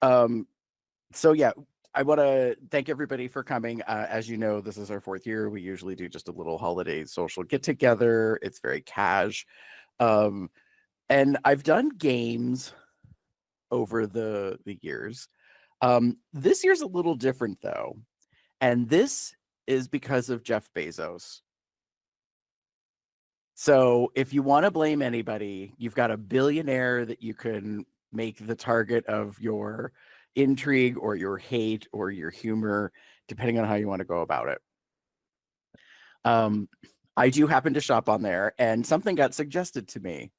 So yeah, I want to thank everybody for coming. As you know, this is our 4th year. We usually do just a little holiday social get together. It's very cash. And I've done games over the years. This year's a little different though. And this is because of Jeff Bezos. So if you want to blame anybody, you've got a billionaire that you can make the target of your intrigue or your hate or your humor, depending on how you want to go about it. I do happen to shop on there, and something got suggested to me.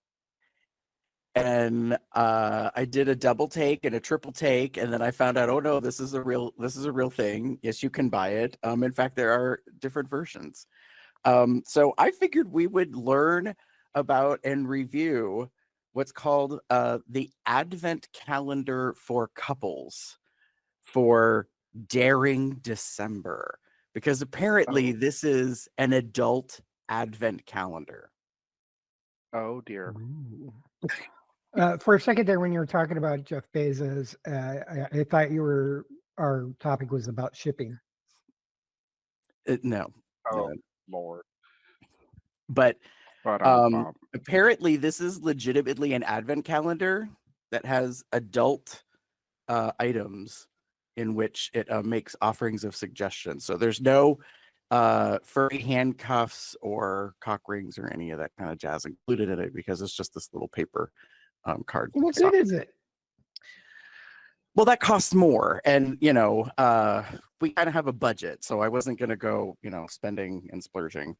And I did a double take and a triple take, and then I found out, oh no, this is a real thing. Yes, you can buy it. In fact, there are different versions. So I figured we would learn about and review what's called the Advent Calendar for Couples for Daring December, because apparently this is an adult Advent calendar. Oh dear. For a second there, when you were talking about Jeff Bezos, I thought our topic was about shipping. No. Oh Lord. But apparently this is legitimately an Advent calendar that has adult items in which it makes offerings of suggestions. So there's no furry handcuffs or cock rings or any of that kind of jazz included in it, because it's just this little paper card. What good is it? Well, that costs more, and we kind of have a budget, so I wasn't going to go spending and splurging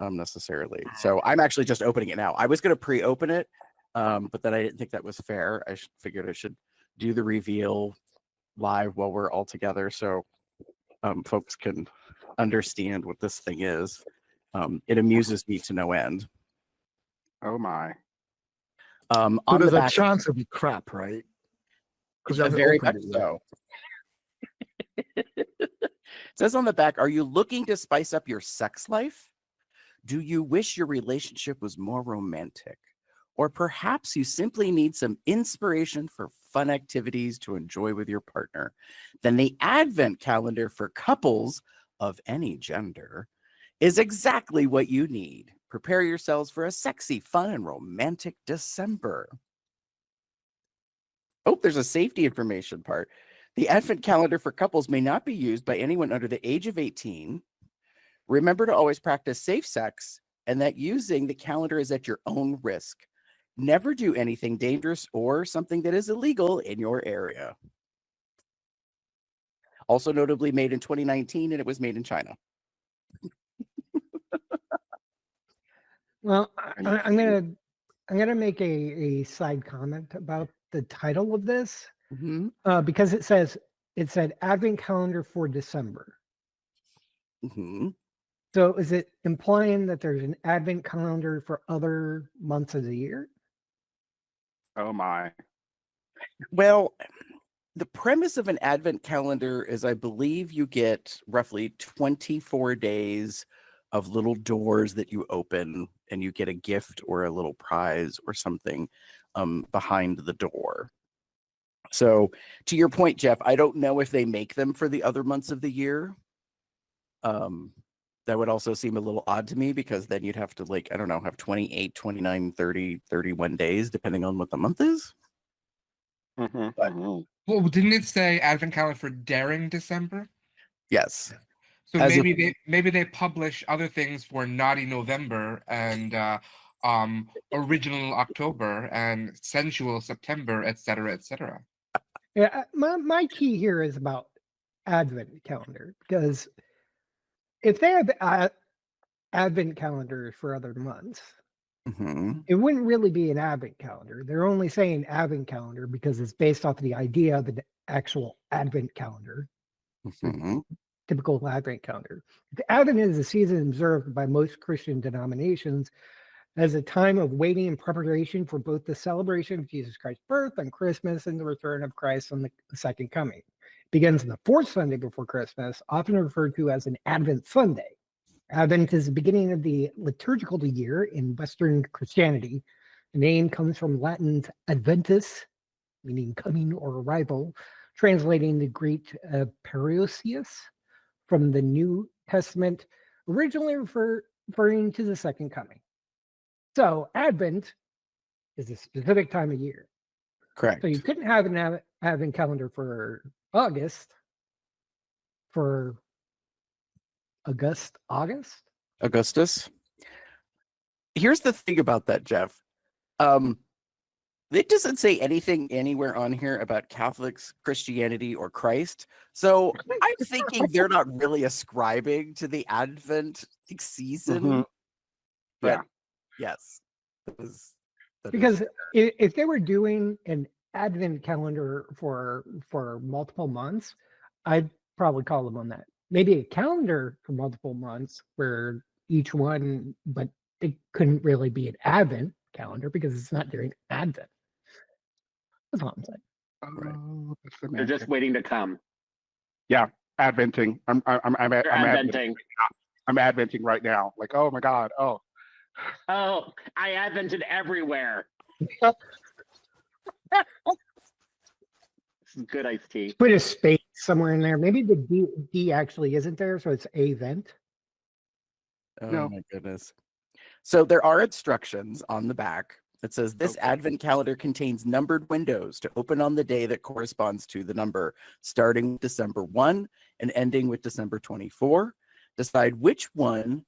necessarily. So I'm actually just opening it now. I was going to pre-open it, but then I didn't think that was fair. I figured I should do the reveal live while we're all together, so folks can understand what this thing is. It amuses me to no end. Oh my. So there's a chance it'll be crap, right? Very much so. It says on the back, are you looking to spice up your sex life? Do you wish your relationship was more romantic? Or perhaps you simply need some inspiration for fun activities to enjoy with your partner? Then the Advent Calendar for couples of any gender is exactly what you need. Prepare yourselves for a sexy, fun, and romantic December. Oh, there's a safety information part. The Advent Calendar for couples may not be used by anyone under the age of 18. Remember to always practice safe sex, and that using the calendar is at your own risk. Never do anything dangerous or something that is illegal in your area. Also notably made in 2019, and it was made in China. Well, I'm gonna make a side comment about the title of this, because it said Advent Calendar for December. So is it implying that there's an Advent calendar for other months of the year? Oh my. Well, the premise of an Advent calendar is, I believe, you get roughly 24 days of little doors that you open, and you get a gift or a little prize or something behind the door. So to your point, Jeff, I don't know if they make them for the other months of the year. That would also seem a little odd to me, because then you'd have to, I don't know, have 28, 29, 30, 31 days, depending on what the month is. But, well, didn't it say Advent Calendar for Daring December? Yes. So maybe they publish other things for Naughty November and Original October and Sensual September, etc., etc. Yeah, my key here is about Advent calendar, because if they have Advent calendars for other months, it wouldn't really be an Advent calendar. They're only saying Advent calendar because it's based off of the idea of the actual Advent calendar. Typical Advent calendar. The Advent is a season observed by most Christian denominations as a time of waiting and preparation for both the celebration of Jesus Christ's birth on Christmas and the return of Christ on the second coming. It begins on the fourth Sunday before Christmas, often referred to as an Advent Sunday. Advent is the beginning of the liturgical year in Western Christianity. The name comes from Latin's adventus, meaning coming or arrival, translating the Greek parousias from the New Testament, originally referring to the second coming. So Advent is a specific time of year. Correct. So you couldn't have an Advent calendar for August, for Augustus. Here's the thing about that, Jeff. It doesn't say anything anywhere on here about Catholics, Christianity, or Christ. So I'm thinking they're not really ascribing to the Advent season. Mhm. But yes, because if they were doing an Advent calendar for multiple months, I'd probably call them on that. Maybe a calendar for multiple months where each one, but it couldn't really be an Advent calendar because it's not during Advent. That's all I'm saying. Oh, that's They're semantic. just waiting to come. Yeah, adventing. I'm Adventing. I'm adventing right now. Like, oh my God. Oh. Oh, I advented everywhere. This is good iced tea. Put a space somewhere in there. Maybe the D actually isn't there, so it's a vent. Oh No. my goodness. So there are instructions on the back that says this Advent calendar contains numbered windows to open on the day that corresponds to the number, starting with December 1 and ending with December 24. Decide which one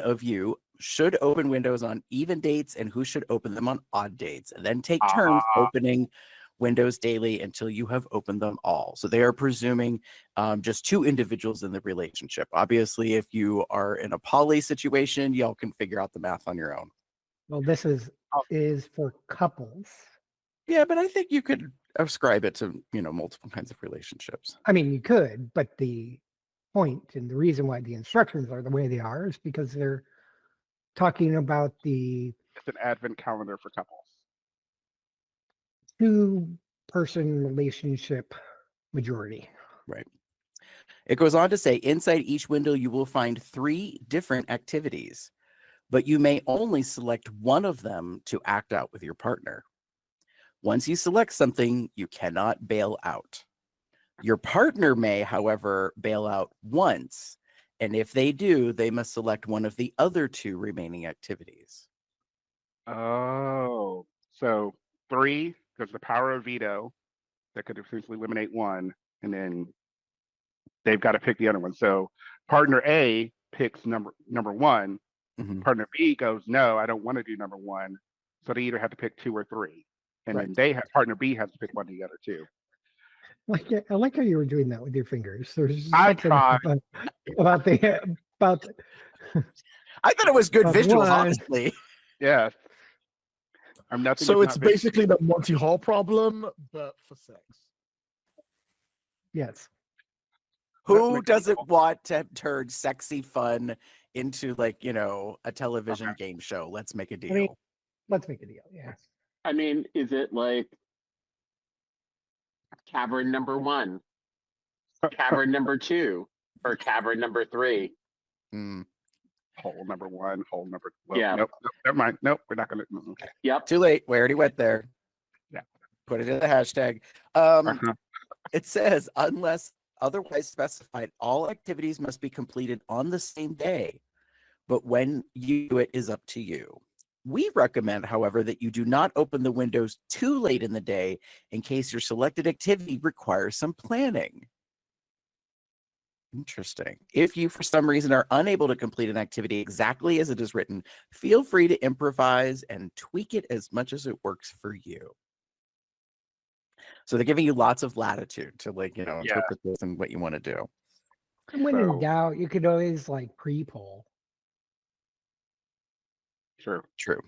of you should open windows on even dates and who should open them on odd dates, and then take turns opening windows daily until you have opened them all. So they are presuming just two individuals in the relationship. Obviously, if you are in a poly situation, y'all can figure out the math on your own. Well, this is for couples. Yeah, but I think you could ascribe it to, multiple kinds of relationships. I mean, you could, but the point and the reason why the instructions are the way they are is because they're talking about the It's an advent calendar for couples. two-person relationship majority. Right. It goes on to say, inside each window, you will find 3 different activities, but you may only select one of them to act out with your partner. Once you select something, you cannot bail out. Your partner may, however, bail out once, and if they do, they must select one of the other 2 remaining activities. Oh, so 3, there's the power of veto that could essentially eliminate one, and then they've got to pick the other one. So partner A picks number 1. Mhm. Partner B goes, no, I don't want to do number 1. So they either have to pick 2 or 3, and Right. then partner B has to pick one of the other 2. I like how you were doing that with your fingers. There's I something tried. about I thought it was good Of visuals, one. honestly. Yes. I'm nothing. So if it's not visual. basically the Monty Hall problem, but for sex. yes. Who makes doesn't sense. want to turn sexy fun into a television game show? Let's make a deal. I mean, let's make a deal. Yeah. I mean, is it like cavern number 1, cavern number 2, or cavern number 3? Mm, Hole number 1, hole number. Yeah. Nope. Never mind. Nope. We're not gonna. Okay. Yep. too late. We already went there. Yeah. Put it in the hashtag. Uh-huh. It says, unless otherwise specified, all activities must be completed on the same day, but when you do it is up to you. We recommend, however, that you do not open the windows too late in the day in case your selected activity requires some planning. Interesting. If you, for some reason, are unable to complete an activity exactly as it is written, feel free to improvise and tweak it as much as it works for you. So they're giving you lots of latitude to interpret this and what you want to do. And when in So- doubt, you could always pre-poll. Sure. True.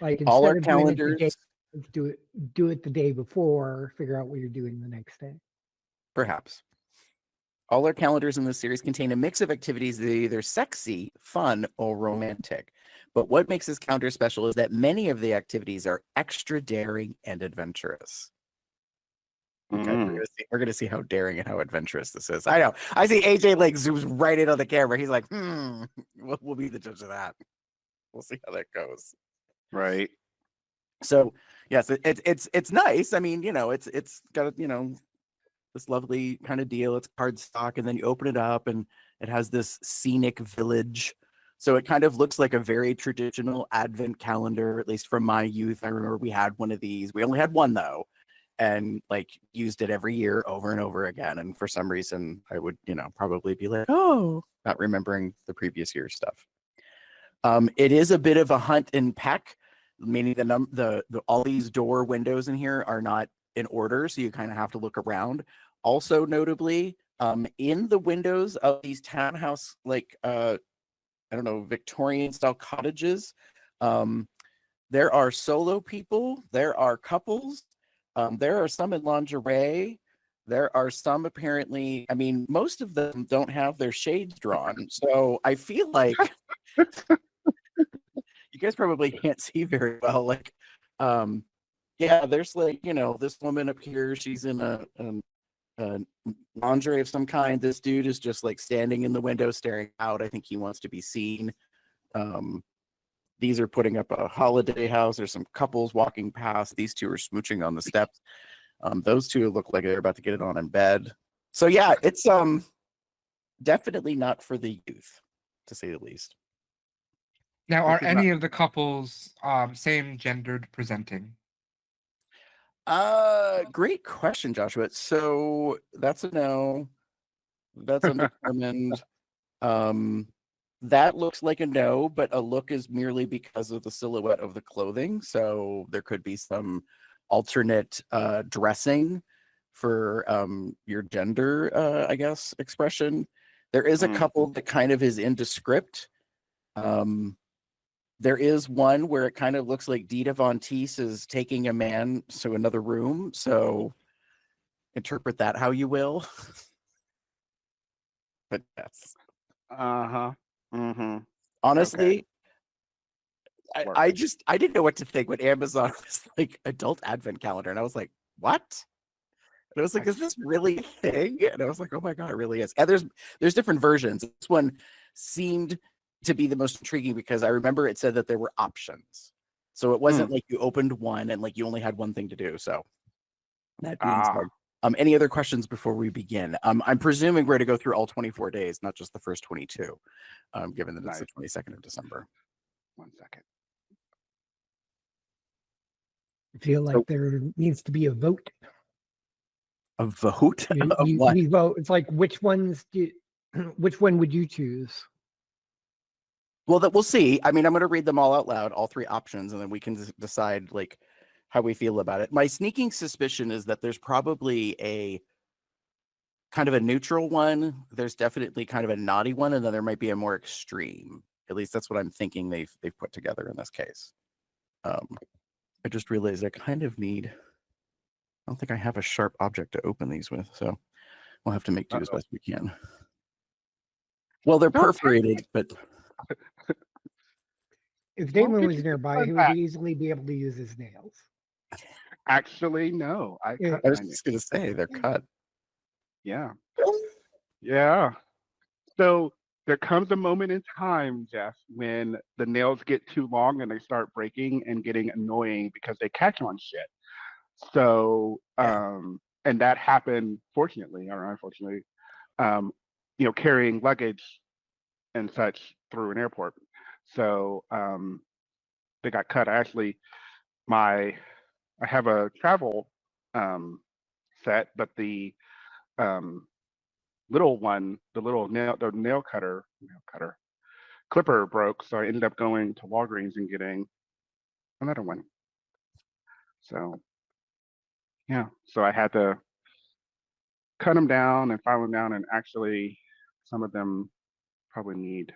Like All our instead of doing it the day, calendars, do it the day before. Figure out what you're doing the next day. perhaps. All our calendars in this series contain a mix of activities that are either sexy, fun, or romantic. But what makes this calendar special is that many of the activities are extra daring and adventurous. Okay, we're gonna see how daring and how adventurous this is. I know. I see AJ zooms right in on the camera. He's like, we'll be the judge of that. We'll see how that goes. Right. So yes, it's nice. I mean, it's got this lovely kind of deal. It's cardstock, and then you open it up, and it has this scenic village. So it kind of looks like a very traditional advent calendar, at least from my youth. I remember we had one of these. We only had one though, and like used it every year over and over again. And for some reason, I would, probably be like, oh, not remembering the previous year's stuff. It is a bit of a hunt and peck, meaning the all these door windows in here are not in order, so you kind of have to look around. Also, notably, in the windows of these townhouse, like I don't know, Victorian style cottages, there are solo people, there are couples, there are some in lingerie. There are some apparently, I mean, most of them don't have their shades drawn. So I feel like you guys probably can't see very well. Like, yeah, there's like, this woman up here, she's in a lingerie of some kind. This dude is just like standing in the window staring out. I think he wants to be seen. These are putting up a holiday house. There's some couples walking past. These two are smooching on the steps. Those two look like they're about to get it on in bed. So yeah, it's definitely not for the youth, to say the least. Now, are any of the couples same gendered presenting? Great question, Joshua. So that's a no. That's undetermined. That looks like a no, but a look is merely because of the silhouette of the clothing. So there could be some alternate dressing for your gender, I guess, expression. There is a couple that kind of is indescript. There is one where it kind of looks like Dita Von Teese is taking a man to another room. So interpret that how you will. But yes. Honestly, okay. I didn't know what to think when Amazon was like adult advent calendar. And I was like, what? And I was like, is this really a thing? And I was like, oh my God, it really is. And there's different versions. This one seemed to be the most intriguing because I remember it said that there were options. So it wasn't like you opened one and like you only had one thing to do. So that being said, any other questions before we begin? I'm presuming we're to go through all 24 days, not just the first 22, given that it's the 22nd of December. 1 second. I feel like there needs to be a vote. A vote? We vote. It's like which one would you choose? Well, that we'll see. I mean, I'm going to read them all out loud, all three options, and then we can decide like how we feel about it. My sneaking suspicion is that there's probably a kind of a neutral one. There's definitely kind of a naughty one, and then there might be a more extreme. At least that's what I'm thinking they've put together in this case. I just realized I kind of need. I don't think I have a sharp object to open these with, so we'll have to make do as best we can. Well, they're perforated, but if Damon was nearby, he would easily be able to use his nails. Actually, no. I was just going to say they're cut. Yeah. Yeah. So there comes a moment in time, Jeff, when the nails get too long and they start breaking and getting annoying because they catch on shit. So, and that happened, fortunately or unfortunately, carrying luggage and such through an airport. So they got cut. I have a travel set, but the little one, the nail cutter clipper broke. So I ended up going to Walgreens and getting another one. So yeah, so I had to cut them down and file them down, and actually some of them probably need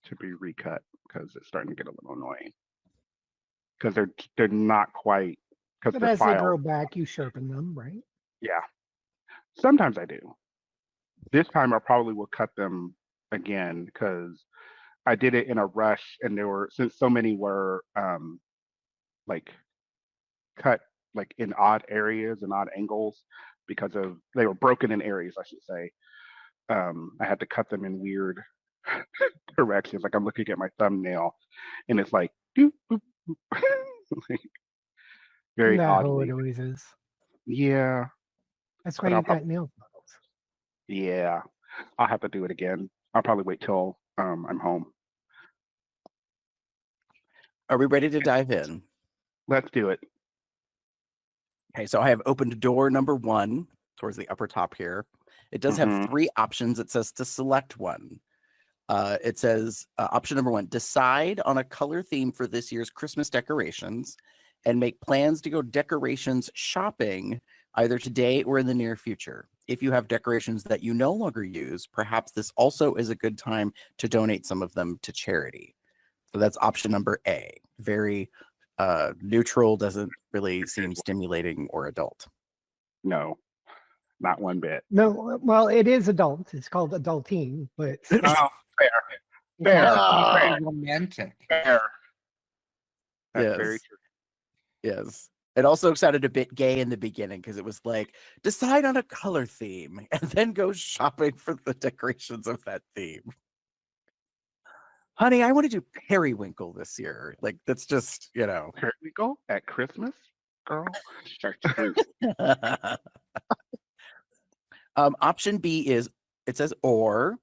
to be recut because it's starting to get a little annoying because they're not quite, because but as they grow back you sharpen them, right? Yeah, sometimes I do. This time I probably will cut them again because I did it in a rush, and since so many were like cut like in odd areas and odd angles because they were broken in areas, I should say. I had to cut them in weird directions. Like I'm looking at my thumbnail and it's like, doop, boop, boop. very Isn't that how oddly. it always is? Yeah, That's but why I'll you've got nail files. yeah, I'll have to do it again. I'll probably wait till I'm home. Are we ready to dive in? Let's do it. Okay, so I have opened door number 1 towards the upper top here. It does have 3 options. It says to select one. It says option number 1, decide on a color theme for this year's Christmas decorations and make plans to go decorations shopping either today or in the near future. If you have decorations that you no longer use, perhaps this also is a good time to donate some of them to charity. So that's option number A. Very neutral, doesn't really seem stimulating or adult. No, not one bit. No, well, it is adult. It's called adulting, but Oh, fair. It's Fair. also Fair. very romantic. Fair. That's very Yes. true. Yes. It also sounded a bit gay in the beginning because it was like, decide on a color theme and then go shopping for the decorations of that theme. Honey, I want to do periwinkle this year. Like, that's just, you know. Here we go at Christmas, girl. Chartreuse. Option B is, it says, or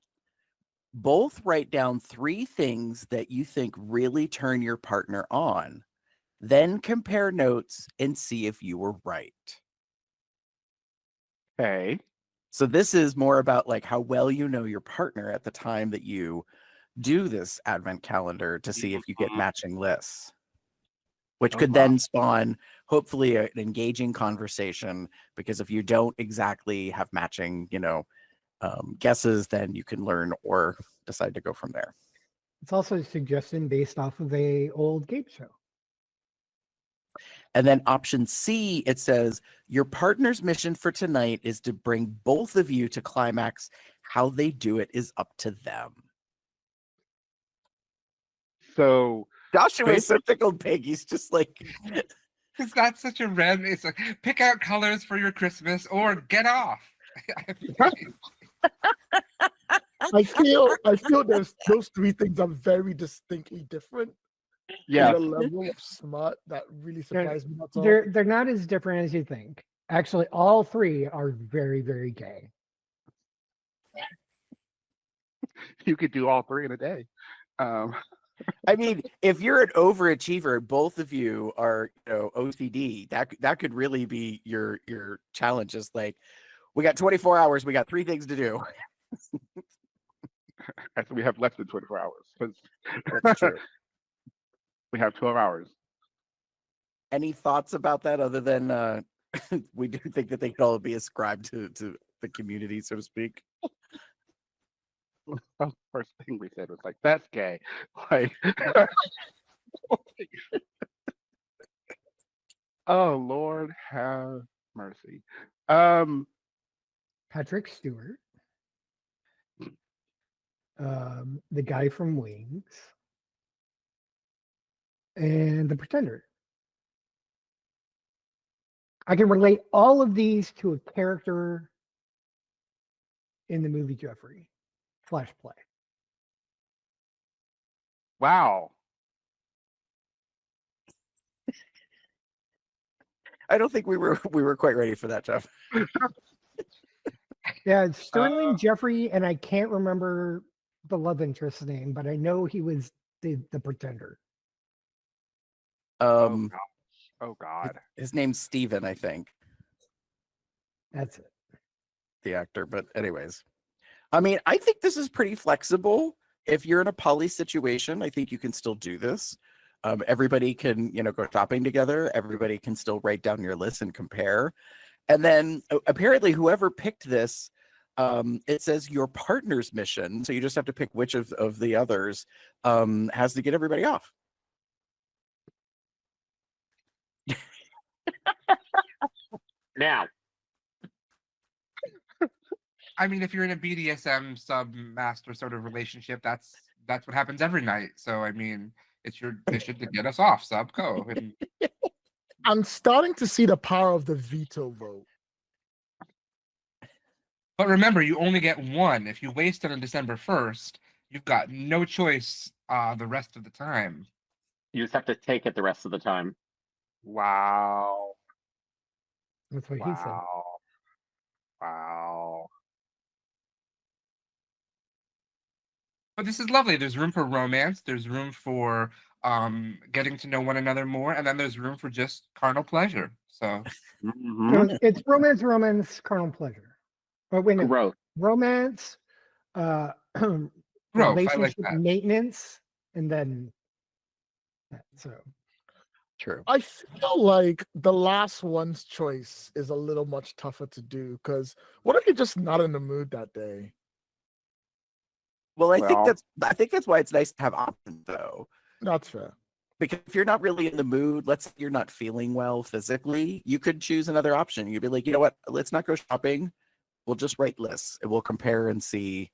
both write down 3 things that you think really turn your partner on. Then compare notes and see if you were right. Okay. So this is more about like how well you know your partner at the time that you do this advent calendar to see if you get matching lists, which could then spawn hopefully an engaging conversation, because if you don't exactly have matching, guesses, then you can learn or decide to go from there. it's also a suggestion based off of a old game show. And then option C, it says, your partner's mission for tonight is to bring both of you to climax. How they do it is up to them. So Joshua is so tickled pink. He's just like, Is that such a random? It's like, pick out colors for your Christmas or get off. I feel there's those 3 things are very distinctly different. yeah, There's a level of smart that really surprised me. That's all. They're not as different as you think. Actually, all 3 are very, very gay. you could do all 3 in a day. I mean, if you're an overachiever, both of you are, OCD. That could really be your challenge. Just like, we got 24 hours. We got 3 things to do. Actually, we have less than 24 hours. That's true. We have 12 hours. Any thoughts about that other than we do think that they could all be ascribed to the community, so to speak? The first thing we said was like, that's gay. Like, oh Lord, have mercy. Patrick Stewart, the guy from Wings, and The Pretender. I can relate all of these to a character in the movie Jeffrey. Flash play. Wow. I don't think we were quite ready for that, Jeff. Yeah, it's Sterling Jeffrey, and I can't remember the love interest's name, but I know he was the Pretender. Oh God. His name's Steven, I think. That's it. The actor, but anyways. I mean, I think this is pretty flexible. If you're in a poly situation, I think you can still do this. Everybody can, go shopping together. Everybody can still write down your list and compare. And then apparently whoever picked this, it says your partner's mission. So you just have to pick which of the others has to get everybody off. Now, I mean, if you're in a BDSM sub-master sort of relationship, that's what happens every night. So I mean, it's your mission to get us off, sub-co. And I'm starting to see the power of the veto vote. but remember, you only get one. If you waste it on December 1st, you've got no choice the rest of the time. you just have to take it the rest of the time. Wow. That's what he said. Wow. Wow. But this is lovely. There's room for romance. There's room for getting to know one another more, and then there's room for just carnal pleasure. So Mhm. So it's romance, carnal pleasure. But wait, no, Growth. romance, growth. I like relationship that. maintenance, and then so True. I feel like the last one's choice is a little much tougher to do because what if you're just not in the mood that day? Well, I Well, think that's why it's nice to have options, though. That's fair. Because if you're not really in the mood, let's say you're not feeling well physically, you could choose another option. You'd be like, you know what? Let's not go shopping. We'll just write lists and we'll compare and see.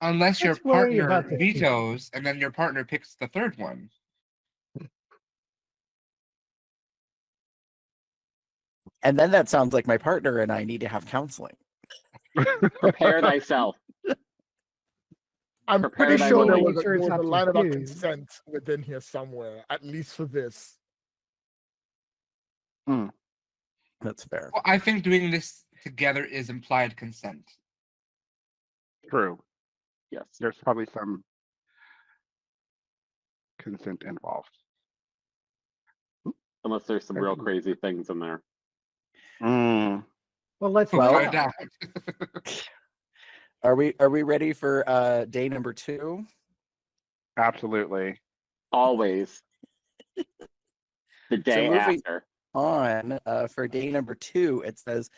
Unless your Let's worry partner about the future. vetoes, and then your partner picks the third one. And then that sounds like my partner and I need to have counseling. Prepare thyself. I'm Prepare pretty thy sure there mind. was, Sure it's a not line about confused. consent within here somewhere, at least for this. That's fair. Well, I think doing this together is implied consent. true. Yes. There's probably some consent involved. Unless there's some real crazy things in there. Mm. well, let's Well, find Find out. out. Are we ready for day number 2? Absolutely. Always. The day moving- after. On for day number 2, it says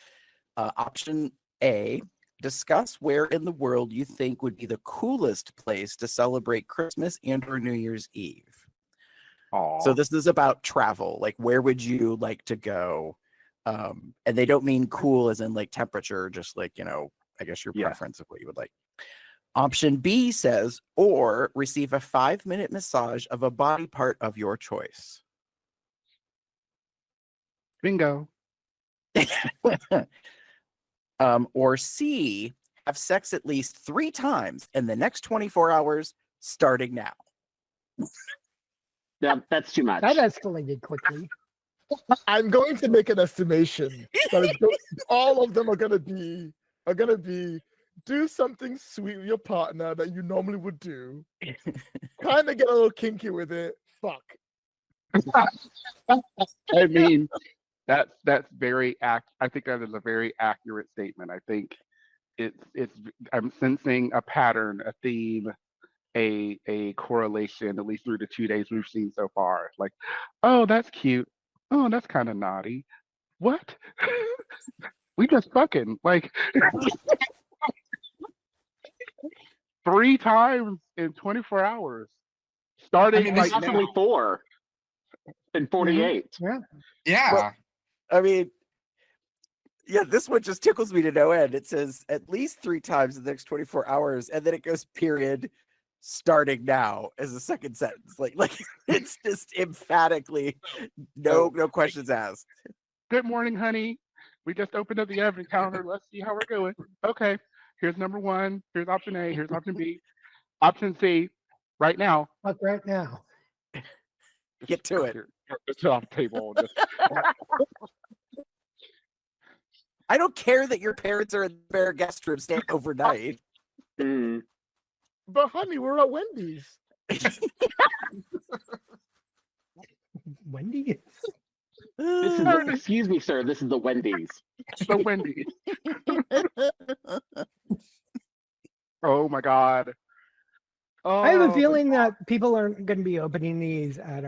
option A, discuss where in the world you think would be the coolest place to celebrate Christmas and or New Year's Eve. Aw. So this is about travel. Like, where would you like to go? And they don't mean cool as in like temperature, just like, I guess your Yeah. preference of what you would like. Option B says, or receive a 5-minute massage of a body part of your choice. Bingo. Or C, have sex at least 3 times in the next 24 hours, starting now. Yeah, that's too much. That escalated quickly. I'm going to make an estimation that all of them are gonna be do something sweet with your partner that you normally would do, kind of get a little kinky with it. Fuck. I mean, that's very I think that is a very accurate statement. I think it's I'm sensing a pattern, a theme, a correlation, at least through the 2 days we've seen so far. Like, oh, that's cute. Oh, that's kind of naughty. What? We just fucking like 3 times in 24 hours. Starting I mean, right Possibly now. 4 and 48. Yeah. Yeah. I mean, yeah, this one just tickles me to no end. It says at least 3 times in the next 24 hours, and then it goes period, starting now as a second sentence. Like it's just emphatically no questions asked. Good morning, honey. We just opened up the advent calendar. Let's see how we're going. Okay, here's number 1. Here's option A. Here's option B. Option C, right now. Fuck right now. Get to it. It's off the table. Just, I don't care that your parents are in the bare guest room staying overnight. Mm. But honey, we're at Wendy's. Wendy. This is excuse me, sir. This is the Wendy's. so Wendy. Oh my God. Oh, I have a feeling that people aren't going to be opening these at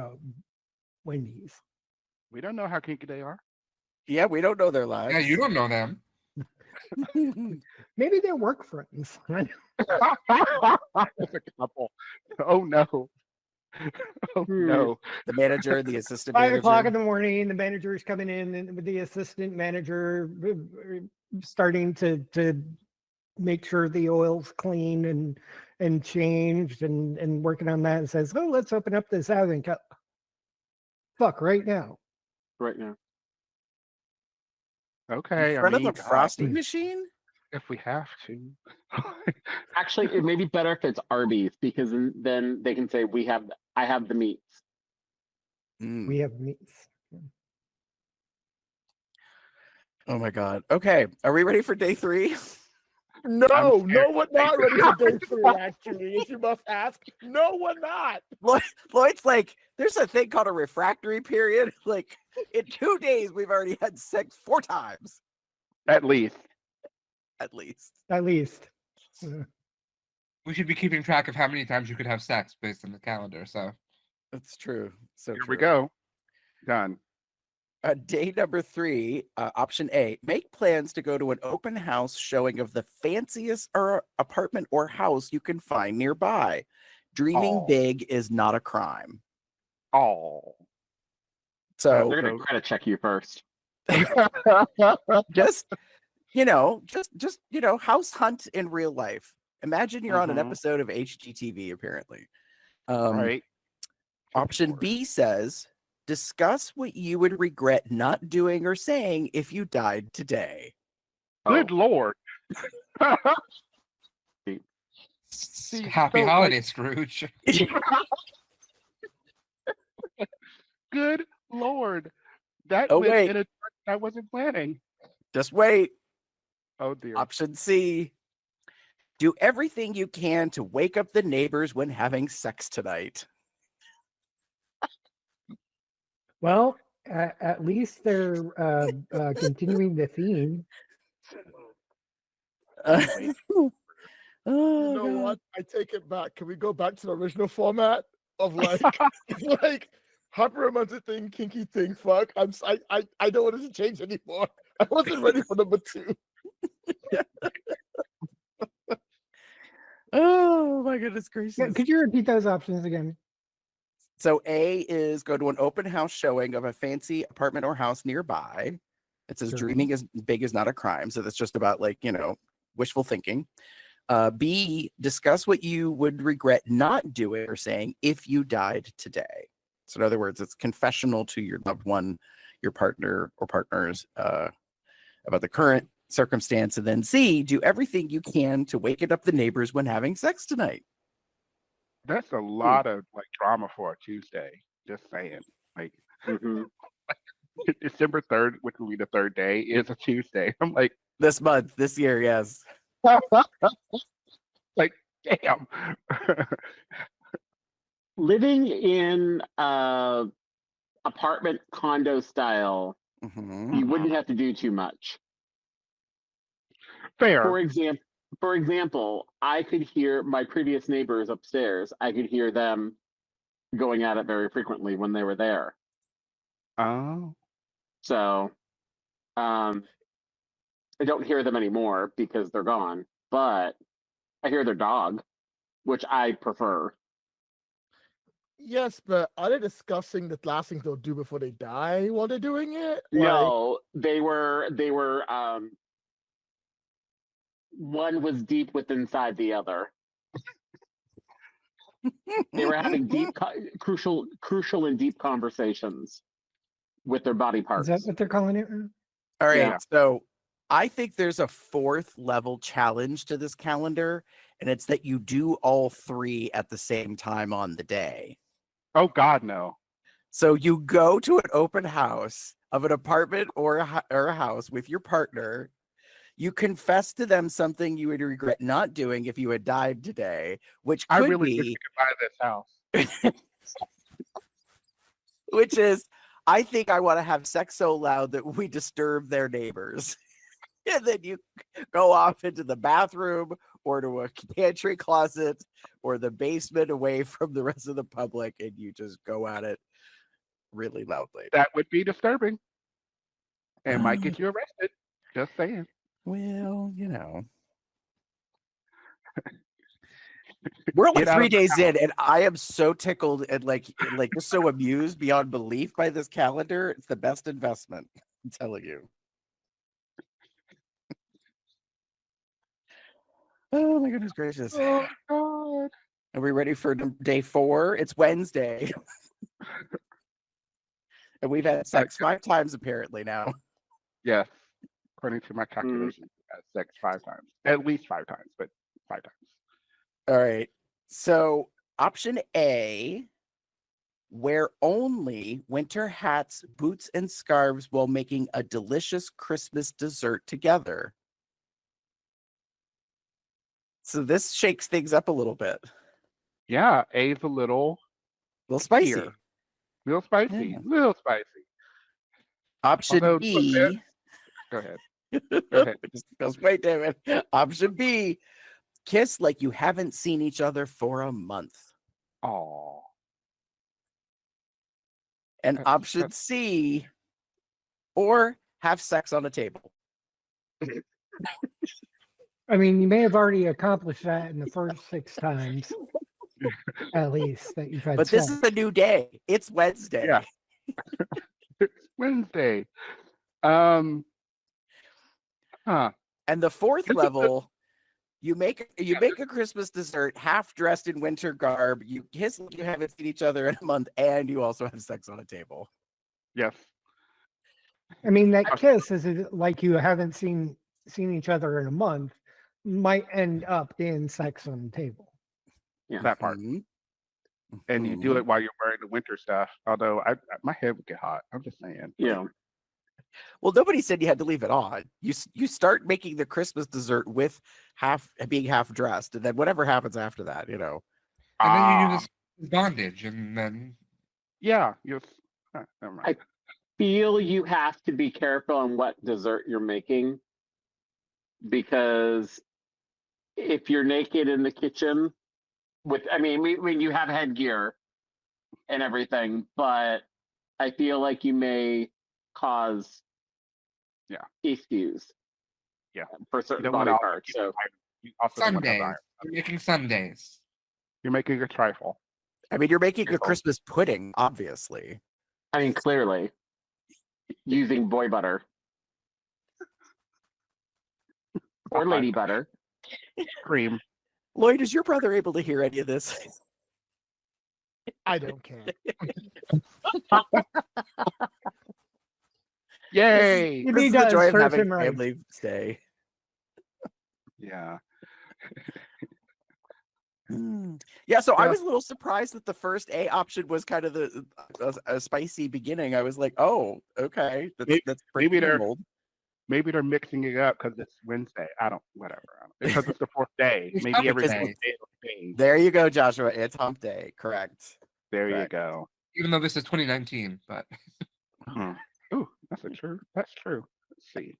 Wendy's. we don't know how kinky they are. Yeah, we don't know their lives. Yeah, you don't know them. Maybe they're work friends. As a couple. Oh no. Oh no. The manager, the assistant 5 manager. o'clock in the morning, the manager is coming in and with the assistant manager starting to make sure the oil's clean and changed and working on that, and says, oh, let's open up this advent calendar. Fuck right now. Right now. Okay. In front I mean, of the frosting machine? if we have to. Actually, it may be better if it's Arby's, because then they can say I have the meats. Mm. We have meats. Oh my God. Okay. Are we ready for day 3? No, scared. no, we're not ready for day 3, actually, if you must ask. No, we're not. Lloyd's like, there's a thing called a refractory period. Like, in 2 days, we've already had sex 4 times, At least. at least. At least. We should be keeping track of how many times you could have sex based on the calendar. So That's true. So Here true. we go. Done. Day number 3, option A, make plans to go to an open house showing of the fanciest apartment or house you can find nearby. Dreaming Aw. big is not a crime. Oh. So They're gonna credit check you first. just house hunt in real life. Imagine you're on an Mhm. episode of HGTV, apparently. Right. Option B says, discuss what you would regret not doing or saying if you died today. Good Oh, Lord. happy so, like- holiday, Scrooge. Good Lord. That Oh, went wait. in a direction I wasn't planning. Just wait. Oh dear. Option C, do everything you can to wake up the neighbors when having sex tonight. Well, at least they're continuing the theme. Wait. Oh, You know God. what? I take it back. Can we go back to the original format of like, like happy romantic thing, kinky thing, fuck? I don't want it to change anymore. I wasn't ready for number 2. Oh my goodness gracious. Yeah, could you repeat those options again? So A is go to an open house showing of a fancy apartment or house nearby. It says Sure. dreaming is big is not a crime. So that's just about like, wishful thinking. B, discuss what you would regret not doing or saying if you died today. So in other words, it's confessional to your loved one, your partner or partners about the current circumstance. And then C, do everything you can to waken up the neighbors when having sex tonight. That's a lot of like drama for a Tuesday. Just saying. Like Mhm. December 3rd, which will be the 3rd day, is a Tuesday. I'm like, This month, this year, yes. like, damn. Living in apartment condo style, Mhm. you wouldn't have to do too much. Fair. For example, I could hear my previous neighbors upstairs. I could hear them going at it very frequently when they were there. Oh. So, I don't hear them anymore because they're gone. But I hear their dog, which I prefer. Yes, but are they discussing the last things they'll do before they die while they're doing it? No, they were. One was deep within inside the other. They were having crucial and deep conversations with their body Is parts. that what they're calling it? All right. Yeah. So I think there's a 4th level challenge to this calendar, and it's that you do all 3 at the same time on the day. Oh God, no. So you go to an open house of an apartment or a house with your partner. You confess to them something you would regret not doing if you had died today, which I could really wish we be, could buy this house. which is, I think I want to have sex so loud that we disturb their neighbors. And then you go off into the bathroom or to a pantry closet or the basement away from the rest of the public, and you just go at it really loudly. That would be disturbing. And might get you arrested. Just saying. Well, we're only Get out 3 of the days house. in, and I am so tickled and like just so amused beyond belief by this calendar. It's the best investment, I'm telling you. Oh my goodness gracious. Oh God. Are we ready for day 4? It's Wednesday. And we've had sex 5 times apparently now. Yes. According to my calculations, I had sex 5 times. At least 5 times, but 5 times. All right. So option A, Wear only winter hats, boots, and scarves while making a delicious Christmas dessert together. So this shakes things up a little bit. Yeah, A's a little Spicy. here. Little spicy. Yeah. Little spicy. Option Although, B. go ahead. Go ahead. Just wait, David. Option B. Kiss like you haven't seen each other for a month. Oh. And option C. Or have sex on a table. I mean, you may have already accomplished that in the first 6 times, at least, that you've had But sex. this is a new day. It's Wednesday. Yeah. It's Wednesday. Huh. And the fourth This is level, you make a Christmas dessert half dressed in winter garb. You kiss like you haven't seen each other in a month, and you also have sex on a table. Yes. I mean, that kiss is like you haven't seen each other in a month, might end up in sex on the table. Yeah. That part. Mhm. And you do it while you're wearing the winter stuff. Although my head would get hot. I'm just saying. Yeah. Well, nobody said you had to leave it on. You start making the Christmas dessert with being half dressed, and then whatever happens after that, And then you use this bondage, and then Yeah. Never mind. Feel you have to be careful on what dessert you're making, because if you're naked in the kitchen when you have headgear and everything, but I feel like you may cause issues. Yeah. For certain don't body wanna parts. So You also don't want to have Sundays. iron. You're making Sundays. You're making a trifle. I mean, you're making a Careful. Christmas pudding, obviously. I mean, clearly using boy butter or lady butter. Cream. Lloyd, is your brother able to hear any of this? I don't care. Yay. You This need is the to joy of search having him right. family stay. Yeah. Yeah, so I Yeah. was a little surprised that the first A option was kind of a spicy beginning. I was like, oh, okay, that's pretty maybe they're- bold. Maybe they're mixing it up because it's Wednesday. Whatever. Because it's the 4th day. It's Maybe every Hump 4th Day. day is a thing. There you go, Joshua. It's hump day. Correct. There you Correct. go. Even though this is 2019, but Ooh, that's true. That's true. Let's see.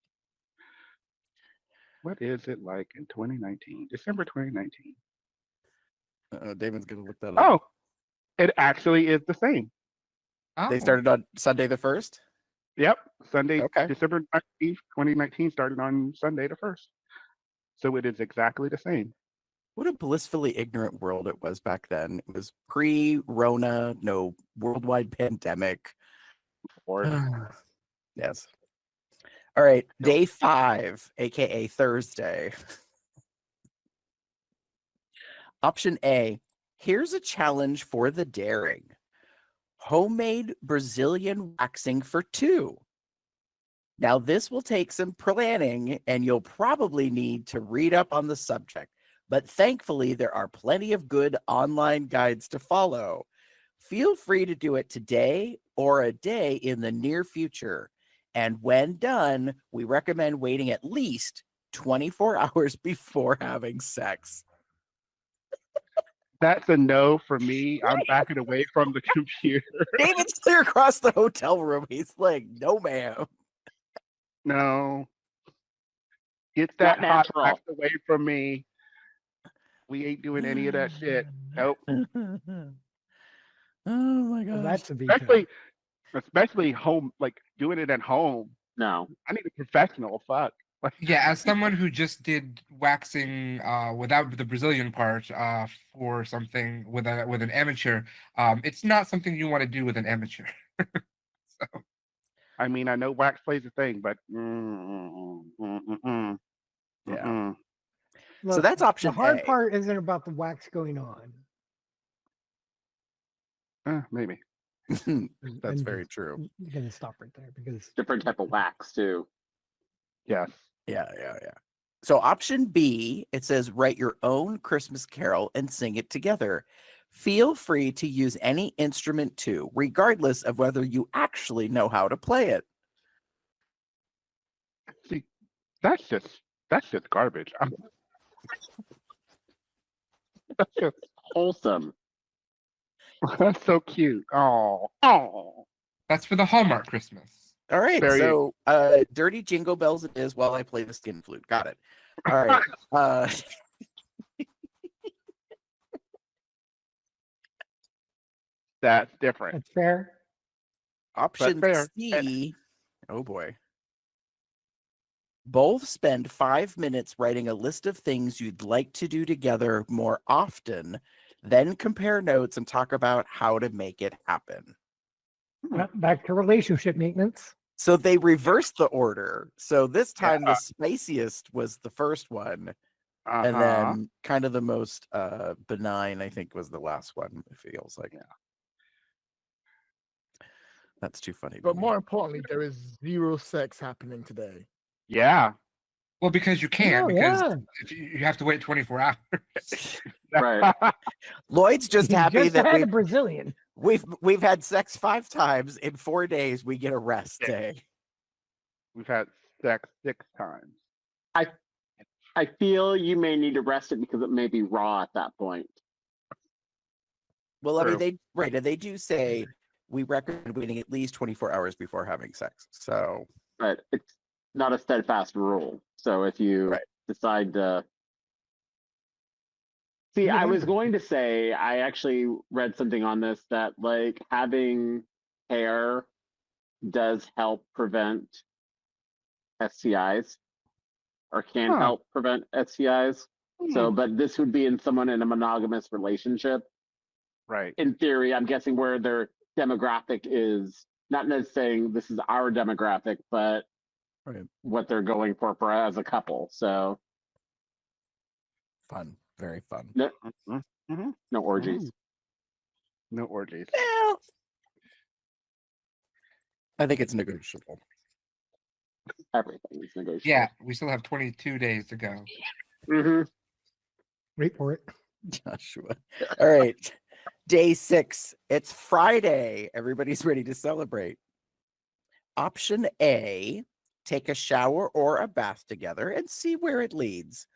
What is it like in 2019? December 2019. David's gonna look that up. Oh, it actually is the same. They started on Sunday the 1st. Yep. Sunday, Okay. December 19th, 2019 started on Sunday the 1st. So it is exactly the same. What a blissfully ignorant world it was back then. It was pre-Rona, no worldwide pandemic. Or Yes. All right, day 5, aka Thursday. Option A. Here's a challenge for the daring. Homemade Brazilian waxing for 2. Now, this will take some planning, and you'll probably need to read up on the subject. But thankfully, there are plenty of good online guides to follow. Feel free to do it today or a day in the near future. And when done, we recommend waiting at least 24 hours before having sex. that's a no for me. I'm backing away from the computer. David's clear across the hotel room. He's like, no, ma'am. No. Get that Not hot natural. wax away from me. We ain't doing any of that shit. Nope. Oh my Well, god. that's a detail. Especially home, like doing it at home. No. I need a professional. Fuck. Like, yeah, as someone who just did waxing without the Brazilian part for something with an amateur, it's not something you want to do with an amateur. So I mean, I know wax plays a thing, but Yeah. So Look, that's option The hard A. part isn't about the wax going on. Maybe. That's I'm very just true. gonna stop right there because Different type of wax too. Yes. Yeah. So option B, it says write your own Christmas carol and sing it together. Feel free to use any instrument too, regardless of whether you actually know how to play it. See, that's just garbage. That's just Wholesome. that's so cute. Oh. That's for the Hallmark Christmas. All right, Very- so dirty jingle bells it is while I play the skin flute. Got it. All right. That's different. That's fair. Option fair. C. Oh boy. Both spend 5 minutes writing a list of things you'd like to do together more often, then compare notes and talk about how to make it happen. Back to relationship maintenance. So they reversed the order. So this time Yeah. the spiciest was the first one, Uh-huh. and then kind of the most benign, I think, was the last one. It feels like. Yeah. That's too funny. But to me. more importantly, there is zero sex happening today. Yeah. Well, because you can't, Oh, because yeah. if you have to wait 24 hours. Right. Lloyd's just You happy just that had a Brazilian. we've had sex 5 times in 4 days. We get a rest Yeah. day. We've had sex 6 times. I feel you may need to rest it because it may be raw at that point. Well, I mean, True. they do say we recommend waiting at least 24 hours before having sex. So But it's not a steadfast rule. So if you Right. decide to see, I was going to say, I actually read something on this that like having hair does help prevent STIs or can Huh. help prevent STIs. So, but this would be in someone in a monogamous relationship. Right. In theory, I'm guessing where their demographic is not necessarily saying this is our demographic, but Right. what they're going for as a couple. So fun, very fun. no, Mhm. no orgies. Ooh. No orgies. Well, I think it's negotiable. Everything is negotiable. Yeah, we still have 22 days to go. Mm-hmm. Wait for it. Joshua. All right. Day 6. It's Friday. Everybody's ready to celebrate. Option A, take a shower or a bath together and see where it leads.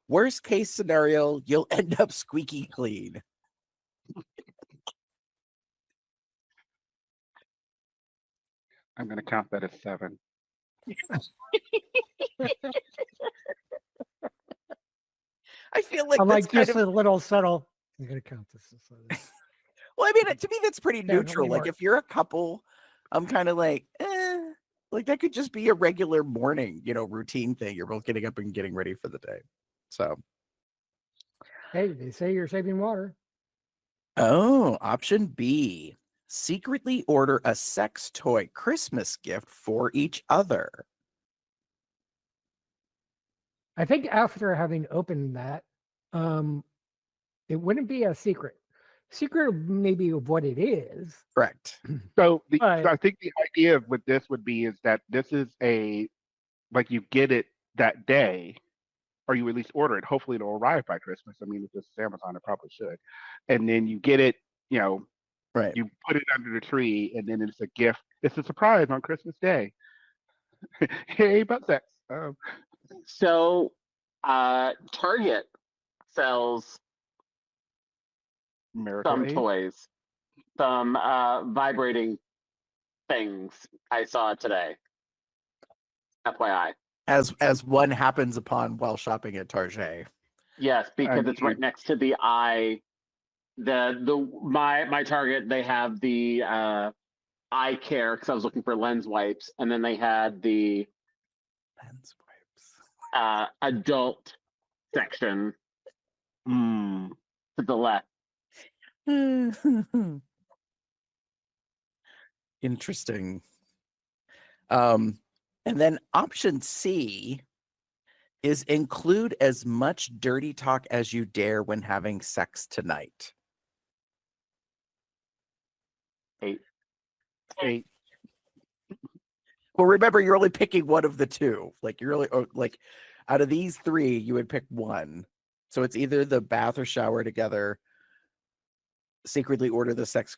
Worst case scenario, you'll end up squeaky clean. I'm gonna count that as 7. I feel like I that's like kind just of, a little subtle. I'm gonna count this as well, I mean, to me, that's pretty Yeah, no, neutral. we Like, weren't. if you're a couple, I'm kind of like, like that could just be a regular morning, routine thing. You're both getting up and getting ready for the day. So, Hey, they say you're saving water. oh, option B, secretly order a sex toy Christmas gift for each other. I think after having opened that, it wouldn't be a secret. Secret maybe of what it is. Correct. So But- I think the idea with this would be is that this is like you get it that day, or you at least order it. Hopefully it'll arrive by Christmas. I mean, if this is Amazon, it probably should. And then you get it, Right. you put it under the tree, and then it's a gift. It's a surprise on Christmas Day. Hey, butt sex. So, Target sells Miracle some Aid. toys, some vibrating things. I saw today. FYI. As one happens upon while shopping at Target. Yes, because it's right mean- next to the eye. My Target, they have the eye care because I was looking for lens wipes, and then they had the Lens wipes. adult section to the left. Interesting. And then option C is include as much dirty talk as you dare when having sex tonight. 8. Well, remember, you're only picking one of the two. Like, you're really like out of these 3, you would pick one. So it's either the bath or shower together, secretly order the sex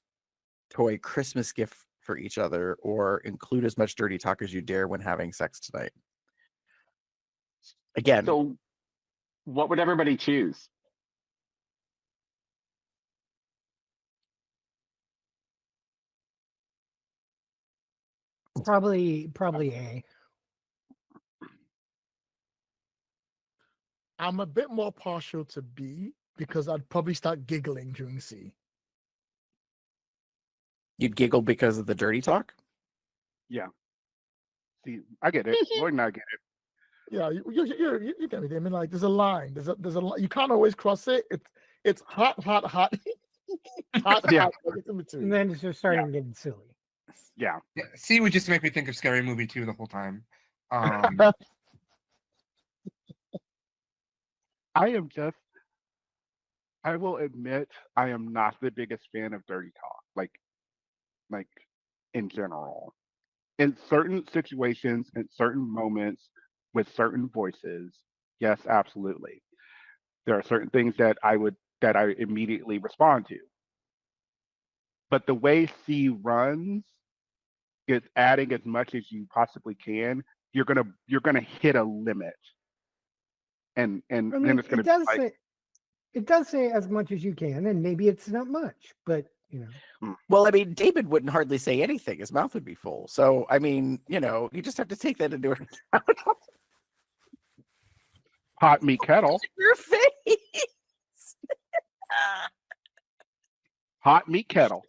toy Christmas gift for each other, or include as much dirty talk as you dare when having sex tonight. Again, So, what would everybody choose? Probably A. I'm a bit more partial to B because I'd probably start giggling during C. you'd giggle because of the dirty talk. Yeah. See, I get it. Lloyd and I get it. Yeah, you get me. I mean, like, there's a line. There's a line. You can't always cross it. It's hot, hot, hot, hot, Yeah. hot. Like, it's in between. And then it's just starting getting silly. Yeah. Yeah, C would just make me think of Scary Movie 2 the whole time. I will admit, I am not the biggest fan of dirty talk. Like in general. In certain situations, in certain moments, with certain voices, yes, absolutely. There are certain things that I immediately respond to. But the way C runs is adding as much as you possibly can. You're gonna hit a limit, and I then mean, it's gonna it be does like, say as much as you can, and maybe it's not much, but you know. Well, I mean, David wouldn't hardly say anything. His mouth would be full. So, I mean, you just have to take that into account. hot meat kettle, Your face. hot meat kettle.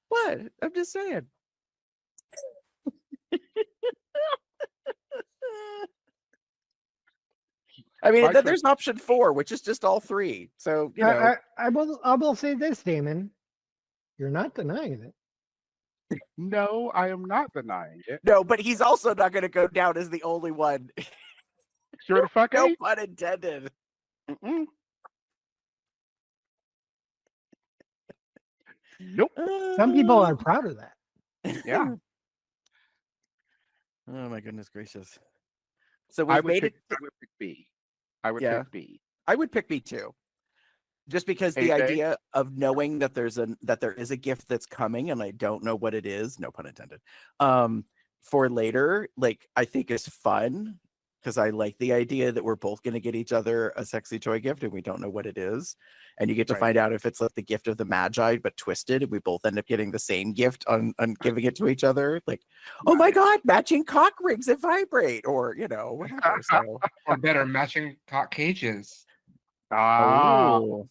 What? I'm just saying. I mean, My then there's option 4, which is just all 3. So, I will say this, Damon. You're not denying it. No, I am not denying it. no, but he's also not going to go down as the only one. Sure the fuck No ain't. pun intended. Mm-mm. Nope. Some people are proud of that. Yeah. Oh my goodness gracious. So I we've would made pick, it. I would pick B. I would Yeah. pick B. I would pick B too. Just because the AJ? idea of knowing that there is a gift that's coming and I don't know what it is, no pun intended, for later, like, I think is fun, because I like the idea that we're both going to get each other a sexy toy gift and we don't know what it is. And you get to Right. find out if it's like the gift of the Magi, but twisted, and we both end up getting the same gift on giving it to each other. Like, oh my Right. God, matching cock rings that vibrate, or, whatever. So, Or better, matching cock cages. Ah, oh.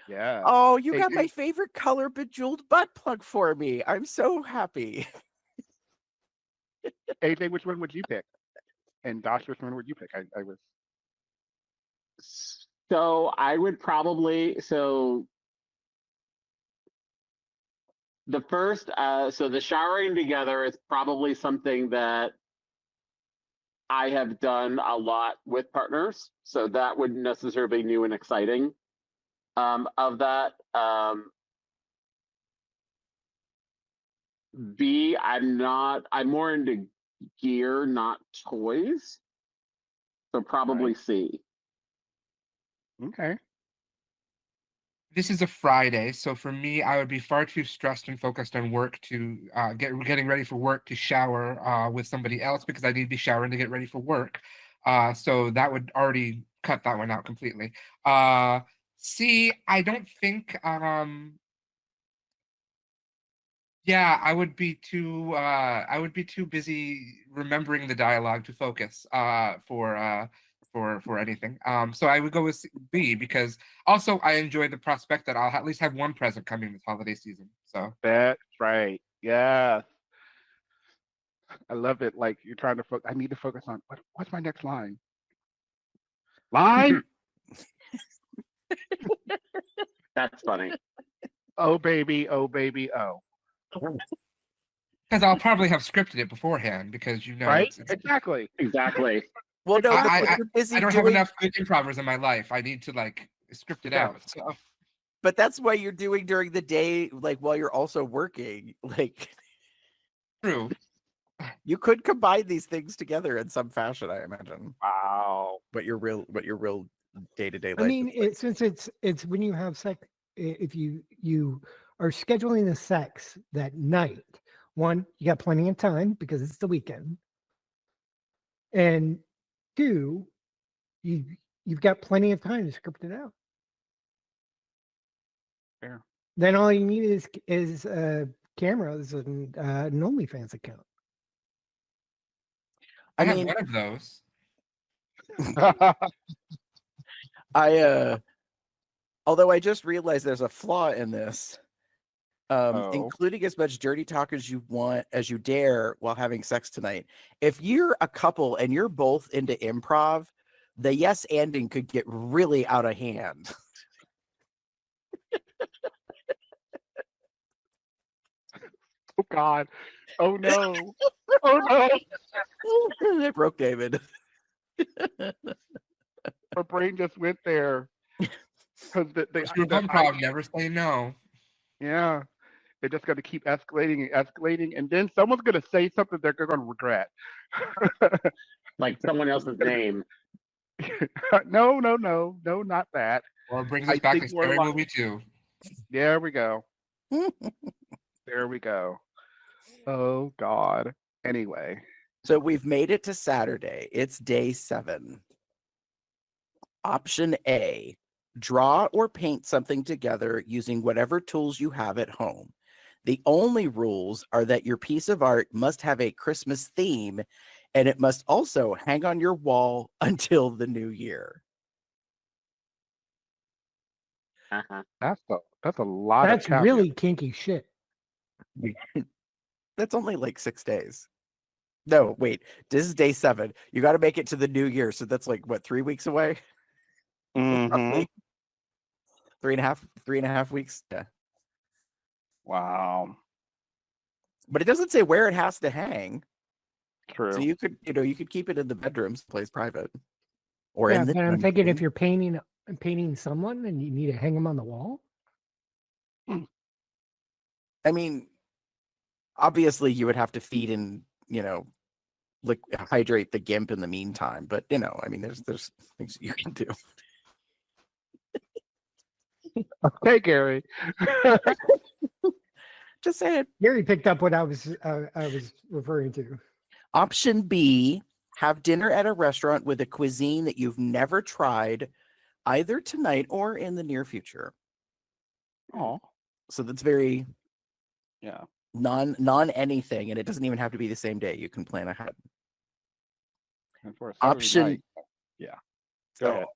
yeah. Oh, you Hey, got my hey. favorite color bejeweled butt plug for me. I'm so happy. AJ, which one would you pick? And Josh, which one would you pick? I was. So I would probably the first so the showering together is probably something that I have done a lot with partners, so that wouldn't necessarily be new and exciting. Of that, B, I'm more into gear, not toys, so probably Right. C. Okay. This is a Friday, so for me, I would be far too stressed and focused on work to getting ready for work to shower with somebody else, because I need to be showering to get ready for work. So that would already cut that one out completely. C, I don't think. Yeah, I would be too busy remembering the dialogue to focus for anything. So I would go with B, because also I enjoy the prospect that I'll at least have one present coming this holiday season. So That's right. Yeah. I love it. Like, you're trying to focus. I need to focus on what's my next line? Line? That's funny. Oh baby, oh baby, oh. because I'll probably have scripted it beforehand, because Right? it's Exactly. Exactly. Well, no, but I you're busy don't have doing. enough good improvers in my life. I need to like script it Yeah. out. So But that's why you're doing during the day, like while you're also working. Like, true. you could combine these things together in some fashion, I imagine. Wow. What your real day-to-day life. I mean, It's like, since it's when you have sex, if you are scheduling the sex that night, one, you got plenty of time because it's the weekend, and two, you've got plenty of time to script it out. Fair. Then all you need is cameras and an OnlyFans account. I I have mean, one of those. although I just realized there's a flaw in this. Oh. Including as much dirty talk as you want, as you dare, while having sex tonight. If you're a couple and you're both into improv, the yes anding could get really out of hand. Oh God. Oh no. Oh no. It broke David. My brain just went there. Because True improv, never say no. yeah, they're just going to keep escalating and escalating, and then someone's going to say something they're going to regret. Like someone else's name. No, not that. Or it brings I us back think to we're Scary li- Movie 2. There we go. There we go. Oh God. Anyway, So we've made it to Saturday. It's day 7. Option A, draw or paint something together using whatever tools you have at home. The only rules are that your piece of art must have a Christmas theme, and it must also hang on your wall until the new year. Uh-huh. that's a lot That's of caveats. really kinky shit. That's only like 6 days. No, wait, this is day 7. You got to make it to the new year. So that's like, what, 3 weeks away? Mhm. 3.5 weeks. Yeah. Wow. But it doesn't say where it has to hang. True. So you could keep it in the bedrooms, place private. Or Yeah, in the but I'm thinking if dungeon. you're painting someone and you need to hang them on the wall. I mean, obviously you would have to feed and, hydrate the gimp in the meantime. But I mean, there's things you can do. Okay, Gary. Just saying. Gary picked up what I was referring to. Option B, have dinner at a restaurant with a cuisine that you've never tried, either tonight or in the near future. Oh, So that's very yeah. non anything, and it doesn't even have to be the same day. You can plan ahead. And for a Saturday Option. night, yeah. Go ahead.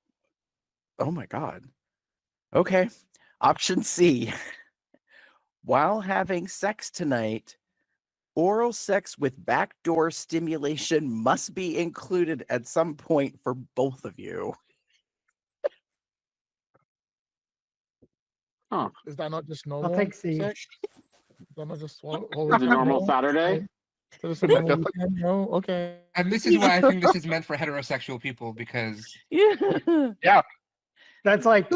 Oh my God. Okay. Option C. While having sex tonight, oral sex with backdoor stimulation must be included at some point for both of you. Huh. Is that not just I'll normal take C. sex? Is that not just always Is it normal Saturday? So just a normal weekend? No, okay. And this is why I think this is meant for heterosexual people, because Yeah. That's like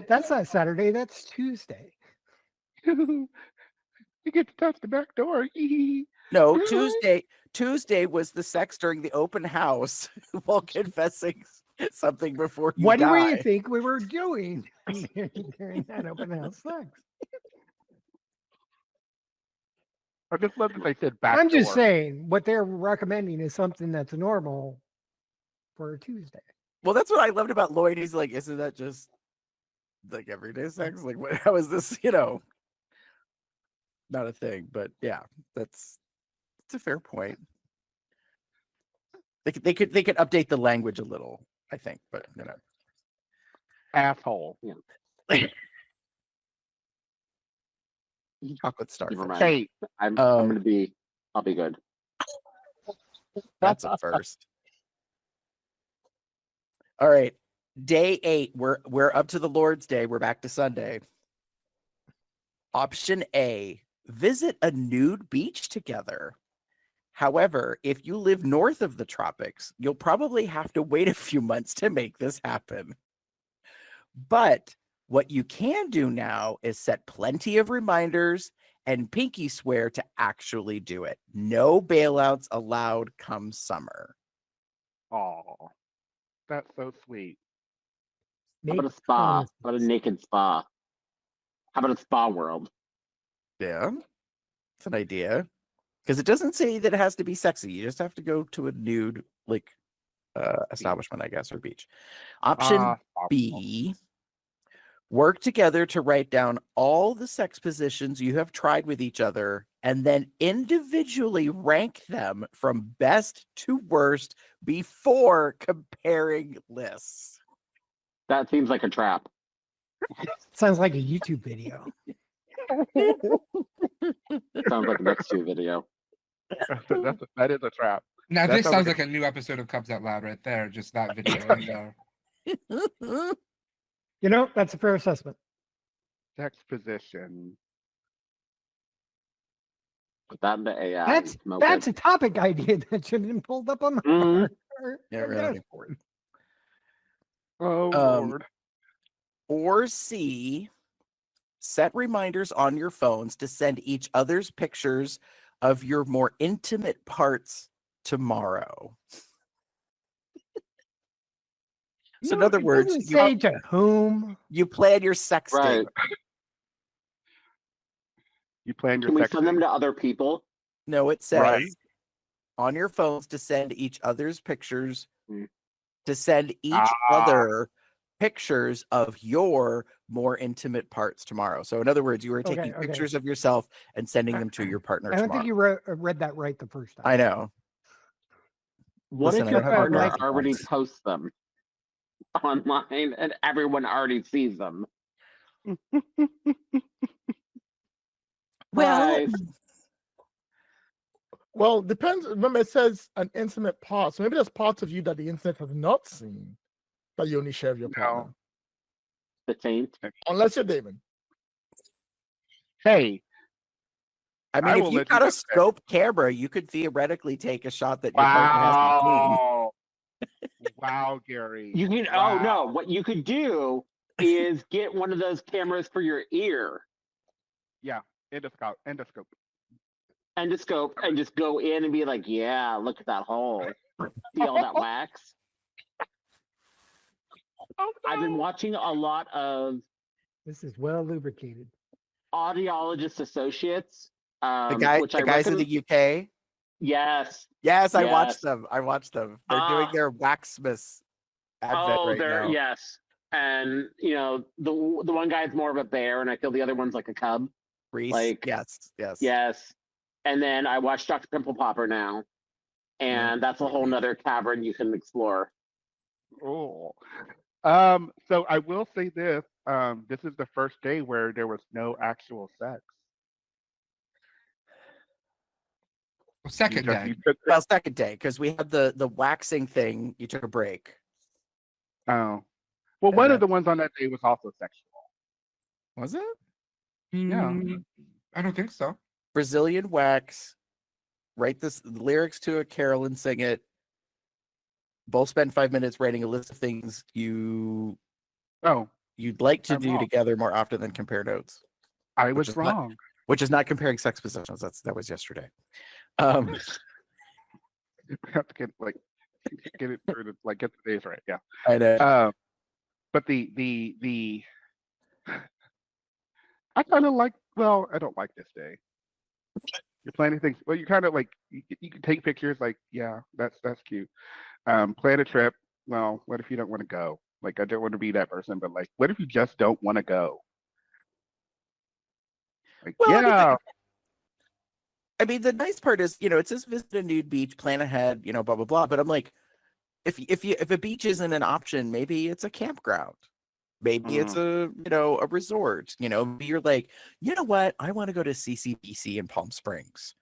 that's not Saturday. That's Tuesday. You get to touch the back door. No, Tuesday was the sex during the open house while confessing something before you What do die. you think we were doing during that open house sex? I just love that they said back I'm just door. saying what they're recommending is something that's normal for a Tuesday. Well, that's what I loved about Lloyd. He's like, isn't that just like everyday sex? Like, how is this, not a thing? But yeah, it's a fair point. They could update the language a little, I think, but Asshole. chocolate starfish. Never mind. Hey, I'm Um, gonna be. I'll be good. That's a first. All right, day 8. We're up to the Lord's Day. We're back to Sunday. Option A: visit a nude beach together. However, if you live north of the tropics, you'll probably have to wait a few months to make this happen. But what you can do now is set plenty of reminders and pinky swear to actually do it. No bailouts allowed come summer. oh, that so sweet? How about a Make spa? How promises. about a naked spa? How about a spa world? Yeah, it's an idea. Because it doesn't say that it has to be sexy. You just have to go to a nude like establishment, I guess, or beach. Option Spa world. B: work together to write down all the sex positions you have tried with each other, and then individually rank them from best to worst before comparing lists. That seems like a trap. Sounds like a YouTube video. Sounds like an X2 video. That is a trap. Now That this sounds sounds like like a new episode of Cubs Out Loud right there. Just that video right there. You know, that's a fair assessment. Sex position. Put that into AI. That's Smoke that's it. a topic idea that should have been pulled up on my Mhm. Yeah, our really. dashboard. Oh Um, Lord. Or C: set reminders on your phones to send each other's pictures of your more intimate parts tomorrow. So in No, other it words, doesn't say to whom. you plan your sexting. Right. You plan your Can we sex send them to other people? No, it says Right. on your phones to send each other's pictures, Mm. to send each other pictures of your more intimate parts tomorrow. So in other words, you are Okay, taking okay. pictures of yourself and sending them to your partner I don't tomorrow. think you read that right the first time. I know. What Listen, if I your don't have partner my glasses already on. posts them online and everyone already sees them? Well, Surprise. Well, depends. Remember, it says an intimate part. So maybe there's parts of you that the internet has not seen that you only share with your partner. No. The taint. Unless you're Damon. Hey, I mean, I if will you let you got a know that. scope camera, you could theoretically take a shot that your partner hasn't seen. Wow. Wow, Gary. You can Wow. oh no, what you could do is get one of those cameras for your ear, Yeah. Endoscope. Endoscope. endoscope, and just go in and be like, yeah, look at that hole. See all that wax? I've been watching a lot of This is well lubricated. Audiologist Associates. The Which I guys in reckon. the UK. Yes. Yes, I watched Yes. them. I watched them. They're doing their Waxmas advent Oh, right there, now. yes. And you know, the one guy's more of a bear, and I feel the other one's like a cub. Reese. Like, yes. yes. And then I watched Dr. Pimple Popper now, and that's a whole nother cavern you can explore. Oh. So I will say this. This is the first day where there was no actual sex. Second day. You took Well, second day, because we had the waxing thing. You took a break. Oh. Well, And one then- of the ones on that day was also sexual. Was it? Yeah. I don't think so. Brazilian wax. Write the lyrics to a carol and sing it. Both spend 5 minutes writing a list of things you'd like to I'm do wrong. together more often than compare notes. I Which was is not- wrong. Which is not comparing sex positions. That was yesterday. We have to get it through to get the days right. Yeah. I know. But the I kind of like. Well, I don't like this day. You're planning things. Well, you kind of like you can take pictures. Like, yeah, that's cute. Plan a trip. Well, what if you don't want to go? Like, I don't want to be that person, but like, what if you just don't want to go? Like, Well, yeah. I mean, the nice part is, it says visit a nude beach, plan ahead, blah blah blah. But I'm like, if a beach isn't an option, maybe it's a campground, maybe it's a resort. Maybe you're like, you know what, I want to go to CCBC in Palm Springs.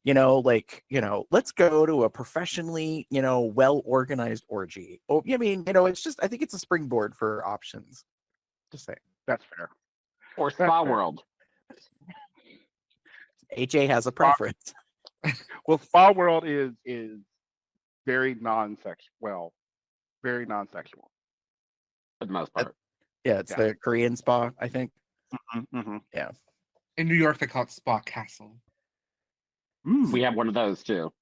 Let's go to a professionally, well organized orgy. Oh, I mean, it's just, I think it's a springboard for options. Just saying. That's fair. Or Spa World. AJ has a preference. Well, Spa World is very non-sexual. Well, very non-sexual For the most part. Yeah, it's the Korean spa, I think. Mm-hmm. Yeah. In New York, they call it Spa Castle. We have one of those too.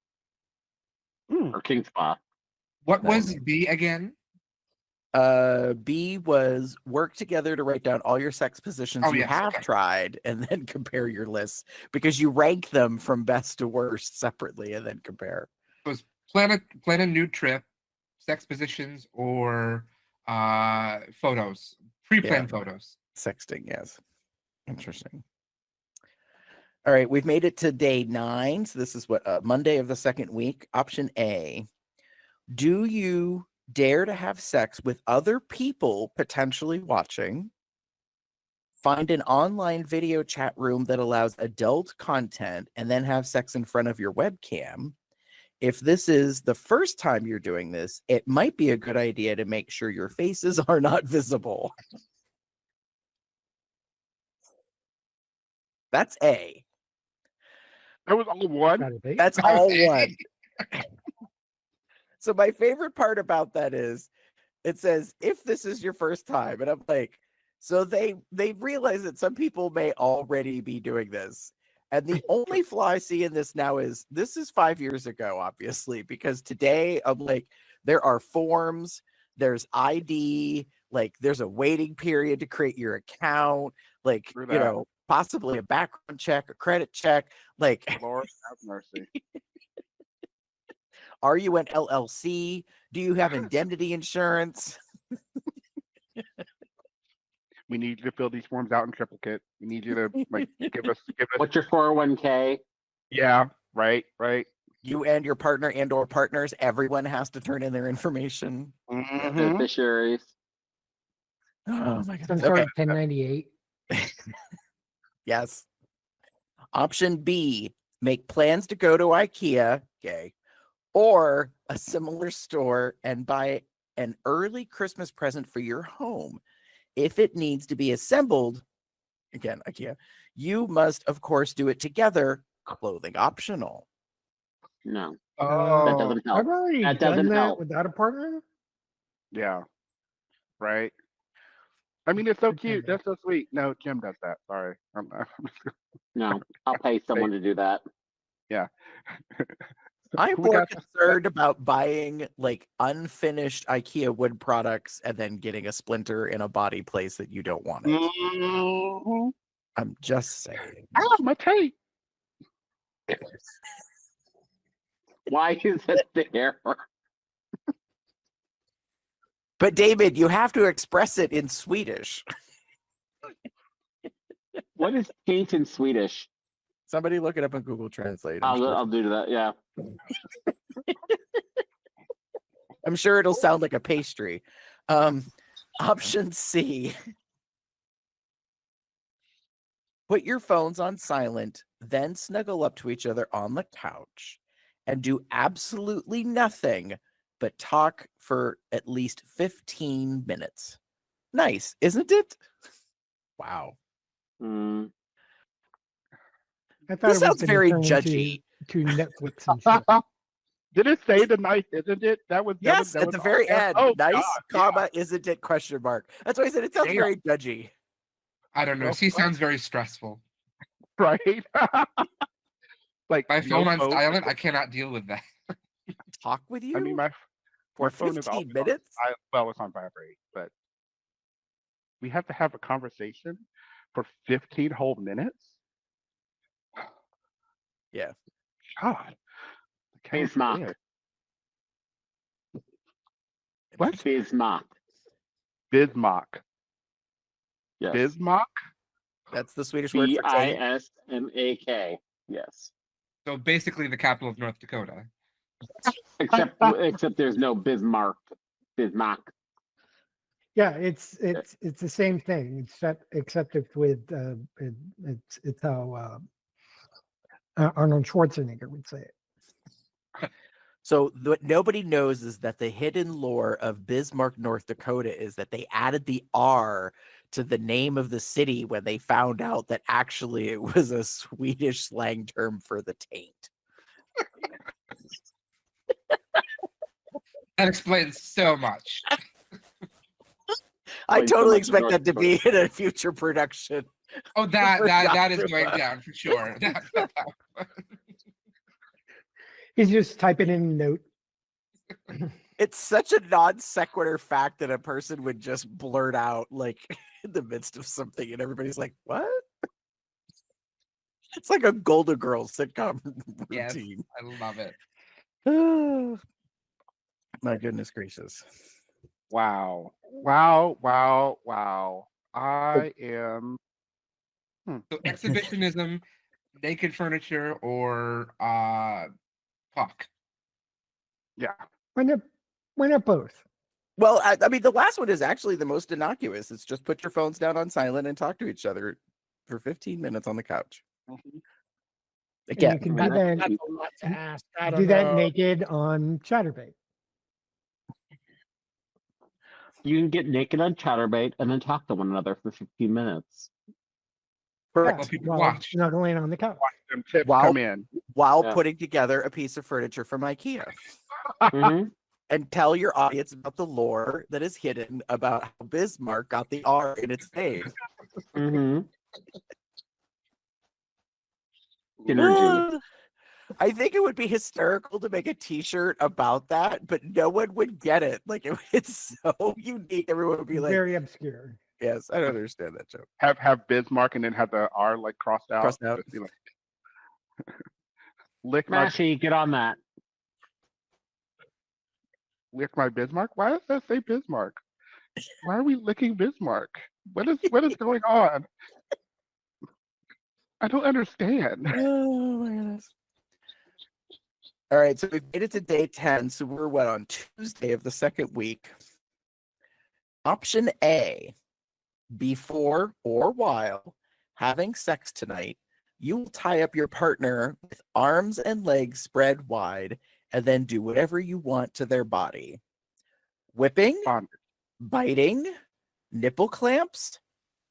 Or King Spa. What was B again? B was work together to write down all your sex positions Oh, you yes, have okay. tried and then compare your lists because you rank them from best to worst separately and then compare. It was plan a nude trip, sex positions, or photos, pre-planned photos. Sexting, yes. Interesting. All right, we've made it to day 9. So this is what Monday of the second week. Option A. Do you dare to have sex with other people potentially watching? Find an online video chat room that allows adult content and then have sex in front of your webcam. If this is the first time you're doing this, it might be a good idea to make sure your faces are not visible. That's A. That was all one. Gotta be. That's all one. So my favorite part about that is it says, if this is your first time, and I'm like, so they realize that some people may already be doing this. And the only flaw I see in this now is this is 5 years ago, obviously, because today I'm like, there are forms, there's ID, like there's a waiting period to create your account, like, True you that. know, possibly a background check, a credit check, like, Lord have mercy. are you an LLC? Do you have indemnity insurance? We need you to fill these forms out in triplicate. We need you to like give us. What's your 401k? Yeah, right. You and your partner and or partners, everyone has to turn in their information. Mhm. Beneficiaries. Oh my Some goodness. sort Okay. of 1098. Yes. Option B, make plans to go to IKEA, gay, or a similar store and buy an early Christmas present for your home. If it needs to be assembled, again, IKEA, you must, of course, do it together, clothing optional. No, Oh, that doesn't help. I've already That done doesn't that help. without a partner. yeah. Right. I mean, it's so Okay. cute. That's so sweet. No, Jim does that. Sorry. No, I'll pay someone to do that. Yeah. I'm We more got- concerned about buying like unfinished IKEA wood products and then getting a splinter in a body place that you don't want it. Mhm. I'm just saying. Ah, my tape. Why is it there? But David, you have to express it in Swedish. What is taint in Swedish? Somebody look it up on Google Translate. I'm I'll do that. Yeah. sure it'll sound like a pastry. Option C. Put your phones on silent, then snuggle up to each other on the couch and do absolutely nothing but talk for at least 15 minutes. Nice, isn't it? Wow. Mm. I thought This it was sounds gonna very turn judgy. to Netflix and shit. Did it say the nice, isn't it? That was Yes, that at was the all very there? end. Oh, Nice, God, comma, isn't it? Question mark. That's why I said it sounds Damn. very judgy. I don't know. Well, She sounds very stressful. right. Like My no phone on phone. silent, I cannot deal with that. Talk with you I mean, my for phone is 15 always minutes? well, it's on vibrate, but we have to have a conversation for 15 whole minutes. Yeah. God, I can't Bismarck. stand it. What? Bismarck. Bismarck. Yes. Bismarck. That's the Swedish word for taint. Bismarck. Yes. So basically, the capital of North Dakota. Except there's no Bismarck. Bismarck. Yeah, it's the same thing, except it's with it's how Arnold Schwarzenegger would say it. So what nobody knows is that the hidden lore of Bismarck, North Dakota is that they added the R to the name of the city when they found out that actually it was a Swedish slang term for the taint. That explains so much. I Explains so totally much expect North that to be in a future production. Oh, that For that is Joshua. going down for sure. He's just typing in a note. It's such a non sequitur fact that a person would just blurt out like in the midst of something, and everybody's like, "What?" It's like a Golden Girls sitcom Yes, routine. I love it. My goodness gracious! Wow. Wow. Wow. Wow. I am. So exhibitionism, naked furniture, or talk. Yeah. Why not both? Well, I mean, the last one is actually the most innocuous. It's just put your phones down on silent and talk to each other for 15 minutes on the couch. And Again, you can I do mean, that. That's a lot to ask. I Do don't that know. naked on Chatterbait. you can get naked on Chatterbait and then talk to one another for 15 minutes. correct. Well, people while watch. snuggling on the couch. Them tips Wow. come in. While Yeah. putting together a piece of furniture from IKEA. hmm And tell your audience about the lore that is hidden about how Bismarck got the R in its name. hmm Synergy. I think it would be hysterical to make a T-shirt about that, but no one would get it. Like it's so unique. Everyone would be like, Very obscure. "Yes, I don't understand that joke." Have Bismarck and then have the R like crossed out. Crossed out. Just be like, lick Mashy, get on that. my Bismarck. Why does that say Bismarck? Why are we licking Bismarck? What is going on? I don't understand. Oh my goodness! All right, so we've made it to day 10. So we're on Tuesday of the second week. Option A: before or while having sex tonight, you will tie up your partner with arms and legs spread wide and then do whatever you want to their body. Whipping, Bondage. biting, nipple clamps,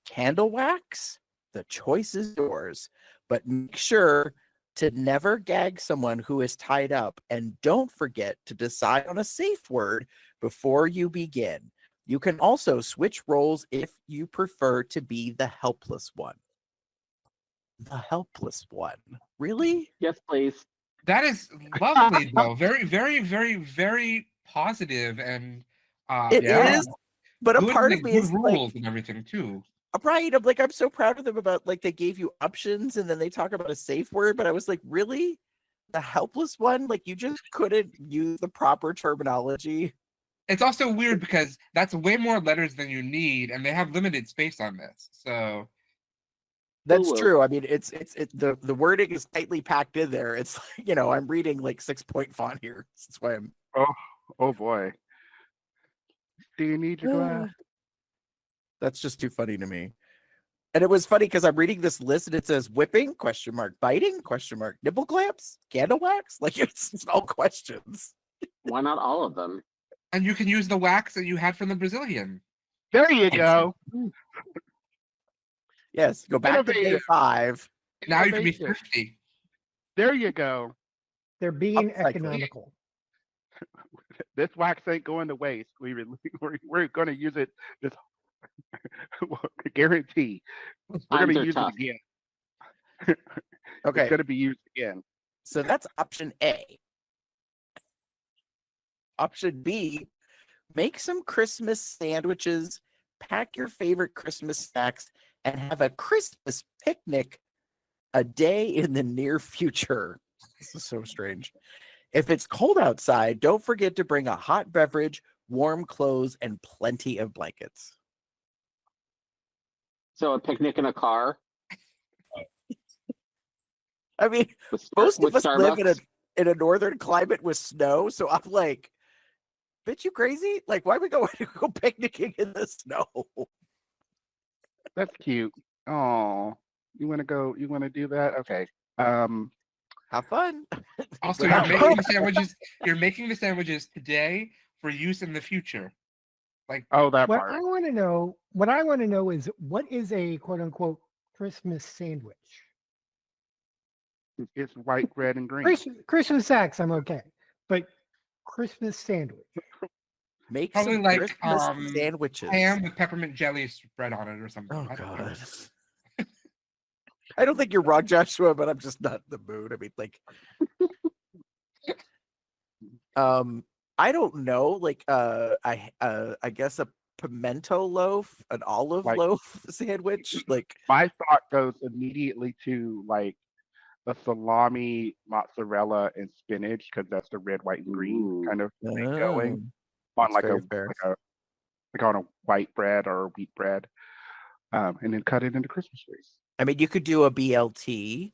candle wax. The choice is yours, but make sure to never gag someone who is tied up, and don't forget to decide on a safe word before you begin. You can also switch roles if you prefer to be the helpless one. The helpless one. Really? Yes, please. That is lovely, though. Very, very, very, very positive, and It Yeah. is, but a good, part like, of me good is rules like, and everything too. right. I'm like, I'm so proud of them about like they gave you options and then they talk about a safe word, but I was like, really? The helpless one? Like you just couldn't use the proper terminology. It's also weird because that's way more letters than you need, and they have limited space on this. So That's Hulu. true. I mean, it's the wording is tightly packed in there. It's like, I'm reading like 6-point font here. That's why I'm Oh boy. Do you need your glass? that's just too funny to me. And it was funny because I'm reading this list and it says whipping, ? Biting, ? Nipple clamps, candle wax. Like it's all questions. Why not all of them? and you can use the wax that you had from the Brazilian. There you go. Yes, go back to day Innovative. 5. Now you can be Innovation. thrifty. There you go. They're being Upcycling. economical. This wax ain't going to waste. We're going to use it. This guarantee. We're going to Times are use tough. it again. Okay, It's going to be used again. so that's option A. Option B, make some Christmas sandwiches, pack your favorite Christmas snacks, and have a Christmas picnic a day in the near future. This is so strange. If it's cold outside, don't forget to bring a hot beverage, warm clothes, and plenty of blankets. So a picnic in a car I mean, with, most with of us live Starbucks. in a northern climate with snow, so I'm like, bitch, you crazy? Like, why are we going to go picnicking in the snow? That's cute. Oh, you want to go? You want to do that? Okay. Have fun. Also, Without you're me. making the sandwiches. You're making the sandwiches today for use in the future. Like Oh, that What part. I want to know is what is a quote unquote Christmas sandwich? It's white, red, and green. Christmas sacks, I'm okay, but Christmas sandwich. Make probably some like Christmas sandwiches. ham with peppermint jelly spread on it or something. Oh I don't know. God. I don't think you're wrong, Joshua, but I'm just not in the mood. I mean, like, I don't know, like I guess a pimento loaf, an olive Like- loaf sandwich, like My thought goes immediately to like a salami, mozzarella, and spinach because that's the red, white, and green kind of thing going on that's like very fair. like on a white bread or wheat bread, and then cut it into Christmas trees. I mean, you could do a BLT,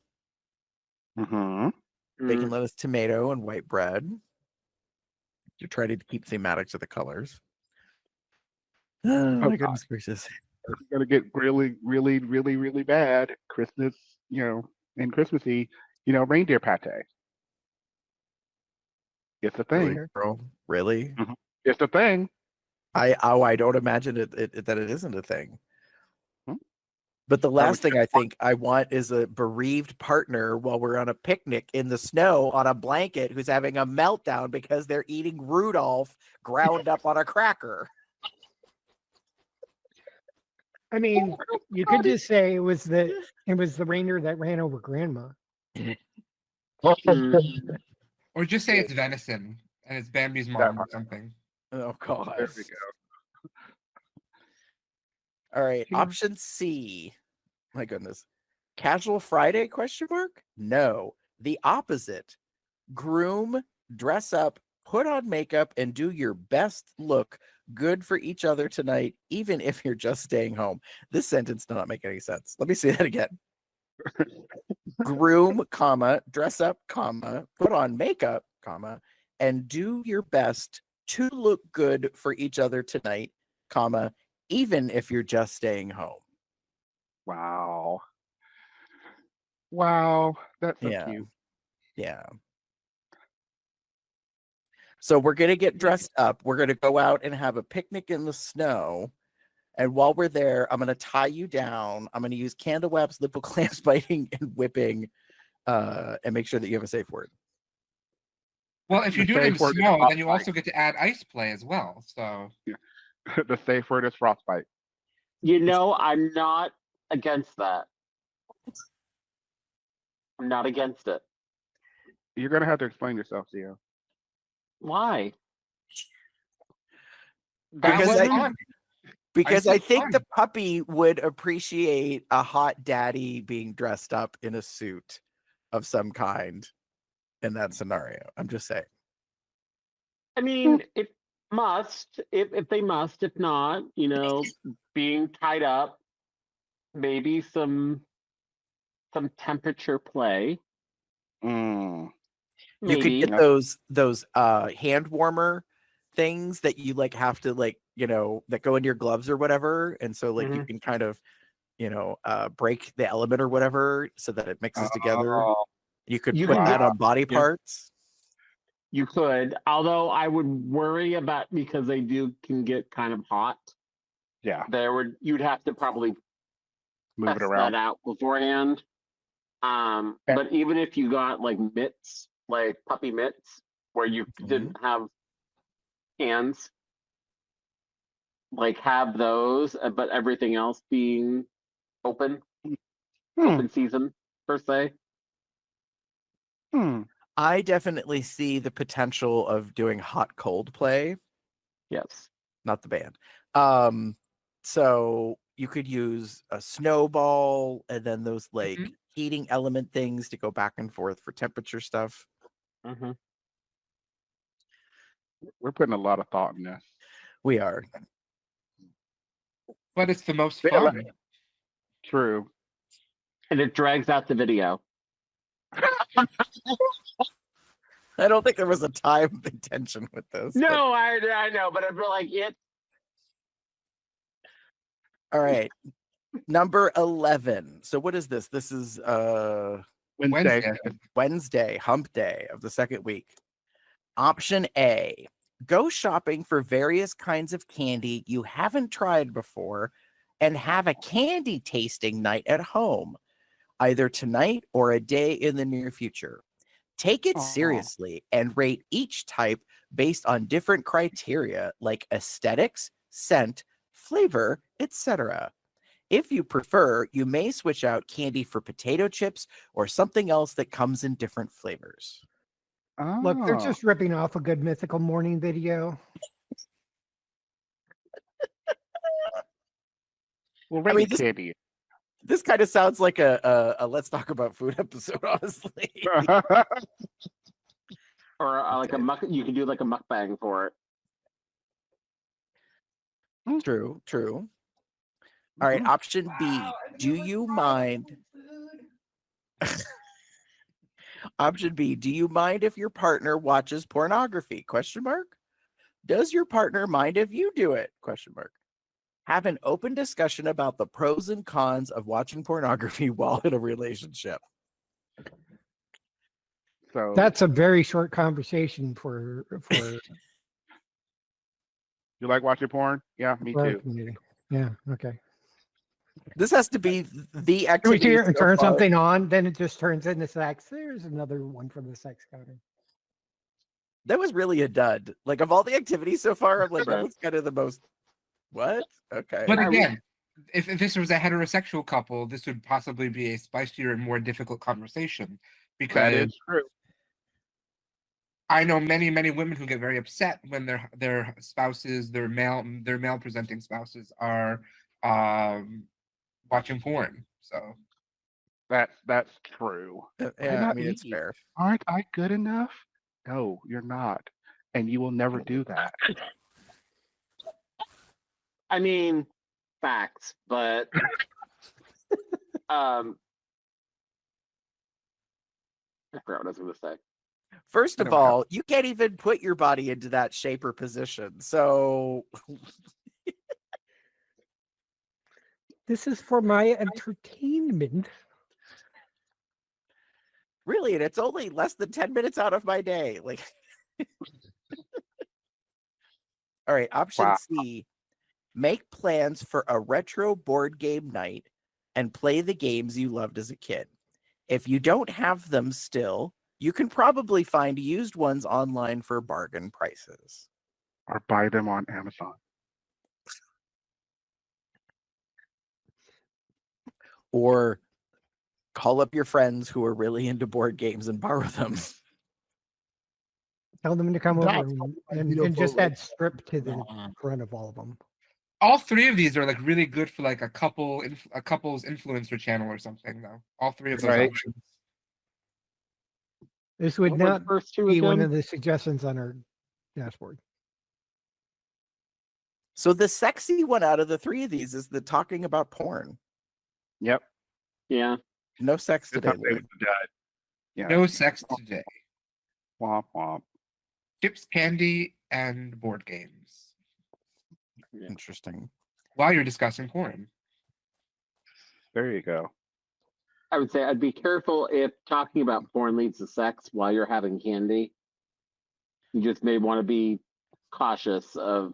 Mm-hmm. bacon, lettuce, tomato, and white bread. You try to keep thematic to the colors. Oh my God. goodness gracious. It's gonna get really, really, really, really bad. Christmas, and Christmassy, reindeer pate. It's a Really, thing. girl? Really? It's a thing. I don't imagine that it isn't a thing. Hmm. But the would last thing just I think I want is a bereaved partner while we're on a picnic in the snow on a blanket who's having a meltdown because they're eating Rudolph ground up on a cracker. I mean, you could just say it was the reindeer that ran over grandma. Or just say it's venison and it's Bambi's mom or something. Oh god. There we go. All right, Yeah. option C. My goodness. Casual Friday question mark? No. The opposite. Groom, dress up, put on makeup, and do your best look good for each other tonight, even if you're just staying home. This sentence does not make any sense. Let me say that again. Groom, comma, dress up, comma, put on makeup, comma, and do your best to look good for each other tonight, comma, even if you're just staying home. Wow. Wow. That's so Yeah. cute. Yeah. So we're going to get dressed up. We're going to go out and have a picnic in the snow. And while we're there, I'm going to tie you down. I'm going to use candle wax, nipple clamps, biting, and whipping, and make sure that you have a safe word. Well, if you The do it in safe word is snow, then you frostbite. also get to add ice play as well. So The safe word is frostbite. I'm not against that. I'm not against it. You're gonna have to explain yourself, Theo. Why? that Because was I- fun. Because Ice I is think fun. the puppy would appreciate a hot daddy being dressed up in a suit of some kind in that scenario. I'm just saying. I mean, it must, if they must, if not, being tied up, maybe some temperature play. Mm. You could Maybe. get those hand warmer things that you like have to like, that go into your gloves or whatever. And so like you can kind of, break the element or whatever so that it mixes together. Oh, You could You put can that get- on body Yeah. parts. You could, although I would worry about because they can get kind of hot. yeah. You'd have to probably Move it test around. that out beforehand. But even if you got like mitts, like puppy mitts, where you didn't have hands, like have those, but everything else being open season per se. I definitely see the potential of doing hot cold play, Yes. not the band. So you could use a snowball and then those like heating element things to go back and forth for temperature stuff. We're putting a lot of thought in this. We are. But it's the most Yeah, fun. True. And it drags out the video. I don't think there was a time intention with this. but- No, I know, but I feel like it. All right. Number 11. So what is this? This is Wednesday. Wednesday, hump day of the second week. Option A, go shopping for various kinds of candy you haven't tried before and have a candy tasting night at home, either tonight or a day in the near future. Take it Aw. seriously and rate each type based on different criteria like aesthetics, scent, flavor, etc. If you prefer, you may switch out candy for potato chips or something else that comes in different flavors. Look, they're Oh. just ripping off a good mythical morning video. Well, I rating mean, this, candy. this kind of sounds like a let's talk about food episode, honestly. Or like a Okay. muck. You can do like a mukbang for it. True, true. All right, option B. Do you mind? Option B. Do you mind if your partner watches pornography? Question mark. Does your partner mind if you do it? Question mark. Have an open discussion about the pros and cons of watching pornography while in a relationship. So That's a very short conversation for you like watching porn? Yeah, me our too. community. Yeah. Okay. This has to be the Can we activity. so turn far. something on? Then it just turns into sex. There's another one from the sex counter. That was really a dud. Like of all the activities so far, I'm like, that Right. was kind of the most. What? Okay. But I would- again, if this was a heterosexual couple, this would possibly be a spicier and more difficult conversation That because is true. I know many women who get very upset when their spouses, their male presenting spouses are watching porn. So That's true. Yeah, I not mean, it's me? fair. Aren't I good enough? No, you're not, and you will never do that. I mean, facts, but I forgot what I was going to say. First I of don't know. all, you can't even put your body into that shape or position. So This is for my entertainment. really, and it's only less than 10 minutes out of my day. Like, all right, option Wow. C. Make plans for a retro board game night and play the games you loved as a kid. If you don't have them still, you can probably find used ones online for bargain prices. Or buy them on Amazon. Or call up your friends who are really into board games and borrow them. Tell them to come over That's and just add strip to the front of all of them. all three of these are like really good for like a couple's influencer channel or something though. All three of those Right. options. This would What were the not first two be one again? of the suggestions on our dashboard. So the sexy one out of the three of these is the talking about porn. Yep. Yeah. No sex It's today. not Lloyd. the dud. Yeah. No sex today. Womp womp. Chips, candy, and board games. Interesting. While you're discussing porn. There you go. I would say I'd be careful if talking about porn leads to sex while you're having candy. You just may want to be cautious of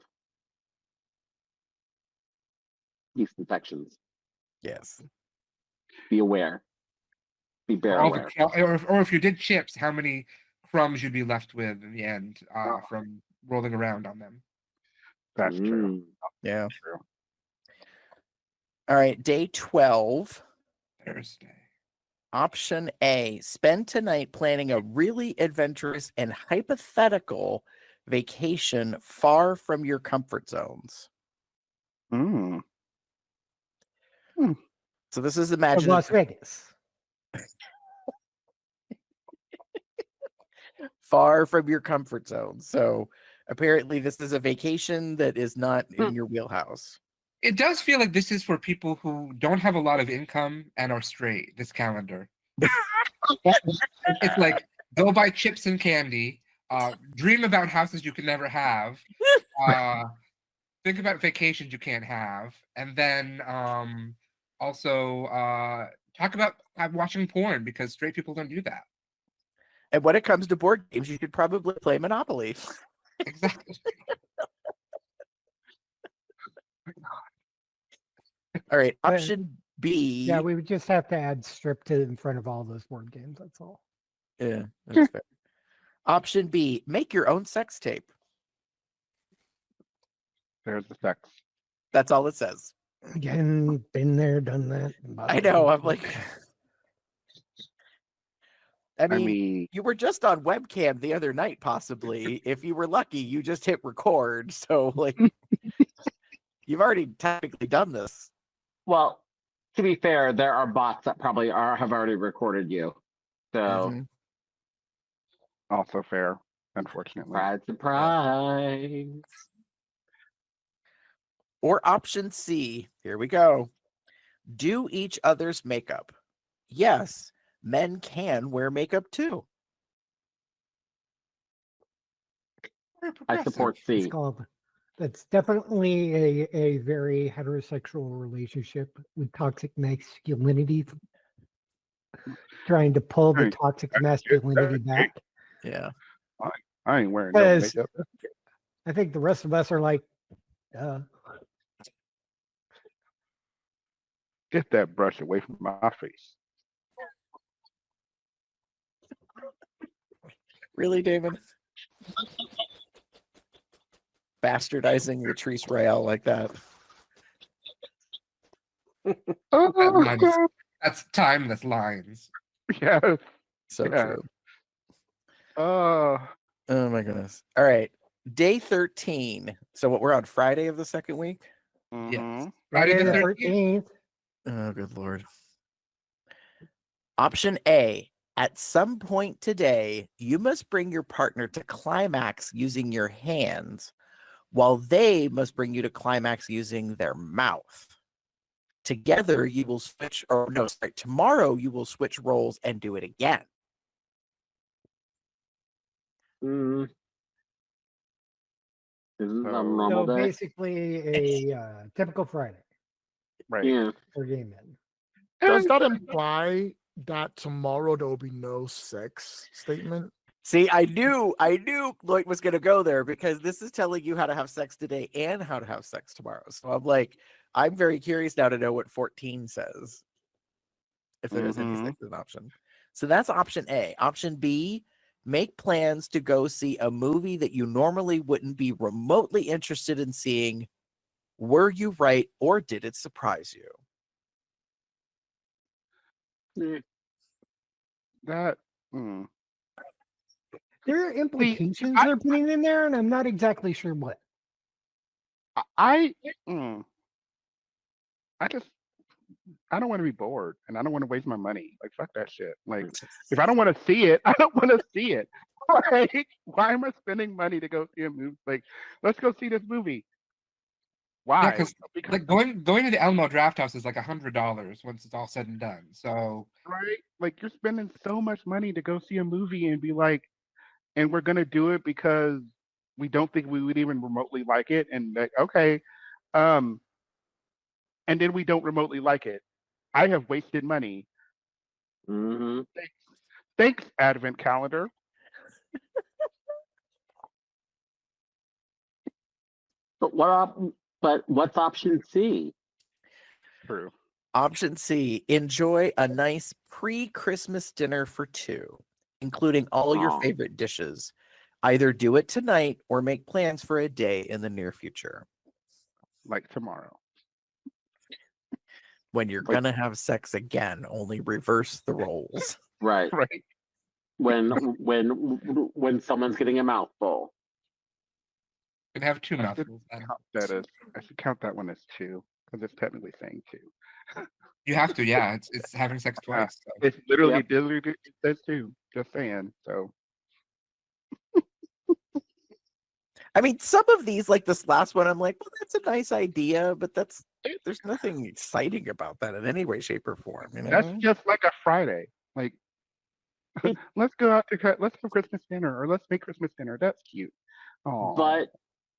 yeast infections. Yes. Be aware. Be bear Or aware. if you did chips, how many crumbs you'd be left with in the end from rolling around on them. That's true. Mm. Yeah. True. All right. Day 12. Thursday. Option A. Spend tonight planning a really adventurous and hypothetical vacation far from your comfort zones. Mm. So this is Of imagine Las Vegas. far from your comfort zone. So apparently this is a vacation that is not in your wheelhouse. It does feel like this is for people who don't have a lot of income and are straight, this calendar. It's like go buy chips and candy, dream about houses you can never have, think about vacations you can't have, and then also talk about watching porn because straight people don't do that. And when it comes to board games, you should probably play Monopoly. Exactly. All right. Option B. Yeah, we would just have to add strip to in front of all those board games. That's all. Yeah, that's fair. Option B. Make your own sex tape. There's the sex. That's all it says. Again, been there, done that. I know. I'm like, I I mean, mean, you were just on webcam the other night, possibly. If you were lucky, you just hit record. So, like, you've already technically done this. Well, to be fair, there are bots that probably have already recorded you. So, Mhm. also fair, unfortunately. surprise. Or option C, here we go. Do each other's makeup. Yes, men can wear makeup too. I support It's C. called. That's definitely a very heterosexual relationship with toxic masculinity, trying to pull the Hey, toxic I get masculinity that. back. Yeah. I ain't wearing no Because makeup. I think the rest of us are like, uh, Get that brush away from my face. Really, David? Bastardizing Latrice Royale like that. That's timeless lines. Yes. So Yeah. true. Uh, Oh my goodness. All right. Day 13. So what, we're on Friday of the second week? Yes. mhm. Friday the Friday the 13th. 13th. Oh, good Lord. Option A. At some point today, you must bring your partner to climax using your hands, while they must bring you to climax using their mouth. Together, you will switch, or no, sorry, tomorrow you will switch roles and do it again. Mm. Isn't that a So- normal So day? basically a typical Friday Right. Yeah. for gay men. Does that imply that tomorrow there will be no sex statement? See, I knew Lloyd was going to go there because this is telling you how to have sex today and how to have sex tomorrow. So I'm like, I'm very curious now to know what 14 says, if there is any Mhm. sex as an option. So that's option A. Option B, make plans to go see a movie that you normally wouldn't be remotely interested in seeing. Were you right, or did it surprise you? That. Mm. There are implications I- they're putting in there, and I'm not exactly sure what. I. Mm, I just. I don't want to be bored, and I don't want to waste my money. Like fuck that shit. Like if I don't want to see it, I don't want to see it. Like why am I spending money to go see a movie? Like let's go see this movie. Yeah, Why? because like going to the Elmo Draft House is like $100 once it's all said and done. So right? Like you're spending so much money to go see a movie and be like, and we're gonna do it because we don't think we would even remotely like it, and like okay, um, and then we don't remotely like it. I have wasted money. Hmm. Thanks, Advent calendar. But what's option C? True. Option C, enjoy a nice pre-Christmas dinner for two, including all your Oh. favorite dishes. Either do it tonight or make plans for a day in the near future Like tomorrow. when you're Like- gonna have sex again, only reverse the roles. Right. Right. When someone's getting a mouthful. you can have two I should mouthfuls. Then. count that as I should count that one as two because it's technically saying two. You have to, yeah. It's having sex twice. So. It's literally Yep. literally it says two. Just saying. So I mean, some of these, like this last one, I'm like, well, that's a nice idea, but there's nothing exciting about that in any way, shape, or form. You know? that's just like a Friday. Like let's go out to let's have Christmas dinner or let's make Christmas dinner. That's cute. Oh, But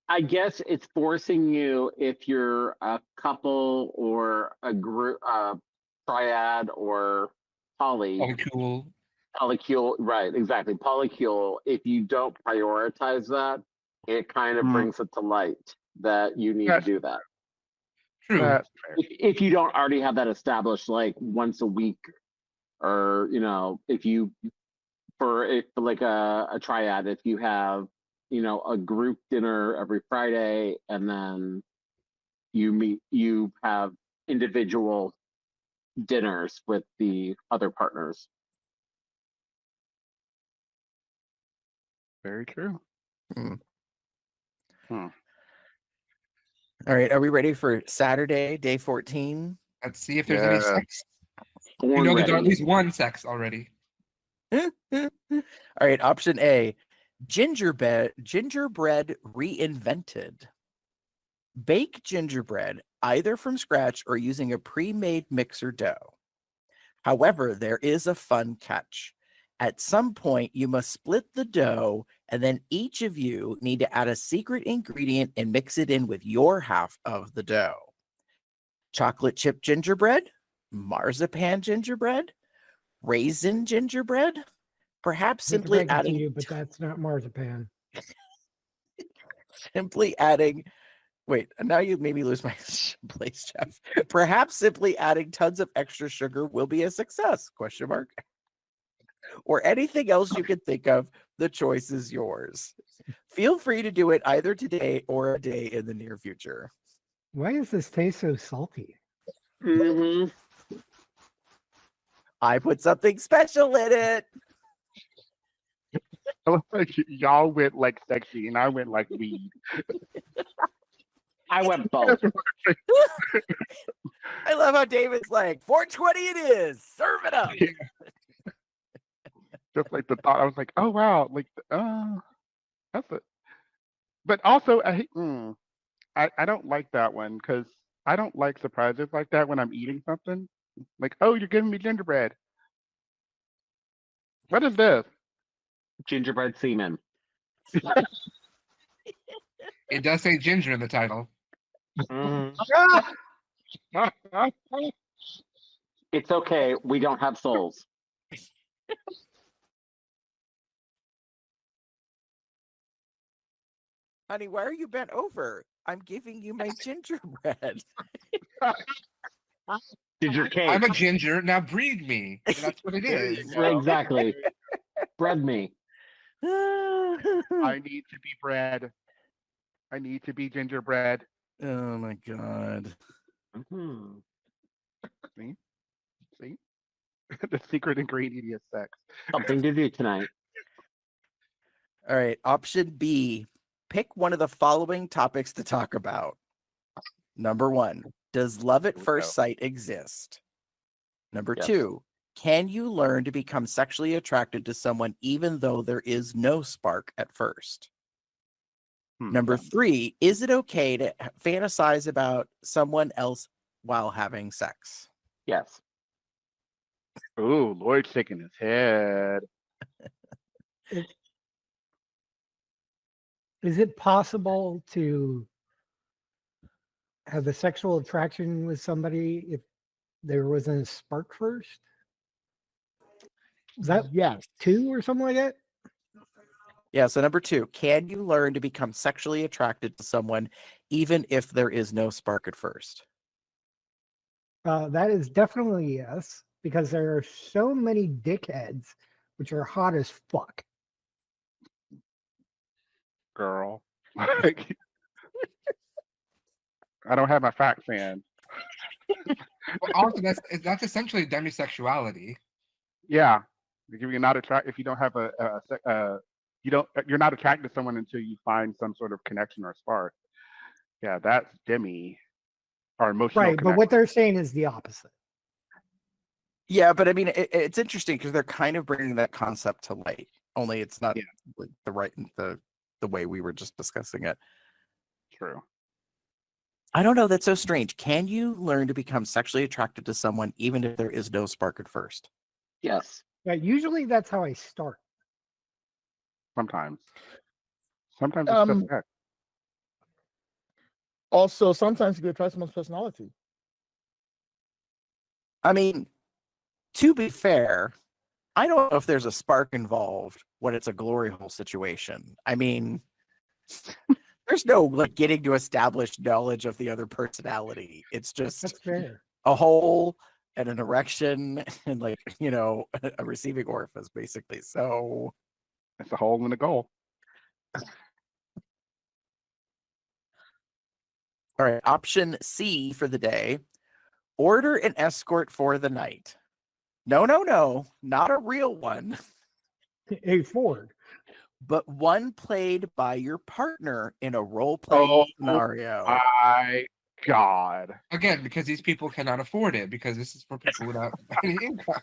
I guess it's forcing you, if you're a couple or a group, triad or poly, Oh, cool. polycule, right? Exactly, polycule. If you don't prioritize that, it kind of Mm. brings it to light that you need That's to do that. True. that's fair. If you don't already have that established, like once a week, or if you for like a triad, if you have a group dinner every Friday, and then you have individual dinners with the other partners. Very true. Hmm. Hmm. All right, are we ready for Saturday, day 14? Let's see if there's any Yeah. sex. Born You know that there are at ready. least one sex already. All right, option A, gingerbread reinvented. Bake gingerbread either from scratch or using a pre-made mixer dough. However, there is a fun catch. At some point, you must split the dough, and then each of you need to add a secret ingredient and mix it in with your half of the dough. Chocolate chip gingerbread, marzipan gingerbread, raisin gingerbread, perhaps Hate to simply break it to adding you, but that's not marzipan. Wait, now you made me lose my place, Jeff. Perhaps simply adding tons of extra sugar will be a success, question mark. Or anything else you can think of, the choice is yours. Feel free to do it either today or a day in the near future. Why does this taste so salty? Mm-hmm. I put something special in it. I love like y'all went like sexy and I went like weed. I went both. I love how David's like, 420 it is. Serve it up. Just like the thought, I was like, oh wow, like that's it. But also, I don't like that one because I don't like surprises like that when I'm eating something. Like, oh, you're giving me gingerbread. What is this? Gingerbread semen. It does say ginger in the title. Mhm. Ah! It's okay. We don't have souls. Honey, why are you bent over? I'm giving you my gingerbread. Ginger cake. I'm a ginger. Now breed me. That's what it There you is. go. Exactly. Bread me. I need to be bread. I need to be gingerbread. Oh my god. Mhm. See? See? The secret ingredient is sex. Something to do tonight. All right, option B. Pick one of the following topics to talk about. Number 1, does love at Here we first go. sight exist? Number Yes. 2, can you learn to become sexually attracted to someone even though there is no spark at first? Number 3, is it okay to fantasize about someone else while having sex? Yes. Ooh, Lloyd's shaking his head. Is it possible to have a sexual attraction with somebody if there wasn't a spark first? Is that Yes. 2 or something like that? Yeah, so number 2, can you learn to become sexually attracted to someone even if there is no spark at first? That is definitely yes, because there are so many dickheads which are hot as fuck. Girl. Like, I don't have my facts in. Well, also, that's essentially demisexuality. Yeah. If you're not attracted, if you don't have you're not attracted to someone until you find some sort of connection or spark. Yeah, that's demi or emotional Right, but connection. what they're saying is the opposite. Yeah, but I mean, it's interesting because they're kind of bringing that concept to light. Only it's not Yeah. like the way we were just discussing it. True. I don't know. That's so strange. Can you learn to become sexually attracted to someone even if there is no spark at first? Yes. Yeah, usually that's how I start. Sometimes. Sometimes it's just sex. Also, sometimes you could try someone's personality. I mean, to be fair, I don't know if there's a spark involved when it's a glory hole situation. I mean, there's no like getting to establish knowledge of the other personality. It's just That's fair. a hole and an erection and like, a receiving orifice basically. So It's a hole in the goal. all right, option C for the day. Order an escort for the night. No, not a real one. A Ford. but one played by your partner in a role-playing Oh scenario. my God. Again, because these people cannot afford it, because this is for people without any income.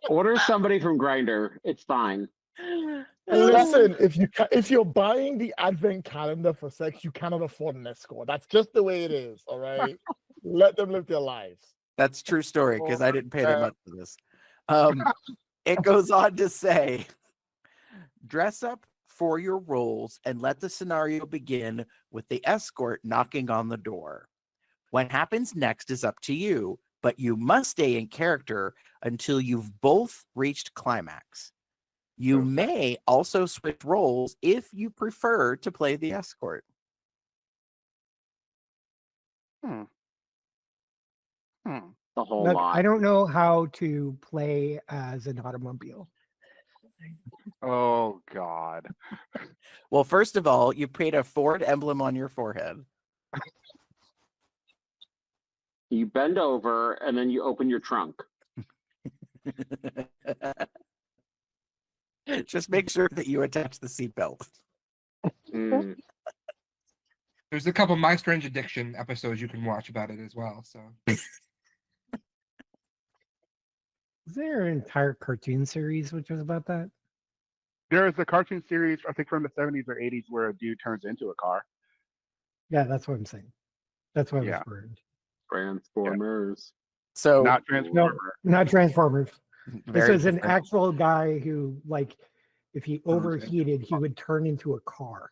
Order somebody from Grindr. It's fine. Listen, if you're buying the advent calendar for sex, you cannot afford an escort. That's just the way it is. All right, let them live their lives. That's a true story because I didn't pay that Oh, much for this. It goes on to say, dress up for your roles and let the scenario begin with the escort knocking on the door. What happens next is up to you, but you must stay in character until you've both reached climax. You Okay. may also switch roles if you prefer to play the escort. Hmm. The whole Look, lot. I don't know how to play as an automobile. Oh God. Well, first of all, you paint a Ford emblem on your forehead. You bend over and then you open your trunk. Just make sure that you attach the seatbelt. Mm. There's a couple My Strange Addiction episodes you can watch about it as well. So Is there an entire cartoon series which was about that? There is a cartoon series, I think from the 70s or 80s, where a dude turns into a car. Yeah, that's what I'm saying. That's what I was Yeah. referring to. Transformers. So Not No, Transformer. not Transformers. This very was an different. actual guy who, like, if he Oh, overheated, he would turn into a car.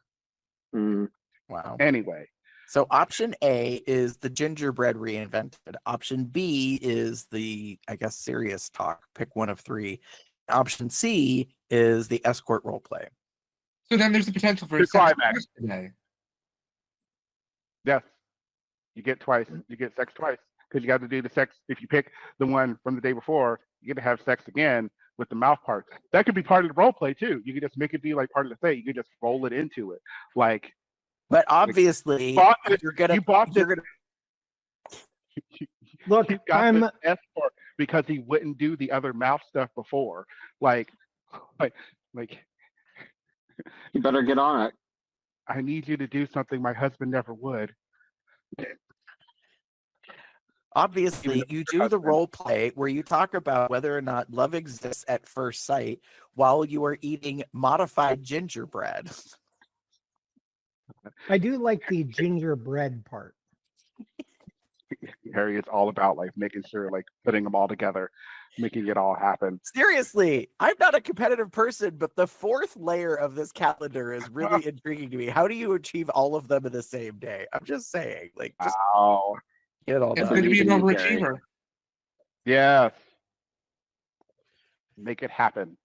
Mm. Wow. Anyway, So option A is the gingerbread reinvented. Option B is the, I guess, serious talk. Pick one of three. Option C is the escort role play. so then there's the potential for a The sex climax. twice today. yes, you get twice. You get sex twice because you got to do the sex. If you pick the one from the day before, you get to have sex again with the mouth part. That could be part of the role play too. You could just make it be like part of the thing. You could just roll it into it. Like, But obviously, bought if this, you're gonna, you bought you're this. gonna. Look, You got I'm this escort because he wouldn't do the other mouth stuff before. Like, You better get on it. I need you to do something my husband never would. Obviously, you do the husband. role play where you talk about whether or not love exists at first sight while you are eating modified gingerbread. I do like the gingerbread part. Harry is all about like making sure, like putting them all together, making it all happen. Seriously, I'm not a competitive person, but the fourth layer of this calendar is really intriguing to me. How do you achieve all of them in the same day? I'm just saying, like, just Wow. get it all It's done. good to be an Believe in me, Gary. overachiever. Yes. Make it happen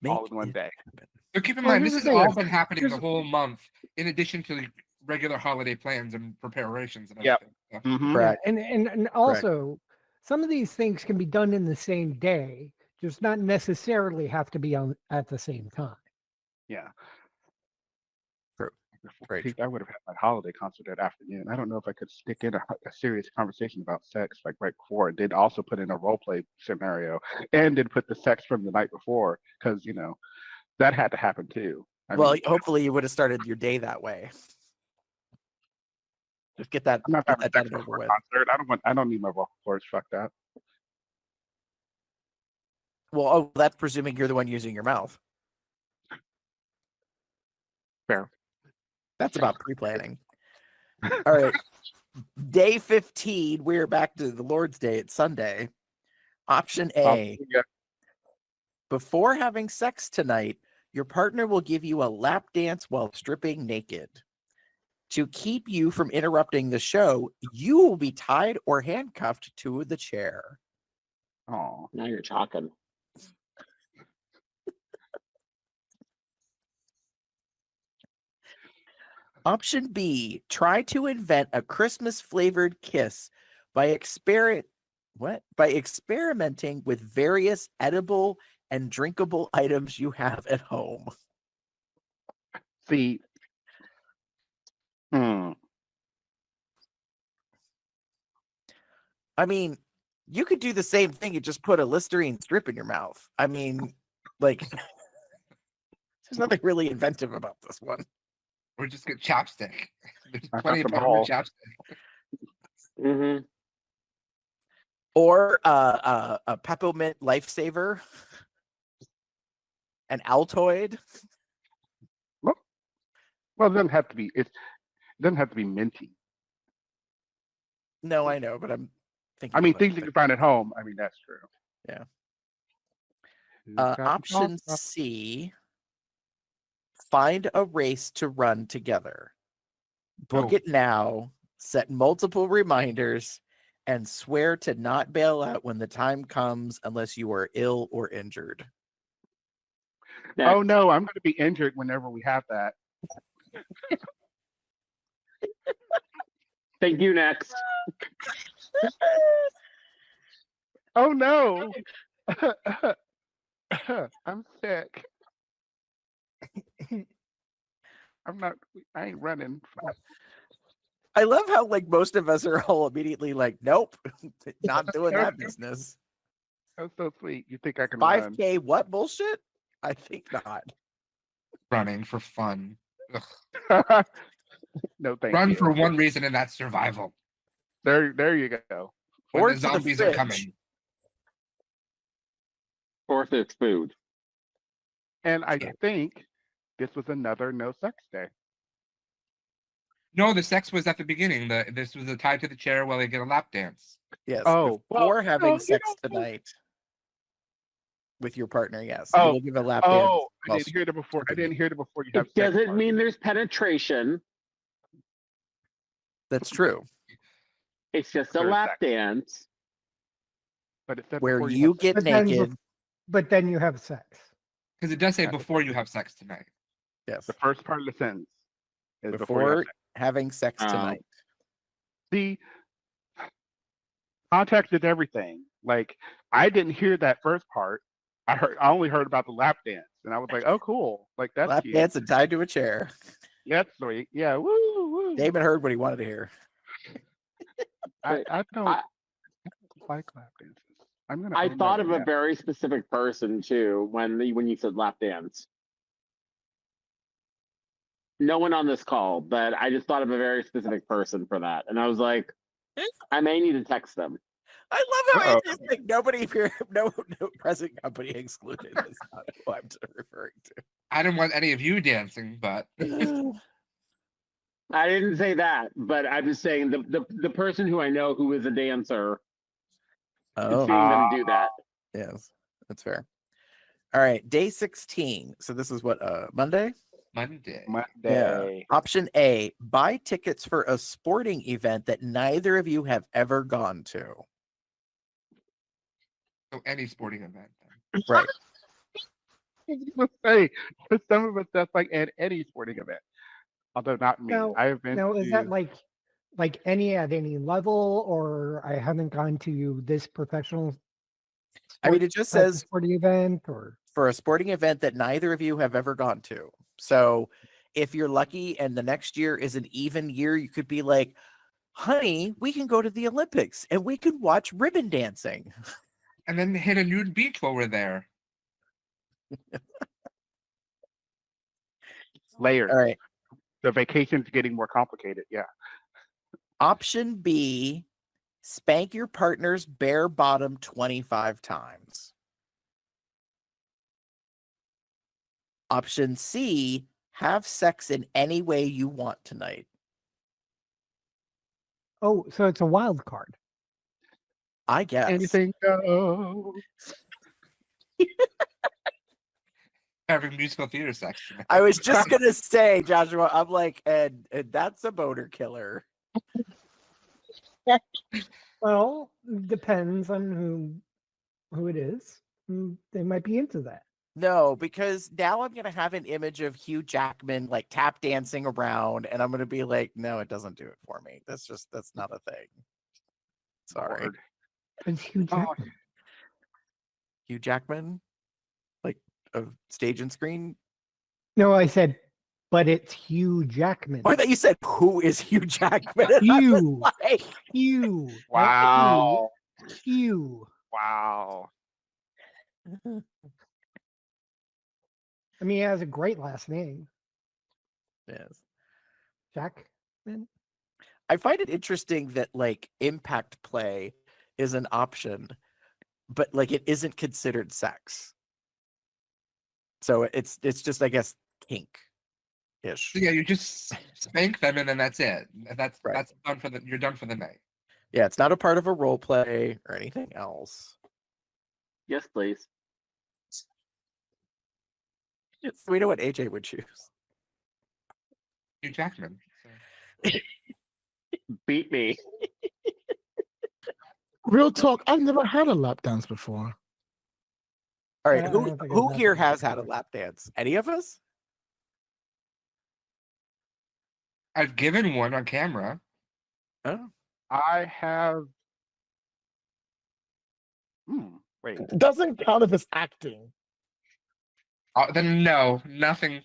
all Make in one it day. happen. So keep in Well, mind, here's this the has thing, all been happening the here's- whole month, in addition to regular holiday plans and preparations and Yep. everything. So, Mhm. Correct. And also, some of these things can be done in the same day, just not necessarily have to be on at the same time. Yeah. True. Very See, I would have had my holiday concert that afternoon. I don't know if I could stick in a serious conversation about sex like right before, and then also put in a role play scenario, and then put the sex from the night before, because that had to happen too. I Well, mean, hopefully you would have started your day that way. Just get that, I'm not get having that sex done and over before a with. concert. I don't need my vocal cords. Fuck that. Well, oh, that's presuming you're the one using your mouth. Fair. That's about pre-planning. All right. Day 15, we're back to the Lord's Day. It's Sunday. Option A. Yeah. Before having sex tonight, your partner will give you a lap dance while stripping naked. To keep you from interrupting the show, you will be tied or handcuffed to the chair. Oh. Now you're talking. Option B, try to invent a Christmas flavored kiss by experimenting with various edible and drinkable items you have at home. See. Hmm. I mean, you could do the same thing and just put a Listerine strip in your mouth. I mean, like There's nothing really inventive about this one. Or just get chapstick. There's I plenty of got the peppermint ball. chapstick. Mm-hmm. Or a peppermint lifesaver, an Altoid. Well, it doesn't have to be. It doesn't have to be minty. No, I know, but I'm thinking. I mean, of things you can find at home. I mean, that's true. Yeah. Who's got the Option sauce? C: find a race to run together. Book Oh. it now. Set multiple reminders, and swear to not bail out when the time comes unless you are ill or injured. Oh no, I'm going to be injured whenever we have that. Thank you. Next. Oh no, I'm sick. I ain't running. I love how like most of us are all immediately like, nope, not doing that business. That's so sweet. You think I can run? 5K, what bullshit? I think not. Running for fun. Ugh. No, thank Run you. for one reason, and that's survival. There you go. When Or the to the zombies are fridge. coming. Fourth is food. And I Yeah. think this was another no sex day. No, the sex was at the beginning. This was tied to the chair while they get a lap dance. Yes. Oh, before well, having you sex know- tonight with your partner, yes. Oh, you will give a lap dance. Oh, I while didn't hear it before. I stripping didn't you. hear it before you have It sex. doesn't part. mean there's penetration. That's true. It's just a There's lap sex. dance. But it said Where before you have get But then, naked. but then you have sex. Because it does say Yeah. before you have sex tonight. Yes. the first part of the sentence is before you Before have sex. having sex tonight. See, context is everything. Like I didn't hear that first part. I only heard about the lap dance, and I was like, "Oh, cool! Like that's Lap cute. dance and tied to a chair. Yeah, that's sweet. Yeah, woo, woo." Damon heard what he wanted to hear. I don't I- like lap dances. I'm gonna. I own that thought of one a now. very specific person too when you said lap dance. No one on this call, but I just thought of a very specific person for that, and I was like, I may need to text them. I love how Uh-oh. it's just like nobody here, no present company excluded. That's not who I'm referring I didn't want any of you dancing, but to. I didn't say that, but I'm just saying the person who I know who is a dancer, Oh, seeing them do that. yes, that's fair. All right, day 16. So this is what, Monday? Monday. Monday. Option A: buy tickets for a sporting event that neither of you have ever gone to. So any sporting event. Then. Right. I was gonna say, for some of us, that's like at any sporting event. Although not me. Now, I have been now is to. that like any at any level, or I haven't gone to this professional? I mean, it just type of says sporting event, or for a sporting event that neither of you have ever gone to. So if you're lucky and the next year is an even year, you could be like, honey, we can go to the Olympics and we could watch ribbon dancing. And then hit a nude beach while we're there. Layers. All right. The vacation's getting more complicated. Yeah. Option B: spank your partner's bare bottom 25 times. Option C: have sex in any way you want tonight. oh, so it's a wild card. I guess. Anything goes. Having musical theater sex tonight. I was just gonna say, Joshua, I'm like, and that's a boner killer. Well, depends on who it is. They might be into that. No, because now I'm gonna have an image of Hugh Jackman like tap dancing around, and I'm gonna be like, no, it doesn't do it for me. That's not a thing. Sorry. Lord. It's Hugh Oh. Jackman. Hugh Jackman, like of stage and screen. No, I said, but it's Hugh Jackman. Oh, I thought you said who is Hugh Jackman? And I was Hugh. like, Hugh. Wow. Hugh. Wow. I mean, he has a great last name, Yes. Jackman. I find it interesting that like impact play is an option, but like it isn't considered sex. So it's just, I guess, kink-ish. So yeah, you just spank them and then that's it. That's Right. that's done for the you're done for the night. Yeah, it's not a part of a role play or anything else. Yes, please. We know what AJ would choose. Hugh Jackman. So. Beat me. Real talk, I've never had a lap dance before. All right, I don't think who I've here had has that had a before. lap dance? Any of us? I've given one on camera. Oh, I have. Wait. Doesn't count if it's acting. Then no, nothing.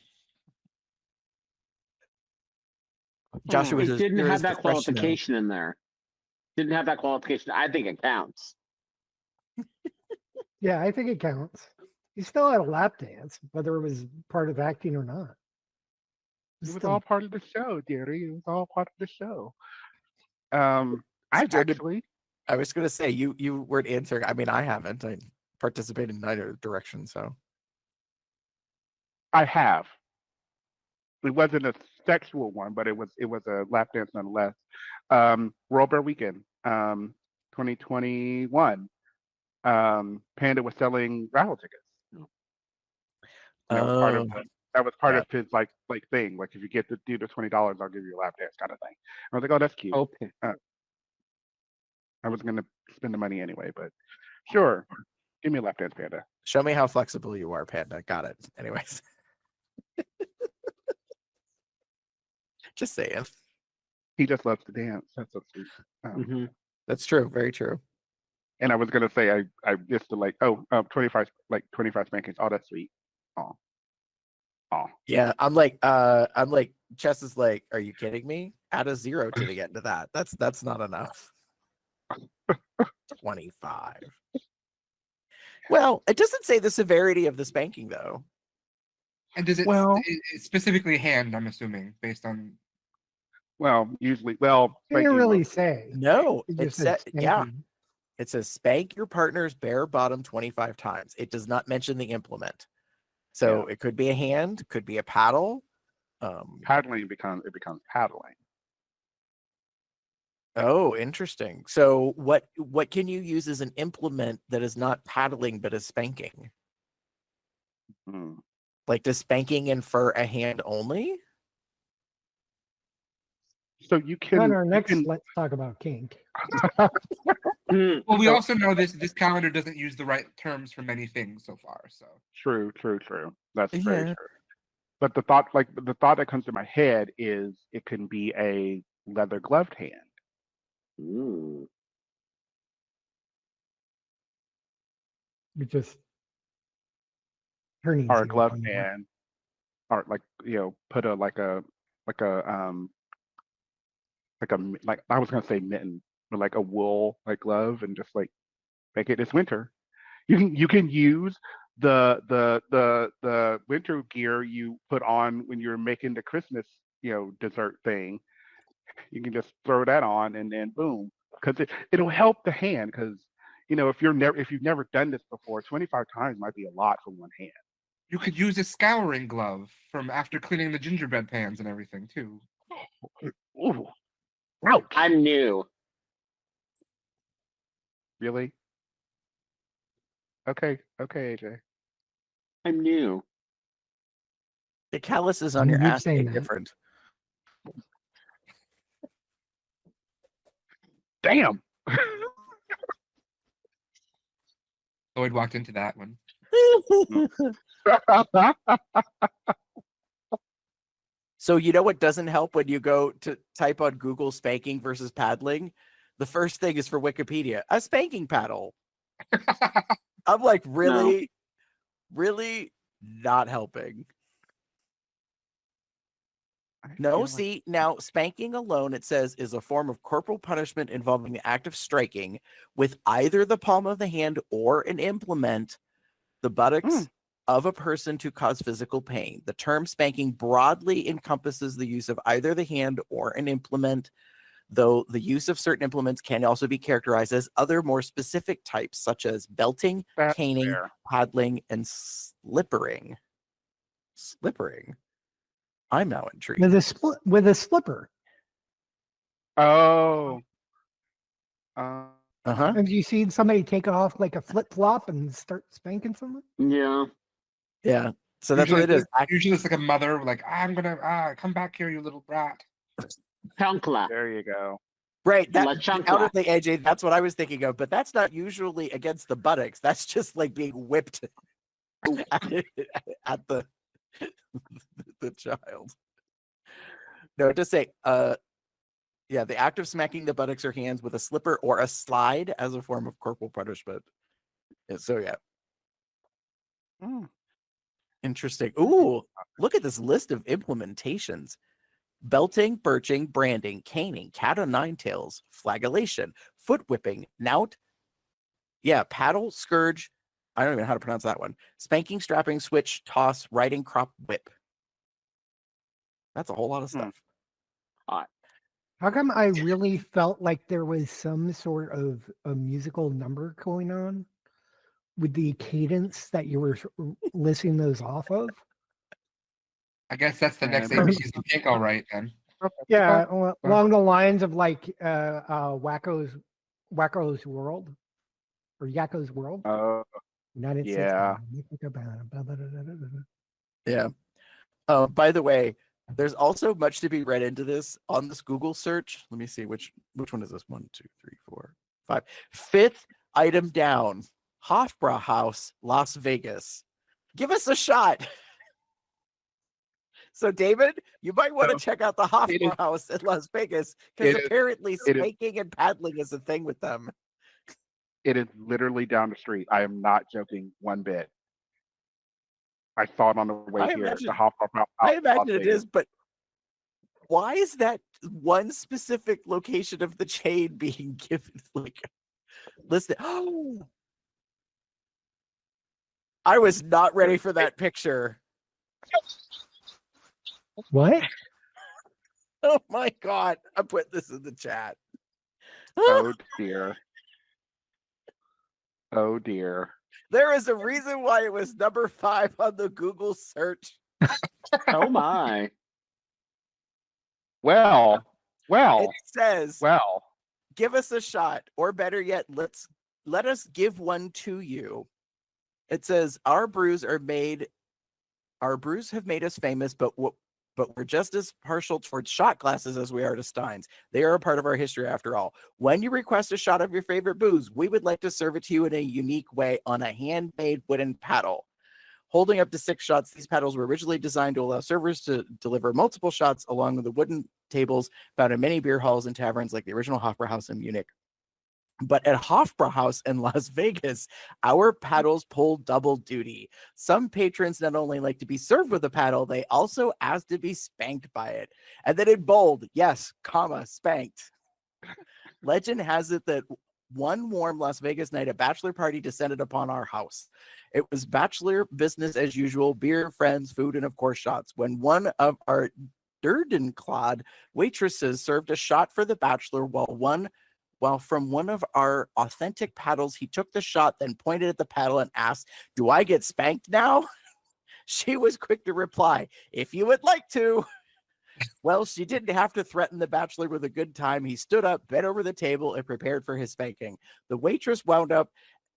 Joshua, It is didn't yours have that fresh snow? qualification in there. Didn't have that qualification. I think it counts. Yeah, I think it counts. He still had a lap dance, whether it was part of acting or not. It was Still- all part of the show, dearie. It was all part of the show. So I've Jordan, actually. I was going to say you weren't answering. I mean, I haven't. I participated in neither direction. So I have. It wasn't a sexual one, but it was a lap dance nonetheless. World Bear Weekend, 2021. Panda was selling raffle tickets. And that was part of yeah. his like thing. Like if you get to do the $20, I'll give you a lap dance kind of thing. I was like, oh, that's cute. Okay. I was gonna spend the money anyway, but sure, give me a lap dance, Panda. Show me how flexible you are, Panda. Got it. Anyways, just saying. He just loves to dance. That's so sweet. Mhm. That's true. Very true. And I was gonna say I just to like 25 spankings. Oh, that's sweet. Oh. Yeah, I'm like Chess is like, are you kidding me? Add a 0 to the end of that. That's not enough. 25. Well, it doesn't say the severity of the spanking though. And does it, Well- it specifically hand? I'm assuming based on. Well, usually, He didn't spanking really most- say. No, He it just said said yeah. spanking. It says spank your partner's bare bottom 25 times. It does not mention the implement. So it could be a hand, could be a paddle. paddling becomes paddling. Oh, interesting. So what can you use as an implement that is not paddling but is spanking? Hmm. Like, does spanking infer a hand only? So you can. On our you next, can- let's talk about kink. Well, we So- also know this calendar doesn't use the right terms for many things so far. So True. That's very Yeah. true. But the thought that comes to my head is it can be a leather gloved hand. Ooh. You just turning Or a zero gloved on that. hand, or like put a like a I was gonna say mitten, but like a wool like glove, and just like make it this winter. You can use the winter gear you put on when you're making the Christmas dessert thing. You can just throw that on, and then boom, because it'll help the hand. Because if you've never done this before, 25 times might be a lot for one hand. you could use a scouring glove from after cleaning the gingerbread pans and everything too. Ooh, ouch! I'm new. Really? Okay, AJ. I'm new. The calluses on your Keep ass saying ain't that. different. Damn. Lloyd walked into that one. So you know what doesn't help when you go to type on Google spanking versus paddling? The first thing is for Wikipedia, a spanking paddle. I'm like, really? Really not helping. No, see, now spanking alone, it says, is a form of corporal punishment involving the act of striking with either the palm of the hand or an implement, the buttocks, of a person to cause physical pain. The term spanking broadly encompasses the use of either the hand or an implement, though the use of certain implements can also be characterized as other more specific types, such as belting, That's caning, fair. paddling, and slippering. Slippering? I'm now intrigued. With a slipper. Oh. Uh-huh. Have you seen somebody take off like a flip flop and start spanking someone? Yeah. Yeah. So that's what it is. Usually it's like a mother, like, I'm gonna come back here, you little brat. Chancla. There you go. Right. La That chancla. out of the AJ, that's what I was thinking of, but that's not usually against the buttocks. That's just like being whipped at the child. No, just say yeah, the act of smacking the buttocks or hands with a slipper or a slide as a form of corporal punishment. So yeah. Interesting. Ooh, look at this list of implementations. Belting, birching, branding, caning, cat o' nine tails, flagellation, foot whipping, knout, paddle, scourge, I don't even know how to pronounce that one, spanking, strapping, switch, toss, riding, crop, whip. That's a whole lot of stuff. How come I really felt like there was some sort of a musical number going on with the cadence that you were listing those off of? I guess that's the next And- ABC's of Pink, all right then. Yeah, along the lines of like Wacko's World or Yakko's World. United yeah. States. Yeah. By the way, there's also much to be read into this on this Google search. Let me see which one is this? 1, 2, 3, 4, 5. Fifth item down. Haufbrau Haus, Las Vegas. Give us a shot. So, David, you might want to check out the Haufbrau Haus in Las Vegas because apparently spanking and paddling is a thing with them. It is literally down the street. I am not joking one bit. I saw it on the way here. Imagine, the Haufbrau Haus, I imagine Las it Vegas. is, but why is that one specific location of the chain being given like listed? Oh, I was not ready for that picture. What? Oh my god! I put this in the chat. Oh dear. Oh dear. There is a reason why it was number 5 on the Google search. Oh my. Well, It says, give us a shot, or better yet, let us give one to you. It says, our brews have made us famous, but we're just as partial towards shot glasses as we are to steins. They are a part of our history after all. When you request a shot of your favorite booze, we would like to serve it to you in a unique way on a handmade wooden paddle. Holding up to 6 shots, these paddles were originally designed to allow servers to deliver multiple shots along with the wooden tables found in many beer halls and taverns like the original Haufbrau Haus in Munich. But at Haufbrau Haus in Las Vegas, our paddles pull double duty. Some patrons not only like to be served with a paddle, they also ask to be spanked by it. And then in bold, yes, comma, spanked. Legend has it that one warm Las Vegas night, a bachelor party descended upon our house. It was bachelor business as usual, beer, friends, food, and of course shots. When one of our Durdenclad waitresses served a shot for the bachelor while from one of our authentic paddles, he took the shot, then pointed at the paddle and asked, "Do I get spanked now?" She was quick to reply, "If you would like to." Well, she didn't have to threaten the bachelor with a good time. He stood up, bent over the table, and prepared for his spanking. The waitress wound up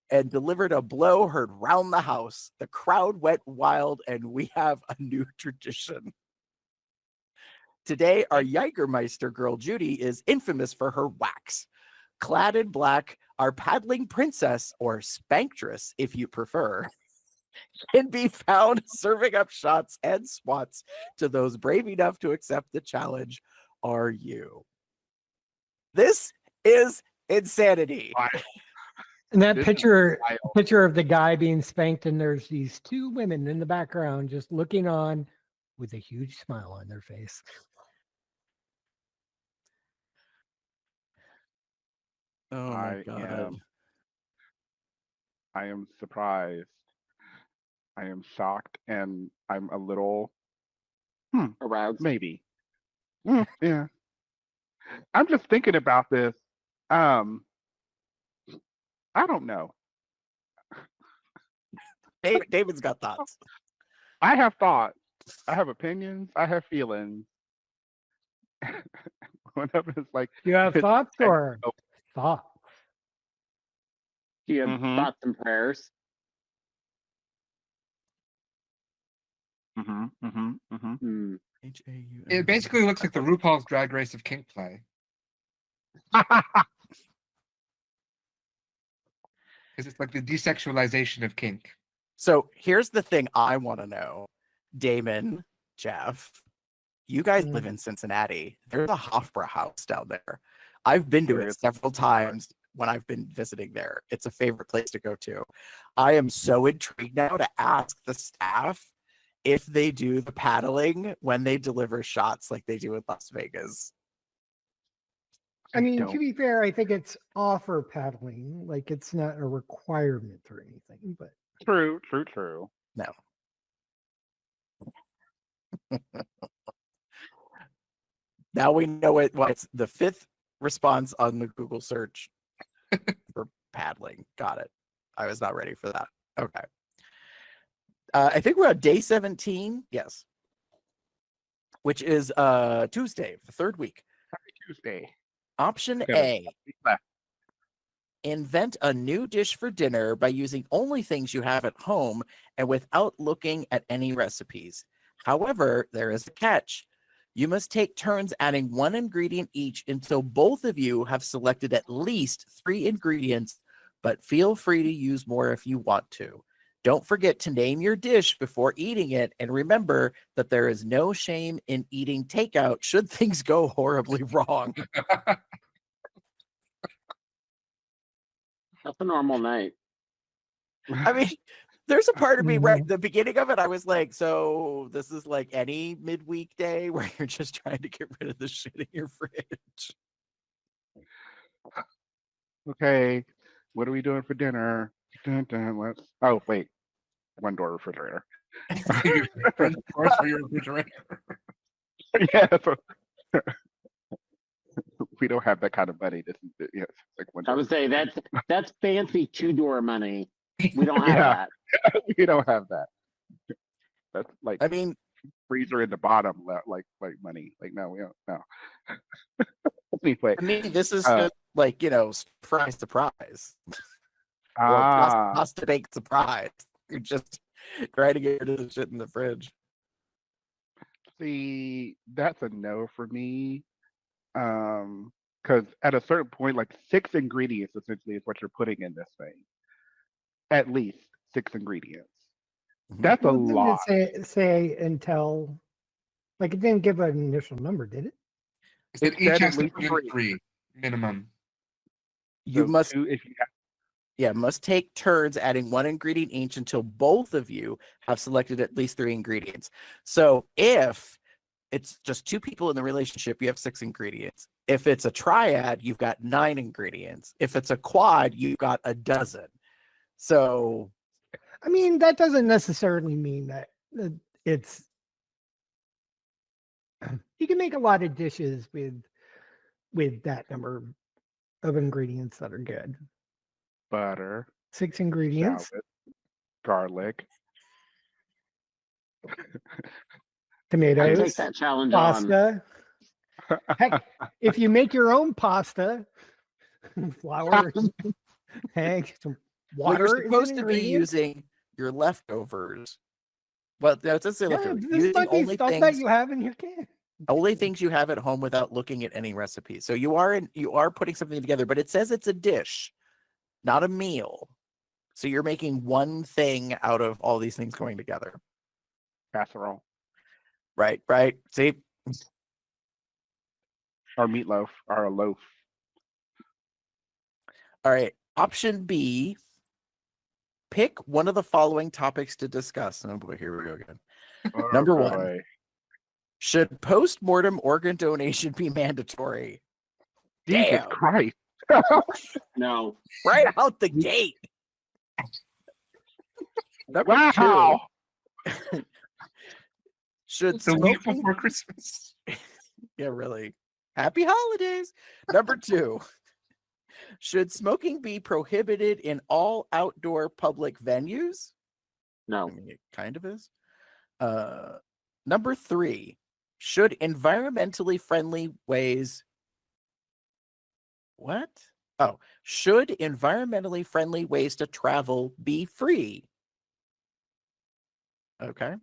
and delivered a blow heard round the house. The crowd went wild, and we have a new tradition. Today, our Jägermeister girl, Judy, is infamous for her whacks. Clad in black, our paddling princess, or spanktress, if you prefer, can be found serving up shots and swats to those brave enough to accept the challenge. Are you? This is insanity. And that This is picture wild. of the guy being spanked, and there's these 2 women in the background just looking on with a huge smile on their face. Oh my god. I am surprised. I am shocked, and I'm a little Aroused. maybe. Yeah. I'm just thinking about this. I don't know. David's got thoughts. I have thoughts. I have opinions. I have feelings. One of them is like, Do you have it's thoughts like, or thoughts? Do you have Mhm. thoughts and prayers? Hmm. It basically looks like the RuPaul's Drag Race of kink play. Because it's like the desexualization of kink. So here's the thing I want to know, Damon, Jeff. You guys live in Cincinnati. There's a Haufbrau Haus down there. I've been to There it is. several times when I've been visiting there. It's a favorite place to go to. I am so intrigued now to ask the staff if they do the paddling when they deliver shots like they do in Las Vegas. I mean, don't. to be fair, I think it's offer paddling. Like it's not a requirement or anything, but True. No. Now we know it. Well, it's the 5th response on the Google search for paddling. Got it. I was not ready for that. Okay. I think we're on day 17. Yes. Which is Tuesday, the 3rd week. Happy Tuesday. Option Got it. A. Invent a new dish for dinner by using only things you have at home and without looking at any recipes. However, there is a catch. You must take turns adding one ingredient each until both of you have selected at least 3 ingredients, but feel free to use more if you want to. Don't forget to name your dish before eating it, and remember that there is no shame in eating takeout should things go horribly wrong. That's a normal night. I mean, there's a part of me right at the beginning of it. I was like, so this is like any midweek day where you're just trying to get rid of the shit in your fridge. Okay, what are we doing for dinner? Dun, dun, let's. Oh wait, one door refrigerator. French doors for your refrigerator. Yeah, we don't have that kind of money. This is yes, like one. I would say that's fancy 2-door money. We don't have Yeah. that. We don't have that. That's like I mean, freezer in the bottom, like money. Like no, we don't. No. Anyway, to me, this is just like, surprise. Or pasta baked surprise. You're just trying to get rid of the shit in the fridge. see, that's a no for me. Because at a certain point, like 6 ingredients essentially is what you're putting in this thing. At least 6 ingredients. That's a well, didn't lot. it say until, like it didn't give an initial number, did it? It said It each said has at to least put in 3. 3 minimum. You So must 2 if you have. must take turns adding one ingredient each until both of you have selected at least 3 ingredients. So if it's just 2 people in the relationship, you have 6 ingredients. If it's a triad, you've got 9 ingredients. If it's a quad, you've got a dozen. So I mean, that doesn't necessarily mean that it's. You can make a lot of dishes with that number of ingredients that are good. Butter, 6 ingredients. salad, garlic. I Tomatoes, take that challenge on. pasta. Heck, if you make your own pasta, flour, egg, some well, water. you're is an supposed to be ingredient. using your leftovers. Well, that's just say Yeah, leftovers. this Using might be only stuff that things, you have in your can. only things you have at home without looking at any recipes. So you are putting something together, but it says it's a dish, not a meal. So you're making one thing out of all these things going together. Casserole Right. See, or meatloaf or a loaf. all right. Option B, pick one of the following topics to discuss. Oh boy, here we go again. Oh, Number 1, boy. should post-mortem organ donation be mandatory? Jesus Damn. Christ. No. Right out the gate. Number Wow. 2. Should The week smoking before Christmas. Yeah, really. Happy holidays. Number 2. Should smoking be prohibited in all outdoor public venues? No. I mean, it kind of is. Number 3. Should environmentally friendly ways What? Oh, should environmentally friendly ways to travel be free? Okay.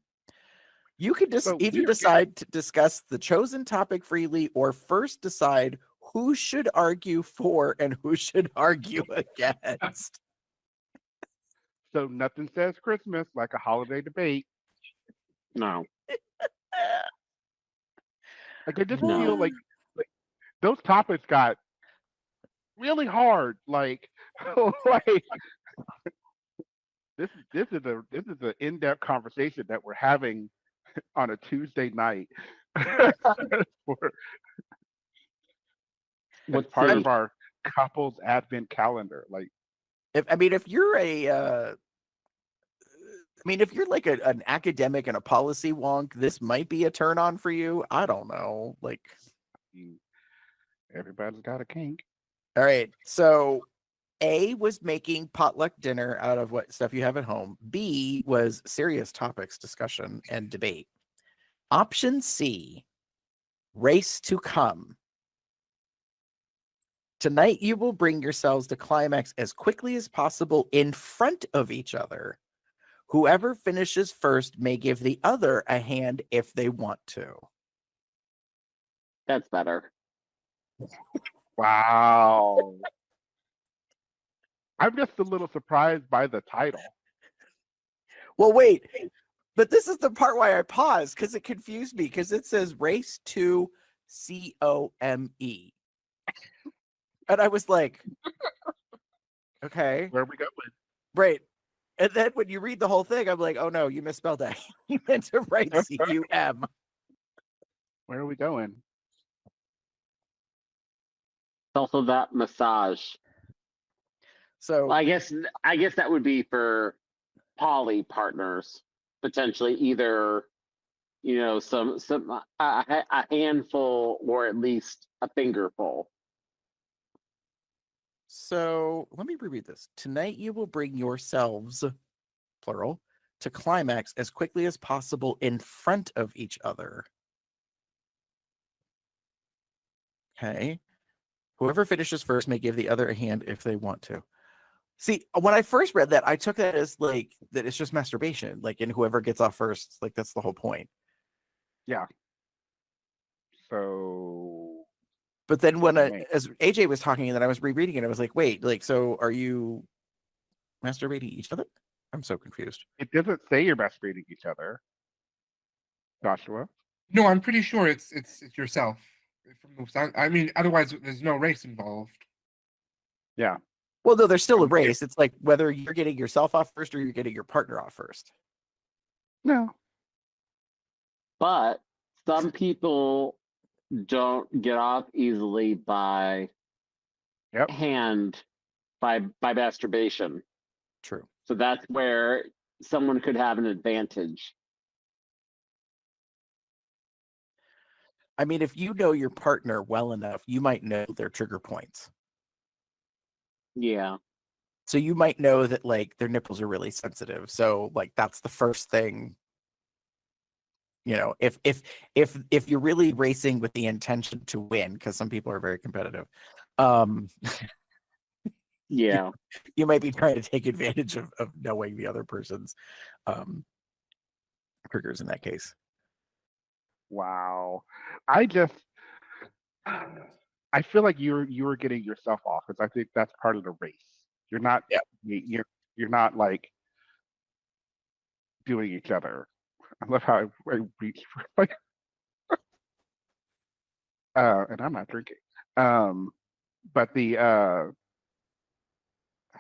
You can So either we are decide to discuss the chosen topic freely or first decide who should argue for and who should argue against. So nothing says Christmas like a holiday debate. No. Like I just No. feel like those topics got really hard. Like, like this is an in-depth conversation that we're having on a Tuesday night for as What's part the of our couples advent calendar. Like, if you're if you're like an academic and a policy wonk, this might be a turn on for you. I don't know. Like, everybody's got a kink. all right. So A was making potluck dinner out of what stuff you have at home. B was serious topics, discussion, and debate. Option C, race to come. Tonight you will bring yourselves to climax as quickly as possible in front of each other. Whoever finishes first may give the other a hand if they want to. That's better. Wow. I'm just a little surprised by the title. Well, wait, but this is the part why I paused because it confused me because it says race to COME. And I was like, okay, Where are we going? right. And then when you read the whole thing, I'm like, oh no, you misspelled that. You meant to write CUM. Where are we going? It's also that massage. So I guess that would be for poly partners, potentially either, some a handful or at least a fingerful. So let me reread this. Tonight you will bring yourselves, plural, to climax as quickly as possible in front of each other. Okay. Whoever finishes first may give the other a hand if they want to. See, when I first read that, I took that as like that it's just masturbation. Like, and whoever gets off first, like that's the whole point. Yeah. So But then when Right. as AJ was talking and then I was rereading it, I was like, wait, like, so are you masturbating each other? I'm so confused. It doesn't say you're masturbating each other, Joshua. No, I'm pretty sure it's yourself. I mean, otherwise there's no race involved. Yeah. Well, no, there's still a race. It's like whether you're getting yourself off first or you're getting your partner off first. No. But some people don't get off easily by Yep. hand, by masturbation. True. So that's where someone could have an advantage. I mean, if you know your partner well enough, you might know their trigger points. Yeah. So you might know that like their nipples are really sensitive. So like that's the first thing. You know, if you're really racing with the intention to win, because some people are very competitive, Yeah. you might be trying to take advantage of knowing the other person's triggers in that case. Wow. I feel like you're getting yourself off because I think that's part of the race. You're not you're not like doing each other. I love how I reach for like and I'm not drinking. But the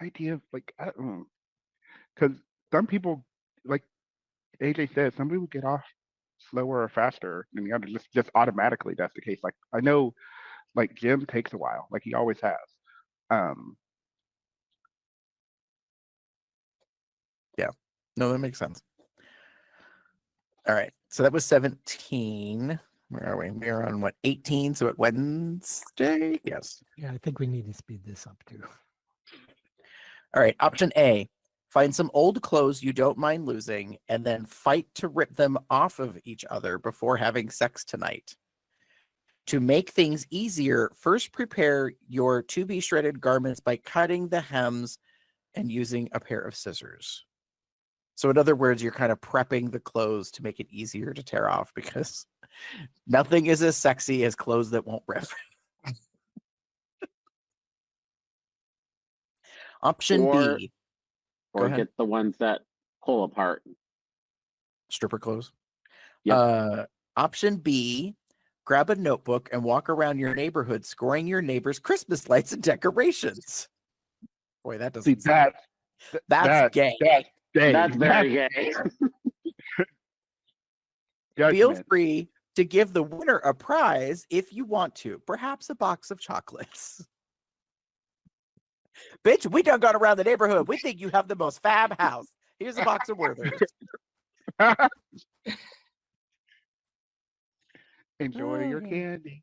idea of like because some people, like AJ said, some people get off slower or faster than the other. Just automatically that's the case. Like I know like Jim takes a while, like he always has. Um Yeah. No, that makes sense. All right. So that was 17. Where are we? We are on what, 18? So at Wednesday? Yes. Yeah, I think we need to speed this up too. All right. Option A. Find some old clothes you don't mind losing and then fight to rip them off of each other before having sex tonight. To make things easier, first prepare your to-be shredded garments by cutting the hems and using a pair of scissors. So in other words, you're kind of prepping the clothes to make it easier to tear off because nothing is as sexy as clothes that won't rip. Option Or- B. Go Or ahead. get the ones that pull apart. Stripper clothes. Yep. Option B. Grab a notebook and walk around your neighborhood scoring your neighbor's Christmas lights and decorations. Boy, that See, doesn't sound... That's gay. That's gay. That's very gay. Feel Judgment. free to give the winner a prize if you want to, perhaps a box of chocolates. Bitch, we done gone around the neighborhood. We think you have the most fab house. Here's a box of Werther's. Enjoy your Okay. candy.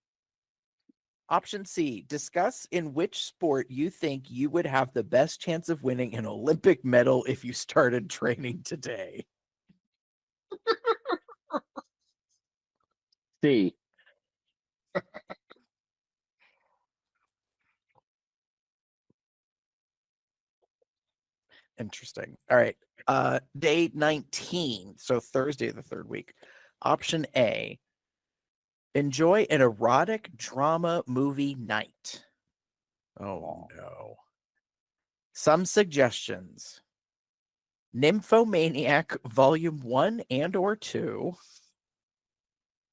Option C, discuss in which sport you think you would have the best chance of winning an Olympic medal if you started training today. C. Interesting. All right. Day 19. So Thursday, the third week. Option A, enjoy an erotic drama movie night. Oh, no. Some suggestions. Nymphomaniac Volume 1 and or 2.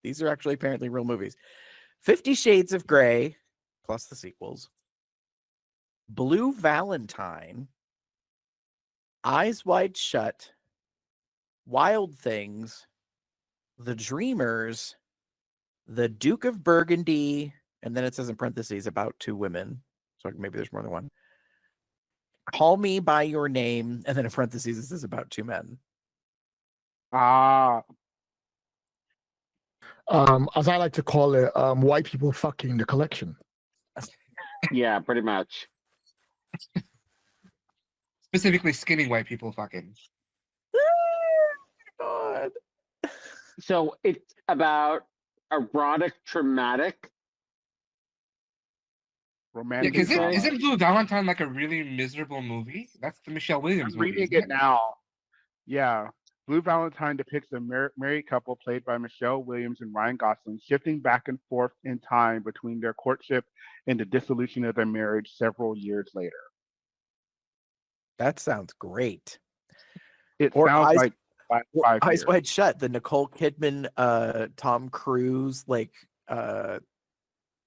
These are actually apparently real movies. 50 Shades of Grey, plus the sequels. Blue Valentine. Eyes Wide Shut, Wild Things, The Dreamers, The Duke of Burgundy, and then it says in parentheses about two women. So maybe there's more than one. Call Me by Your Name, and then in parentheses it says about two men. Ah, As I like to call it, white people fucking the collection. Yeah, pretty much. Specifically, skinny white people fucking. God. So it's about erotic, traumatic. Yeah, romantic. because drama. isn't Blue Valentine like a really miserable movie? That's the Michelle Williams I'm movie. reading isn't it now. Yeah. Blue Valentine depicts a married couple played by Michelle Williams and Ryan Gosling shifting back and forth in time between their courtship and the dissolution of their marriage several years later. That sounds great. It Or sounds Eyes- like five Eyes years. Wide Shut, the Nicole Kidman, Tom Cruise, like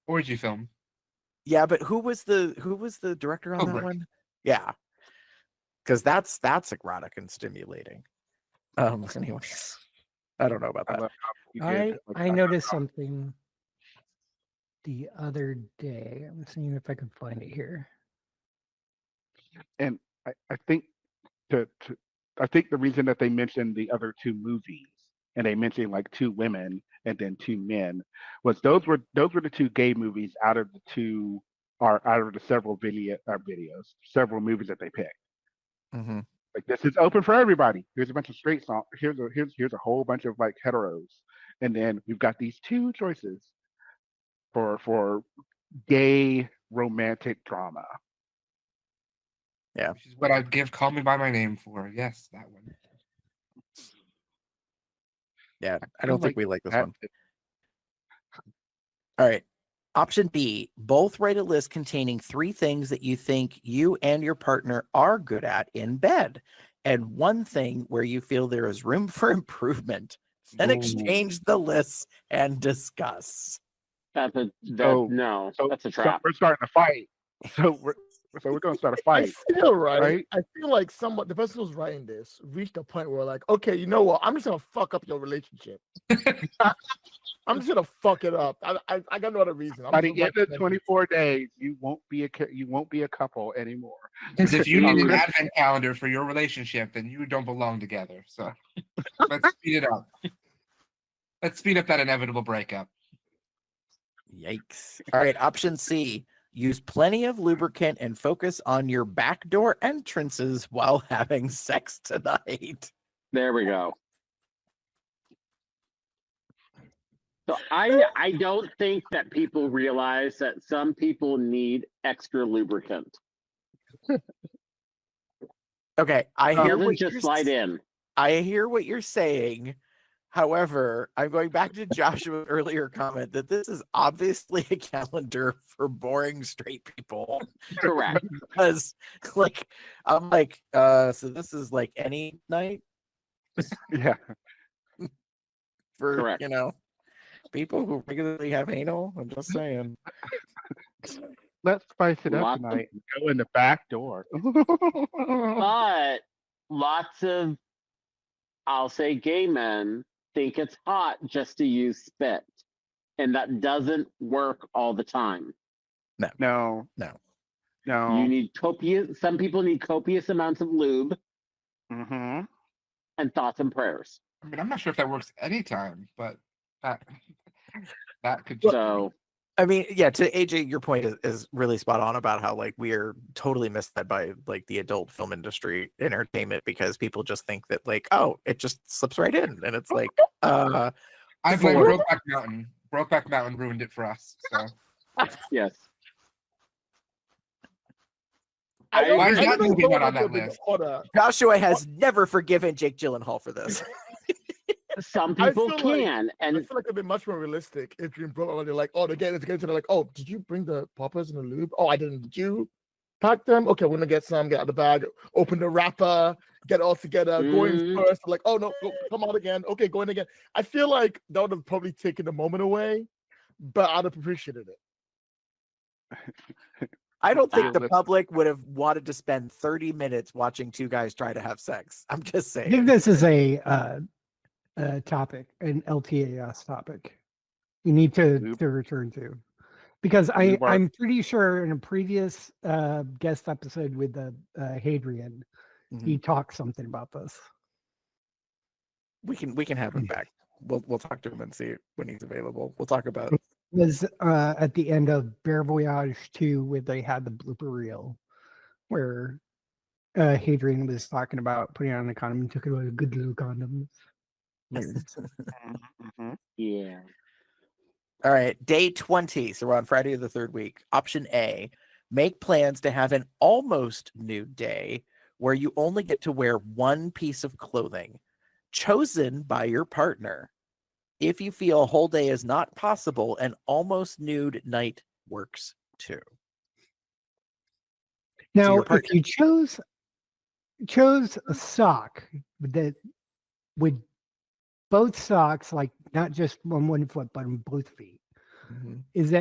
Orgy film. yeah, but who was the director on that Kubrick. one? Yeah. Because that's erotic and stimulating. Anyways, I don't know about I that. love how you I did, like, I noticed something the other day. I'm seeing if I can find it here. and I think I think the reason that they mentioned the other two movies and they mentioned like two women and then two men was those were the two gay movies out of the several videos, several movies that they picked. Mm-hmm. Like this is open for everybody. Here's a bunch of straight songs. Here's a whole bunch of like heteros, and then we've got these two choices for gay romantic drama. Which is what I'd give Call Me by My Name for. Yes, that one. Yeah, I feel don't think like we like this that- one. All right. Option B, both write a list containing 3 things that you think you and your partner are good at in bed, and 1 thing where you feel there is room for improvement. Then Ooh. exchange the lists and discuss. No, So that's a trap. we're starting to fight. So we're going to start a I fight. feel right? I feel like the person who's writing this reached a point where like, okay, you know what? I'm just gonna fuck up your relationship. I'm just gonna fuck it up. I got no other reason. I'm By just the end of recommending- 24 days, you won't be a couple anymore. Because if you need an Chris- advent calendar for your relationship, then you don't belong together. So let's speed it up. Let's speed up that inevitable breakup. Yikes. All right, option C. Use plenty of lubricant and focus on your backdoor entrances while having sex tonight. There we go. So I don't think that people realize that some people need extra lubricant. Okay, I hear Doesn't what just you're slide in. I hear what you're saying. However, I'm going back to Joshua's earlier comment that this is obviously a calendar for boring straight people. Correct. Because like I'm like, so this is like any night Yeah. for Correct. people who regularly have anal. I'm just saying. Let's spice it up Lots of- tonight and go in the back door. But lots of, I'll say, gay men think it's hot just to use spit. And that doesn't work all the time. No. No. No. You need some people need copious amounts of lube Mm-hmm. and thoughts and prayers. I mean, I'm not sure if that works anytime, but that could just So I mean, yeah, to AJ, your point is really spot on about how like we're totally misled by like the adult film industry entertainment because people just think that like, oh, it just slips right in. And it's like, I blame for- Brokeback Mountain. Brokeback Mountain ruined it for us. So yes. I don't, Why I is don't that know movie if not I on that would be list? order. Joshua has never forgiven Jake Gyllenhaal for this. Some I people feel like- can. I And feel like it'd be much more realistic if Dream broke and they're like, oh, they're like, oh, did you bring the poppers and the lube? Oh, I didn't. Did you pack them? Okay, we're gonna get some, get out the bag, open the wrapper, get it all together, go in Mm. first. Like, oh no, go, come out again. Okay, go in again. I feel like that would have probably taken the moment away, but I'd have appreciated it. I don't think the Realistic. public would have wanted to spend 30 minutes watching two guys try to have sex. I'm just I think saying. this is a topic, an LTAS topic. You need to Lube. return to, because Lube are- I'm pretty sure in a previous guest episode with Hadrian, he talked something about this. We can have him back. We'll talk to him and see when he's available. We'll talk about Was at the end of Bear Voyage 2 where they had the blooper reel where Hadrian was talking about putting on a condom and took it with a good little condom. Mhm. yeah. All right, day 20. So we're on Friday of the third week. Option A, make plans to have an almost nude day where you only get to wear one piece of clothing chosen by your partner. If you feel a whole day is not possible, an almost nude night works too. Now, your if partner- you chose a sock that with both socks, like not just on one foot but on both feet,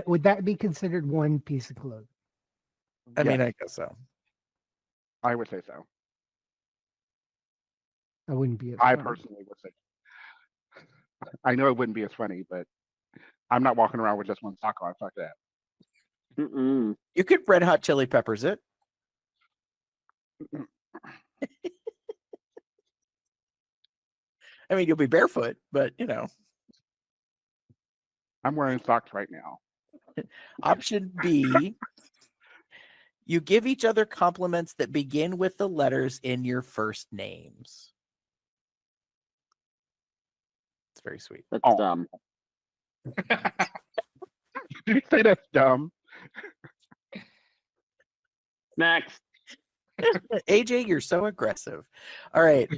would that be considered one piece of clothing? I mean, Yes, I guess so. I would say so. That wouldn't be. I personally would say. I know it wouldn't be as funny, but I'm not walking around with just one sock on. Fuck that. Mm-mm. You could Red Hot Chili Peppers it. I mean, you'll be barefoot, but I'm wearing socks right now. Option B, you give each other compliments that begin with the letters in your first names. It's very sweet. That's Oh. dumb. Did you say that's dumb? Next. AJ, you're so aggressive. All right.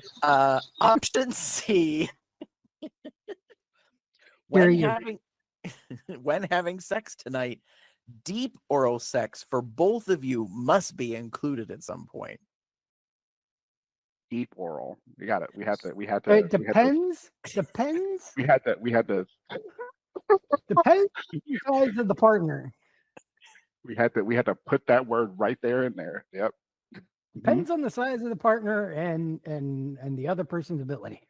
Option C. Here when you- having when having sex tonight, deep oral sex for both of you must be included at some point. Deep oral. We got it. We had to. It depends. Depends. We had to. Depends on the size of the partner. We had to put that word right there in there. Yep. Depends on the size of the partner and the other person's ability.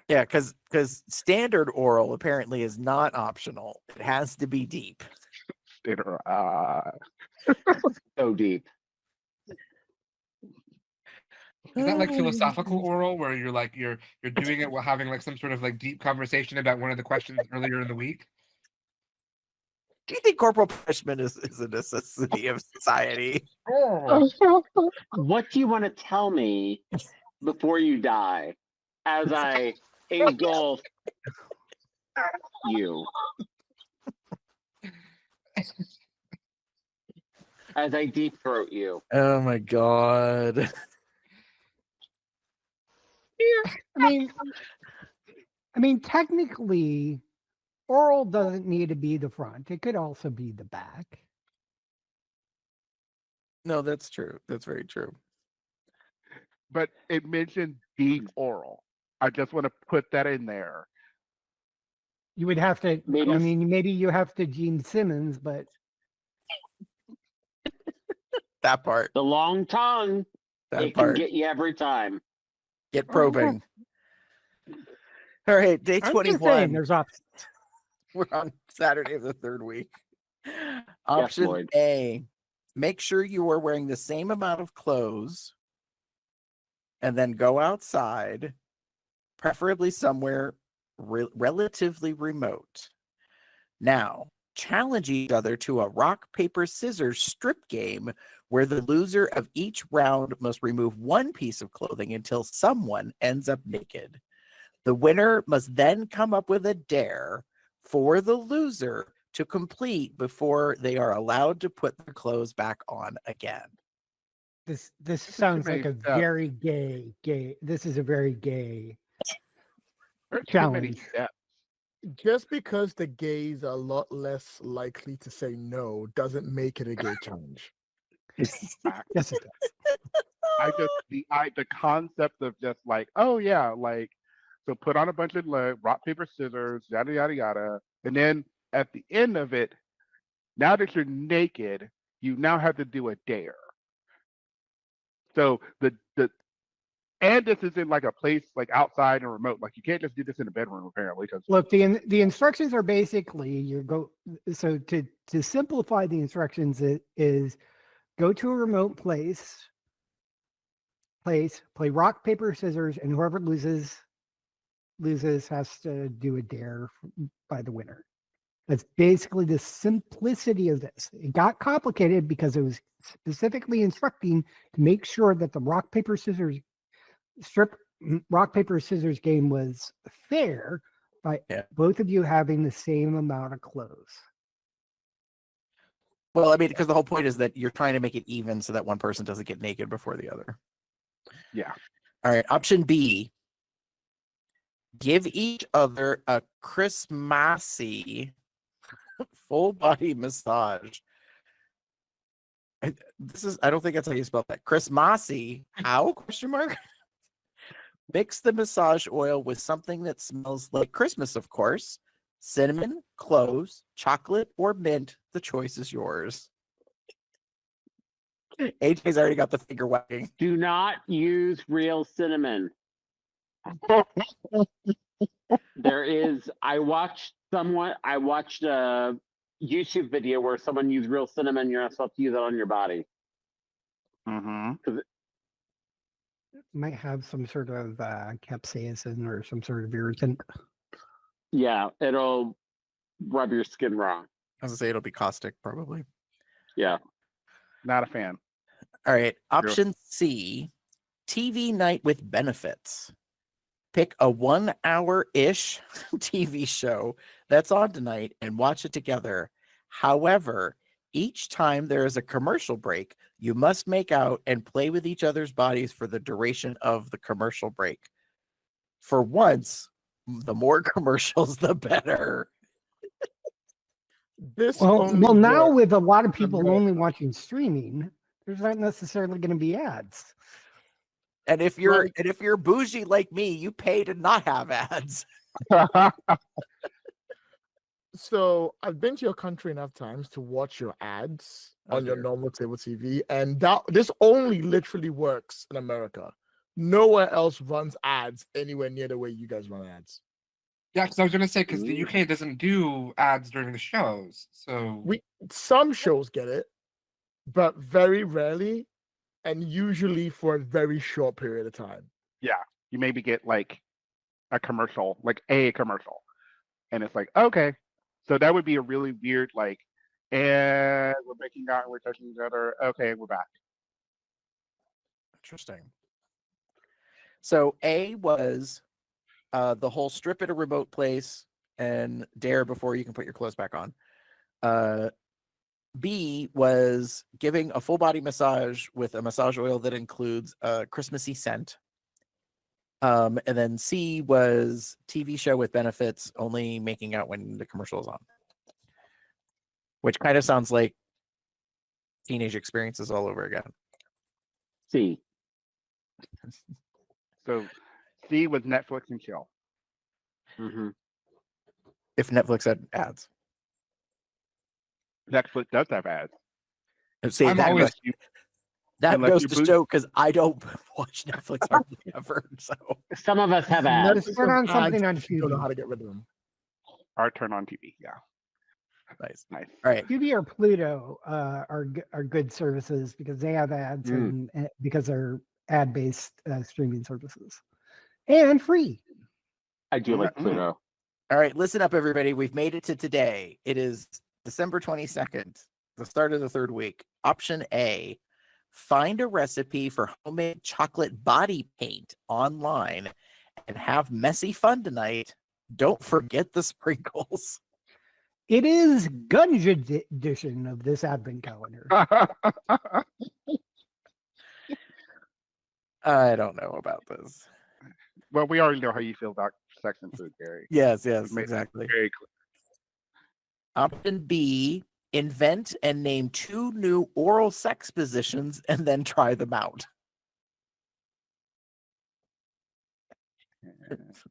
Yeah, because standard oral apparently is not optional. It has to be deep. So deep. Is that like philosophical oral where you're like you're doing it while having like some sort of like deep conversation about one of the questions earlier in the week? Do you think corporal punishment is a necessity of society? Oh, What do you want to tell me before you die as I engulf you? As I deep throat you. Oh my god. I mean, technically, oral doesn't need to be the front. It could also be the back. No, that's true. That's very true. But it mentioned deep oral. I just want to put that in there. You would have to. Maybe- I mean, maybe you have to Gene Simmons, but That part. The long tongue, That it can part. get you every time. Get probing. All right, day I'm just saying 21. there's options. We're on Saturday of the third week. Option Lloyd. A, make sure you are wearing the same amount of clothes and then go outside, preferably somewhere relatively remote. Now, challenge each other to a rock, paper, scissors strip game where the loser of each round must remove one piece of clothing until someone ends up naked. The winner must then come up with a dare for the loser to complete before they are allowed to put their clothes back on again. This sounds like a many steps. very gay. This is a very gay. There's too many Challenge. steps. Just because the gays are a lot less likely to say no doesn't make it a gay challenge. Yes, it does. The concept of just like, oh yeah, like, so put on a bunch of rock, paper, scissors, yada yada yada, and then at the end of it, now that you're naked, you now have to do a dare. So and this is in like a place like outside and remote. Like you can't just do this in a bedroom apparently. Because Look, the instructions are basically so to simplify the instructions, it is go to a remote place, play rock, paper, scissors, and whoever loses has to do a dare by the winner. That's basically the simplicity of this. It got complicated because it was specifically instructing to make sure that the rock, paper, scissors game was fair by both of you having the same amount of clothes. Well, I mean, because the whole point is that you're trying to make it even so that one person doesn't get naked before the other. yeah. All right. Option B. Give each other a Christmassy full body massage. I don't think that's how you spell that. Christmassy. How? Question mark. Mix the massage oil with something that smells like Christmas, of course. Cinnamon, cloves, chocolate, or mint. The choice is yours. AJ's already got the finger wagging. Do not use real cinnamon. I watched a YouTube video where someone used real cinnamon. You're not supposed to use it on your body. Mm-hmm. Might have some sort of capsaicin or some sort of irritant. Yeah, it'll rub your skin wrong. I was gonna say it'll be caustic, probably. Yeah. Not a fan. All right. Option C, TV night with benefits. Pick a 1 hour-ish TV show that's on tonight and watch it together. However, each time there is a commercial break, you must make out and play with each other's bodies for the duration of the commercial break. For once, the more commercials, the better. Well, now with a lot of people only watching streaming, there's not necessarily going to be ads. And if you're bougie like me, you pay to not have ads. So I've been to your country enough times to watch your ads on your normal cable TV, and this only literally works in America. nowhere else runs ads anywhere near the way you guys run ads. Yeah, because I was gonna say because the UK doesn't do ads during the shows, so Some shows get it, but very rarely, and usually for a very short period of time. Yeah, you maybe get like a commercial, like a commercial, and it's like, okay, so that would be a really weird, like, and we're making out and we're touching each other. Okay, we're back. Interesting. So A was the whole strip at a remote place and dare before you can put your clothes back on. B was giving a full body massage with a massage oil that includes a Christmassy scent. And then C was TV show with benefits, only making out when the commercial is on. Which kind of sounds like teenage experiences all over again. C. So C was Netflix and chill. Mm-hmm. If Netflix had ads. Netflix does have ads. See, I'm that always- goes, that unless goes you to boost- show because I don't watch Netflix hardly ever. So Some of us have ads. Let's put on something on You don't know TV. how to get rid of them. Or turn on TV. Yeah, nice. nice. All right. Tubi or Pluto are good services because they have ads and because they're ad-based streaming services and free. I do like Pluto. All right, listen up, everybody. We've made it to today. It is December 22nd, the start of the third week. Option A, find a recipe for homemade chocolate body paint online and have messy fun tonight. Don't forget the sprinkles. It is Gunge edition of this advent calendar. I don't know about this. Well, we already know how you feel about sex and food, Gary. Yes, Made it exactly. Very clear. Option B, invent and name 2 new oral sex positions and then try them out.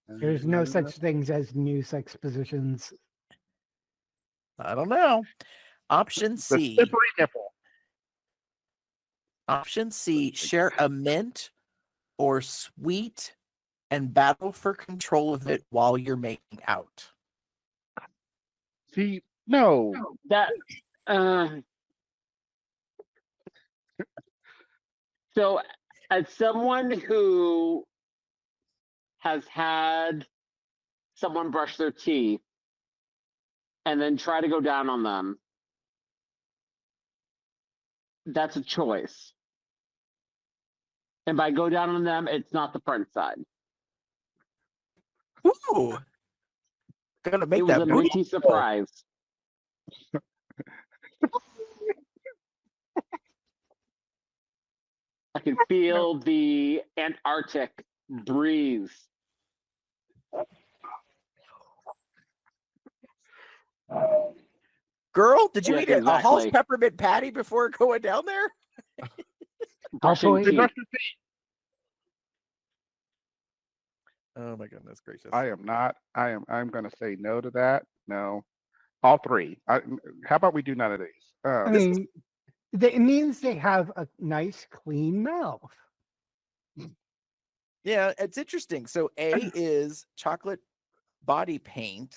There's no such things as new sex positions. I don't know. Option The C. slippery nipple. Option C, share a mint or sweet and battle for control of it while you're making out. See, no. That so as someone who has had someone brush their teeth and then try to go down on them, that's a choice. And by go down on them, it's not the front side. Ooh. Gonna make It was that a booty minty surprise. I can feel the Antarctic breeze. Girl, did you Yeah, eat a Hall's exactly. peppermint patty before going down there? Brushing Also, teeth. Brush your teeth. Oh my goodness gracious. I'm gonna say no to that. No. All three. How about we do none of these? I mean, it means they have a nice, clean mouth. Yeah, it's interesting. So A is chocolate body paint.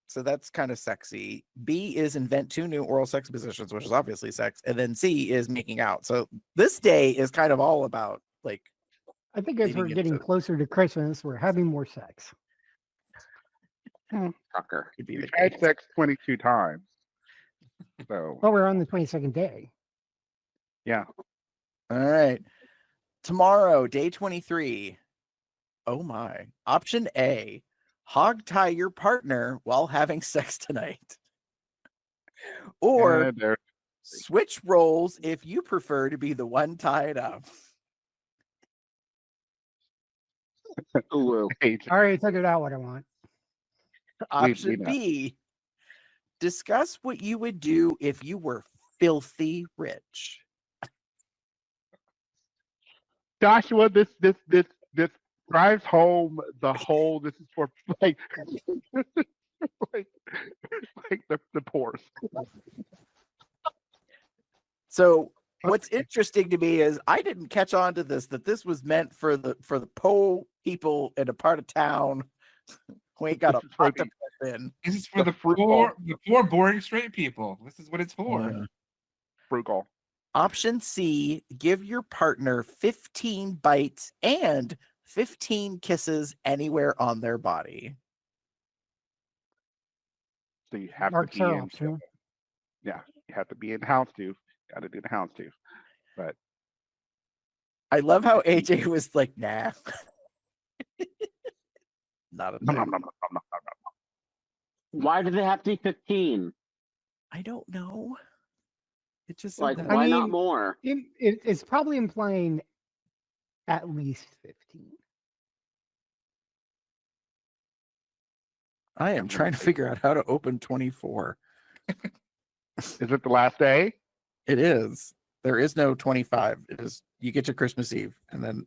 So that's kind of sexy. B is invent 2 new oral sex positions, which is obviously sex. And then C is making out. So this day is kind of all about like I think as leading we're getting into- closer to Christmas, we're having more sex. Tucker. could be the We've had case. sex 22 times. So Well, we're on the 22nd day. yeah. All right. Tomorrow, day 23. Oh my. Option A, hog tie your partner while having sex tonight. Or And there- switch roles if you prefer to be the one tied up. Ooh. hey, I already figured out what I want. Option know. B, discuss what you would do if you were filthy rich. Joshua, this drives home the whole. This is for like like the pores. So what's interesting to me is I didn't catch on to this, that this was meant for the po people in a part of town who ain't got a This is for pot to the- piss in. This is for The the frugal. poor boring straight people. This is what it's for. Yeah. Frugal. Option C, give your partner 15 bites and 15 kisses anywhere on their body. So you have Mark's to be our in. option. Yeah, you have to be in houndstooth. Got to do the houndstooth. But I love how AJ was like, nah. Not a nom, nom, thing. nom, nom, nom, nom, nom. Why do they have to be 15? I don't know. It just said Like, that. why not mean, more? It's probably implying at least 15. I am trying to figure out how to open 24. Is it the last day? It is. There is no 25. It is, you get to Christmas Eve, and then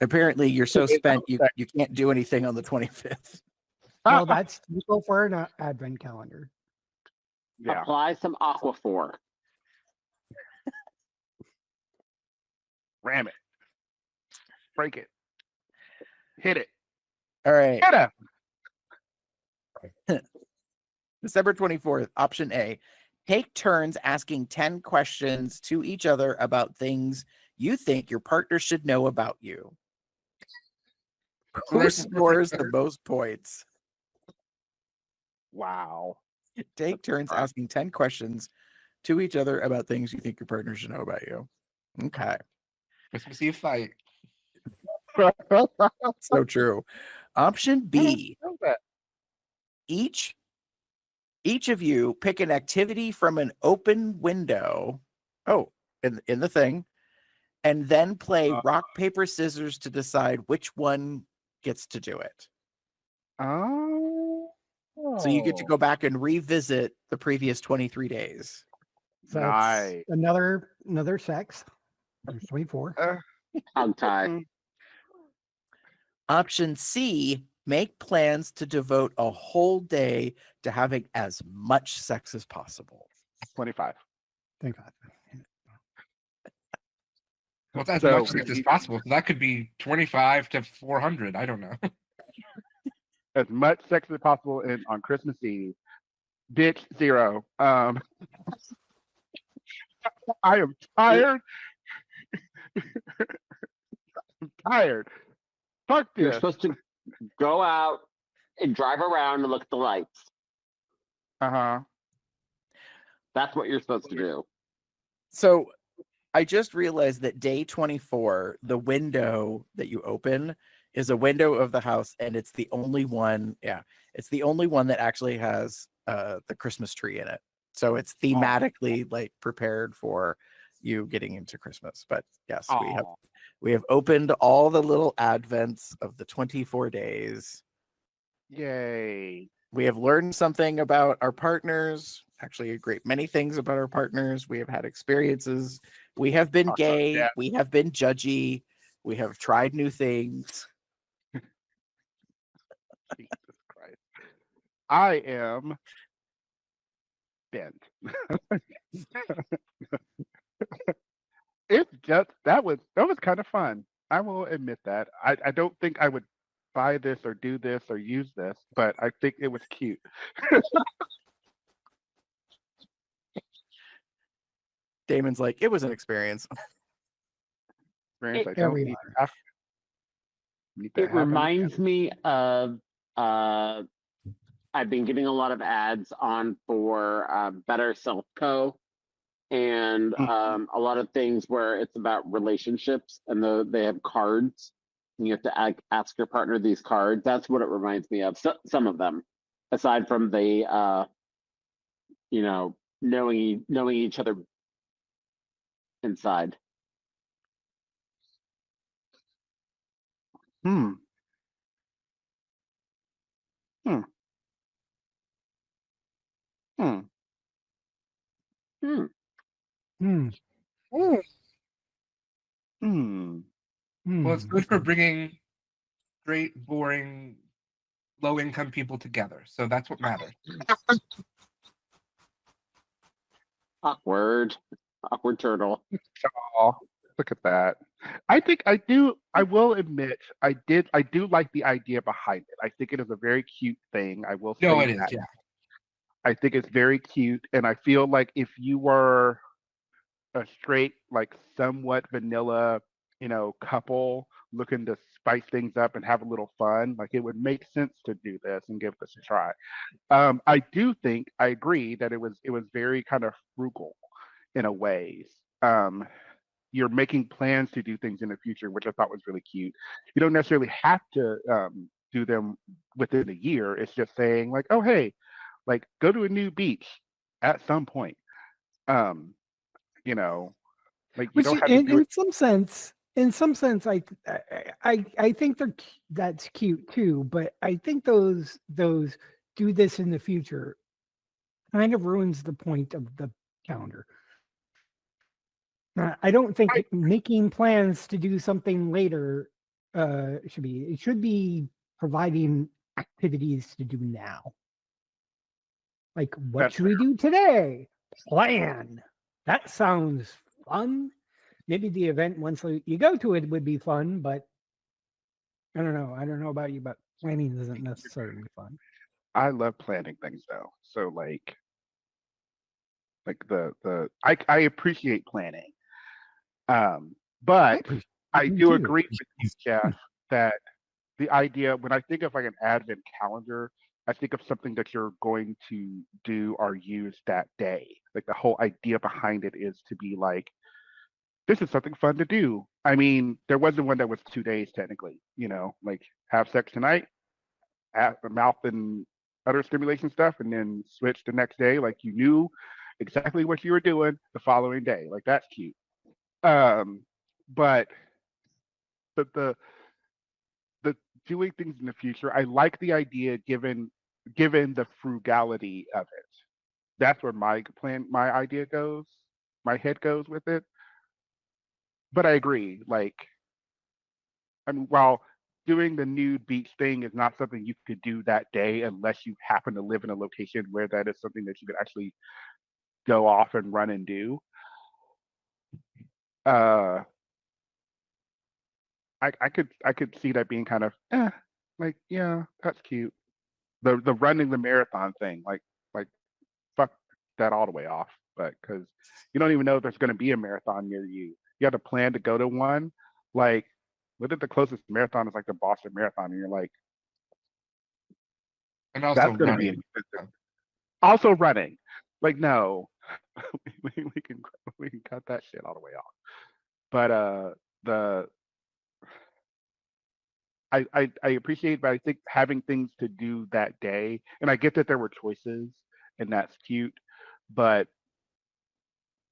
apparently you're so spent you can't do anything on the 25th. Well, that's typical for an advent calendar. Yeah. Apply some Aquaphor. Ram it. Break it. Hit it. All right. Hit it. December 24th, option A. Take turns asking 10 questions to each other about things you think your partner should know about you. Who Right. scores the most points? Wow. Take turns asking 10 questions to each other about things you think your partner should know about you. Okay. Christmas Eve fight. So true. Option B. Each of you pick an activity from an open window. Oh, in the thing, and then play rock, paper, scissors to decide which one gets to do it. Oh. So you get to go back and revisit the previous 23 days. So Nice. it's another sex. There's 24. Hog tie. Option C, make plans to devote a whole day to having as much sex as possible. 25. 25. Well, it's as So- much sex as possible. So that could be 25 to 400. I don't know. As much sex as possible on Christmas Eve. Bitch, 0. I am tired. I'm tired. Fuck You're this. supposed to go out and drive around and look at the lights. Uh-huh. That's what you're supposed to do. So I just realized that day 24, the window that you open is a window of the house, and it's the only one. Yeah, it's the only one that actually has the Christmas tree in it. So it's thematically like prepared for you getting into Christmas. But yes, we have opened all the little advents of the 24 days. Yay. We have learned something about our partners, actually a great many things about our partners. We have had experiences. We have been gay. yeah. We have been judgy. We have tried new things. Jesus Christ. I am bent. It's just that was kind of fun. I will admit that. I don't think I would buy this or do this or use this, but I think it was cute. Damon's like, it was an experience. Experience I Here don't we need are. to have. Need to It have them reminds again. me of I've been getting a lot of ads on for Better Self Co. And a lot of things where it's about relationships and they have cards. And you have to ask your partner these cards. That's what it reminds me of. Some of them, aside from the knowing each other inside. Hmm. Hmm. Hmm. Hmm. Hmm. Hmm. Well, it's Hmm. good for bringing straight, boring, low-income people together. So that's what matters. Awkward. Awkward turtle. Oh, look at that. I think I will admit I do like the idea behind it. I think it is a very cute thing. I will say No, it is. that. Yeah. I think it's very cute, and I feel like if you were a straight, like somewhat vanilla, couple looking to spice things up and have a little fun, like it would make sense to do this and give this a try. I do think I agree that it was very kind of frugal in a ways. You're making plans to do things in the future, which I thought was really cute. You don't necessarily have to do them within a year. It's just saying like, oh hey, like go to a new beach at some point. Um, you know, like you Which, don't have to do it. in some sense, I think that's cute too. But I think those do this in the future kind of ruins the point of the calendar. I don't think making plans to do something later should be. It should be providing activities to do now. Like, what That's should we do today? Plan. That sounds fun. Maybe the event once you go to it would be fun, but I don't know. I don't know about you, but planning isn't necessarily fun. I love planning things though. So like I appreciate planning. But I do agree with you, Jeff, that the idea when I think of like an advent calendar, I think of something that you're going to do or use that day. Like the whole idea behind it is to be like, this is something fun to do. I mean, there wasn't one that was 2 days technically, like have sex tonight, mouth and other stimulation stuff, and then switch the next day. Like you knew exactly what you were doing the following day. Like that's cute. But the doing things in the future, I like the idea given the frugality of it. That's where my idea goes, my head goes with it. But I agree. Like, I mean, while doing the nude beach thing is not something you could do that day unless you happen to live in a location where that is something that you could actually go off and run and do. I could see that being kind of like yeah, that's cute. The running the marathon thing, like fuck that all the way off. But because you don't even know if there's going to be a marathon near you, you have to plan to go to one. Like, what if the closest marathon is like the Boston Marathon, and you're like, And also that's going to be running. expensive. Also running, like no, we can cut that shit all the way off. But the I appreciate, but I think having things to do that day, and I get that there were choices, and that's cute, but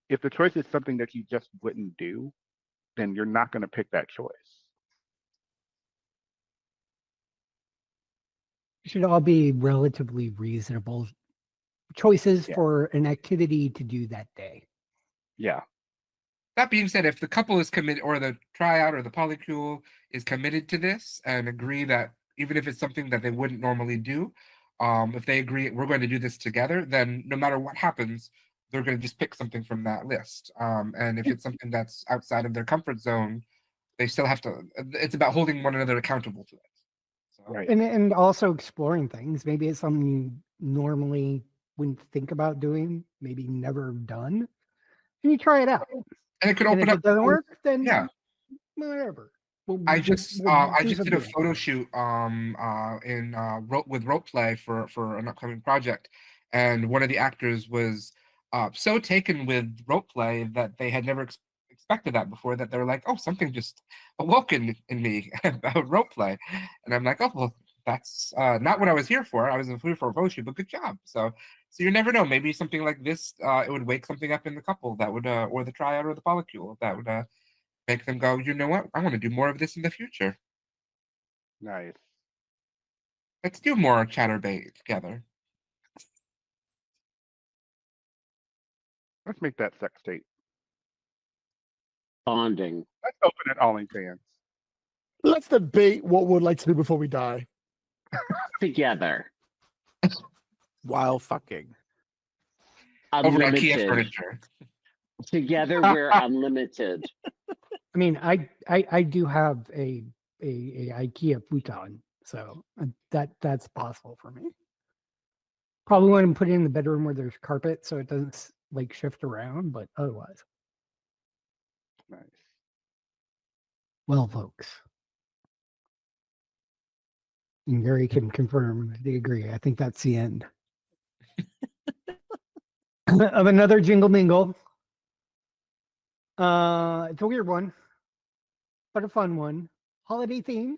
if the choice is something that you just wouldn't do, then you're not going to pick that choice. It should all be relatively reasonable choices for an activity to do that day. Yeah. That being said, if the couple is committed, or the tryout or the polycule is committed to this and agree that even if it's something that they wouldn't normally do, if they agree we're going to do this together, then no matter what happens, they're going to just pick something from that list. And if it's something that's outside of their comfort zone, they still have to. It's about holding one another accountable to it. So, Right. And also exploring things. Maybe it's something you normally wouldn't think about doing, maybe never done, and you try it out. And it could And open if up. it doesn't work, then Yeah. whatever. I just did a something photo shoot with rope play for an upcoming project, and one of the actors was so taken with rope play that they had never expected that before, that they were like, oh, something just awoke in me about rope play. And I'm like, oh, well, that's not what I was here for. I was here for a photo shoot, but good job. So you never know. Maybe something like this, it would wake something up in the couple that would, or the tryout or the polycule that would make them go, you know what? I want to do more of this in the future. Nice. Let's do more chatterbait together. Let's make that sex tape. Bonding. Let's open it OnlyFans. Let's debate what we'd like to do before we die. Together. While fucking. Over IKEA Unlimited. furniture. Together we're unlimited. I mean, I do have a IKEA futon, so that's possible for me. Probably want to put it in the bedroom where there's carpet, so it doesn't like shift around. But otherwise, Nice. well, folks, and Gary can confirm they agree. I think that's the end of another Jingle Mingle. It's a weird one, but a fun one. Holiday themed,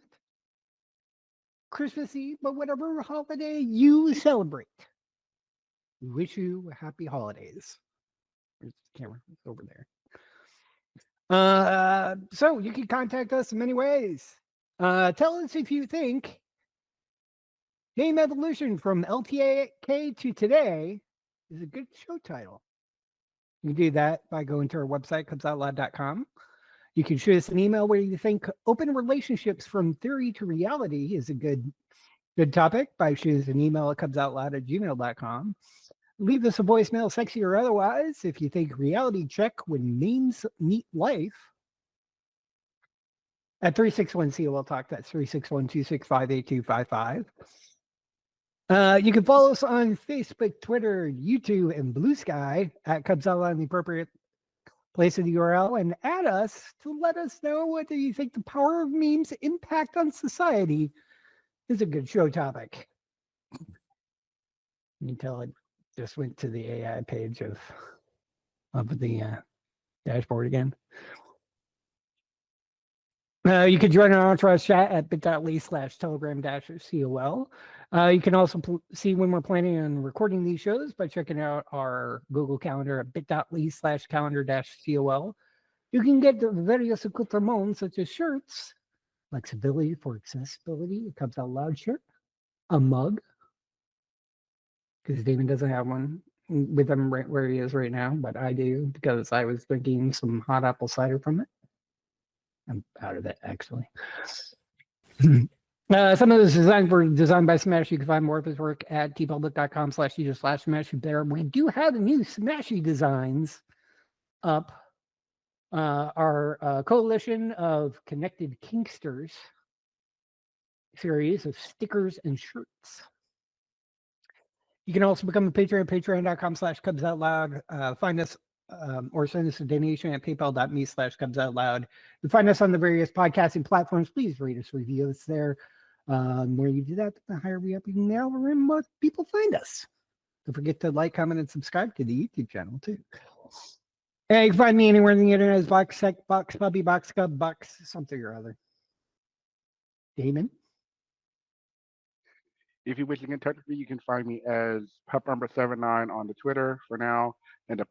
Christmassy, but whatever holiday you celebrate, we wish you happy holidays. Where's the camera? It's over there. So you can contact us in many ways. Tell us if you think Game Evolution from LTK to Today is a good show title. You can do that by going to our website, cubsoutloud.com. You can shoot us an email where you think open relationships from theory to reality is a good topic by shooting us an email at cubsoutloud@gmail.com. Leave us a voicemail, sexy or otherwise, if you think reality check when memes meet life. At 361-COL Talk, that's 361-265-8255. You can follow us on Facebook, Twitter, YouTube, and Blue Sky at Cubs Out Loud in the appropriate place of the URL, and add us to let us know whether you think the power of memes' impact on society is a good show topic. You can tell it just went to the AI page of the dashboard again. You can join our Entourage chat at bit.ly/telegram-COL. You can also see when we're planning on recording these shows by checking out our Google Calendar at bit.ly/calendar-COL. You can get the various accoutrements such as shirts, flexibility for accessibility, it comes out loud shirt, a mug, because Damon doesn't have one with him right where he is right now, but I do because I was drinking some hot apple cider from it. I'm out of it, actually. Some of this is designed by Smash. You can find more of his work at tpublic.com/user/Smash. There, we do have new Smashy designs up. Our coalition of connected Kinksters series of stickers and shirts. You can also become a patron at patreon.com/cubsoutloud. Find us or send us a donation at paypal.me/cubsoutloud. You find us on the various podcasting platforms. Please rate us, review us there. Where you do that, the higher we up in the algorithm, more people find us. Don't forget to like, comment, and subscribe to the YouTube channel too. And you can find me anywhere on the internet as Box, Puppy, Box, Cub, Box, something or other. Damon? If you wish to get in touch with me, you can find me as pup79 on the Twitter for now, and the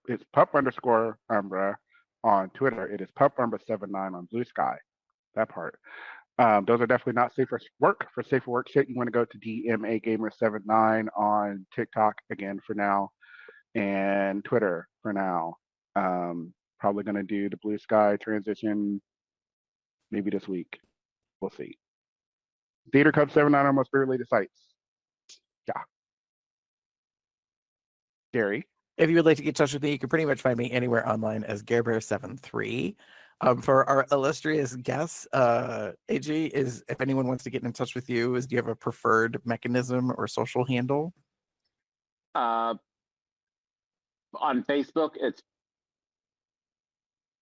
it's pup_umbra on Twitter. It is pup_79 on Blue Sky. That part. Those are definitely not safe for work. For safer work shit, you want to go to DMAGamer79 on TikTok again for now, and Twitter for now. Probably gonna do the Blue Sky transition maybe this week. We'll see. Theater Cub 79 are most related sites. Yeah. Gary. If you would like to get in touch with me, you can pretty much find me anywhere online as GareBear73. For our illustrious guests, AG, is if anyone wants to get in touch with you, do you have a preferred mechanism or social handle? On Facebook, it's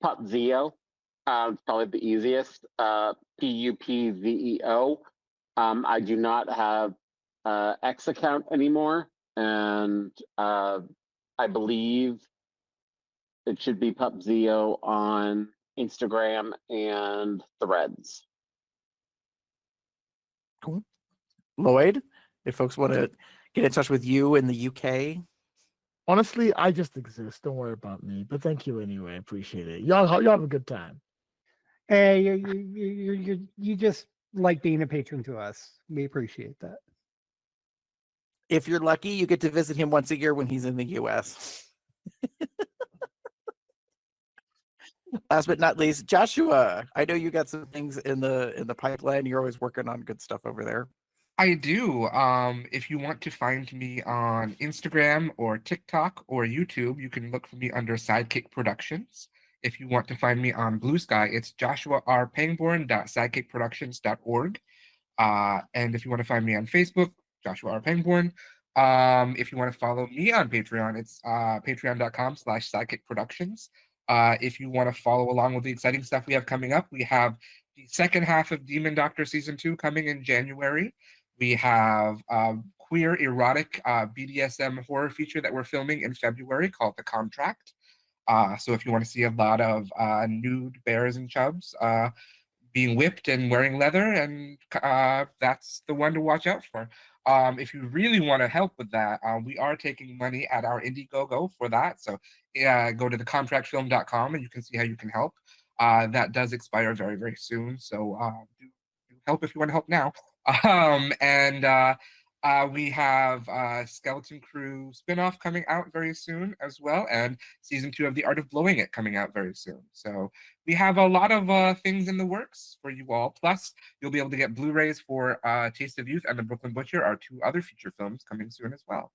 PupZeo. It's probably the easiest. PUPZEO. I do not have X account anymore, and I believe it should be PupZeo on Instagram and Threads. Cool. Lloyd, if folks want to get in touch with you in the UK. Honestly, I just exist. Don't worry about me. But thank you anyway. I appreciate it. Y'all have a good time. Hey, you just like being a patron to us. We appreciate that. If you're lucky, you get to visit him once a year when he's in the US. Last but not least, Joshua, I know you got some things in the pipeline. You're always working on good stuff over there. I do. If you want to find me on Instagram or TikTok or YouTube, you can look for me under Sidekick Productions. If you want to find me on Blue Sky, it's joshuarpangborn.sidekicproductions.org. And if you want to find me on Facebook, Joshua R. Pangborn. If you want to follow me on Patreon, it's patreon.com/sidekickproductions. If you want to follow along with the exciting stuff we have coming up, we have the second half of Demon Doctor Season 2 coming in January. We have queer erotic BDSM horror feature that we're filming in February called The Contract. So if you want to see a lot of nude bears and chubs being whipped and wearing leather, and that's the one to watch out for. If you really want to help with that, we are taking money at our Indiegogo for that. So go to thecontractfilm.com and you can see how you can help. That does expire very, very soon. So do help if you want to help now. We have Skeleton Crew spinoff coming out very soon as well, and season 2 of The Art of Blowing It coming out very soon. So we have a lot of things in the works for you all. Plus, you'll be able to get Blu-rays for Taste of Youth and The Brooklyn Butcher, our 2 other feature films coming soon as well.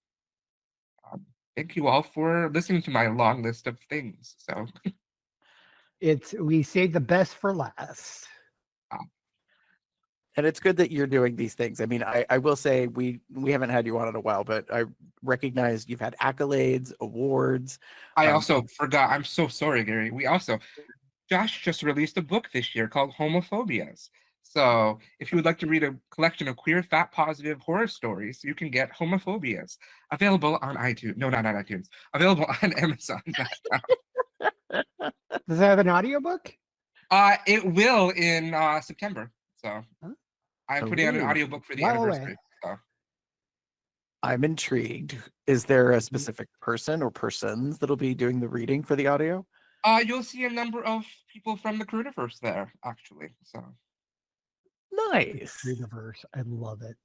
Thank you all for listening to my long list of things. So we saved the best for last. And it's good that you're doing these things. I mean, I will say we haven't had you on in a while, but I recognize you've had accolades, awards. I also forgot. I'm so sorry, Gary. Josh just released a book this year called Homophobias. So if you would like to read a collection of queer, fat, positive horror stories, you can get Homophobias. Available on iTunes. No, not on iTunes. Available on Amazon.com. Does it have an audiobook? It will in September. So I'm putting out an audiobook for the anniversary. So. I'm intrigued. Is there a specific person or persons that'll be doing the reading for the audio? You'll see a number of people from the Crudiverse there, actually. So nice. Crudiverse, I love it.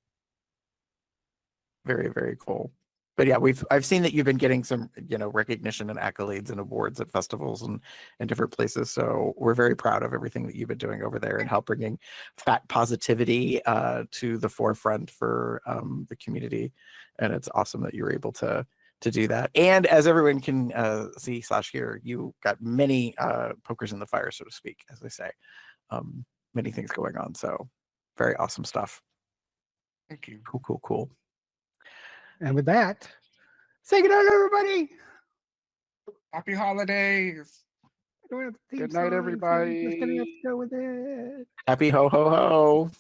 Very, very cool. But yeah, I've seen that you've been getting some, recognition and accolades and awards at festivals and different places. So we're very proud of everything that you've been doing over there and help bringing fat positivity to the forefront for the community. And it's awesome that you're able to do that. And as everyone can see/hear, you got many pokers in the fire, so to speak, as they say. Many things going on. So very awesome stuff. Thank you. Cool, cool, cool. And with that, say goodnight, everybody. Happy holidays. Good night, everybody. So just gonna have to go with it. Happy ho ho ho.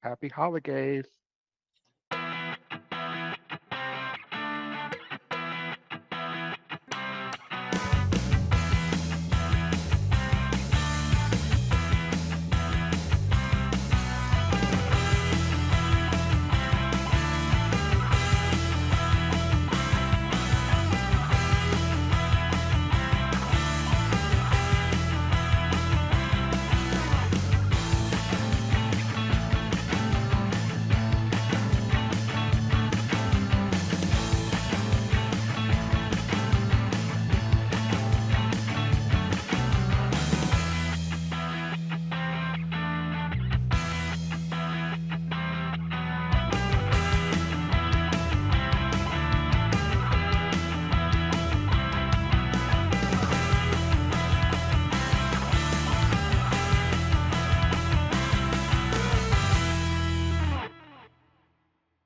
Happy holidays.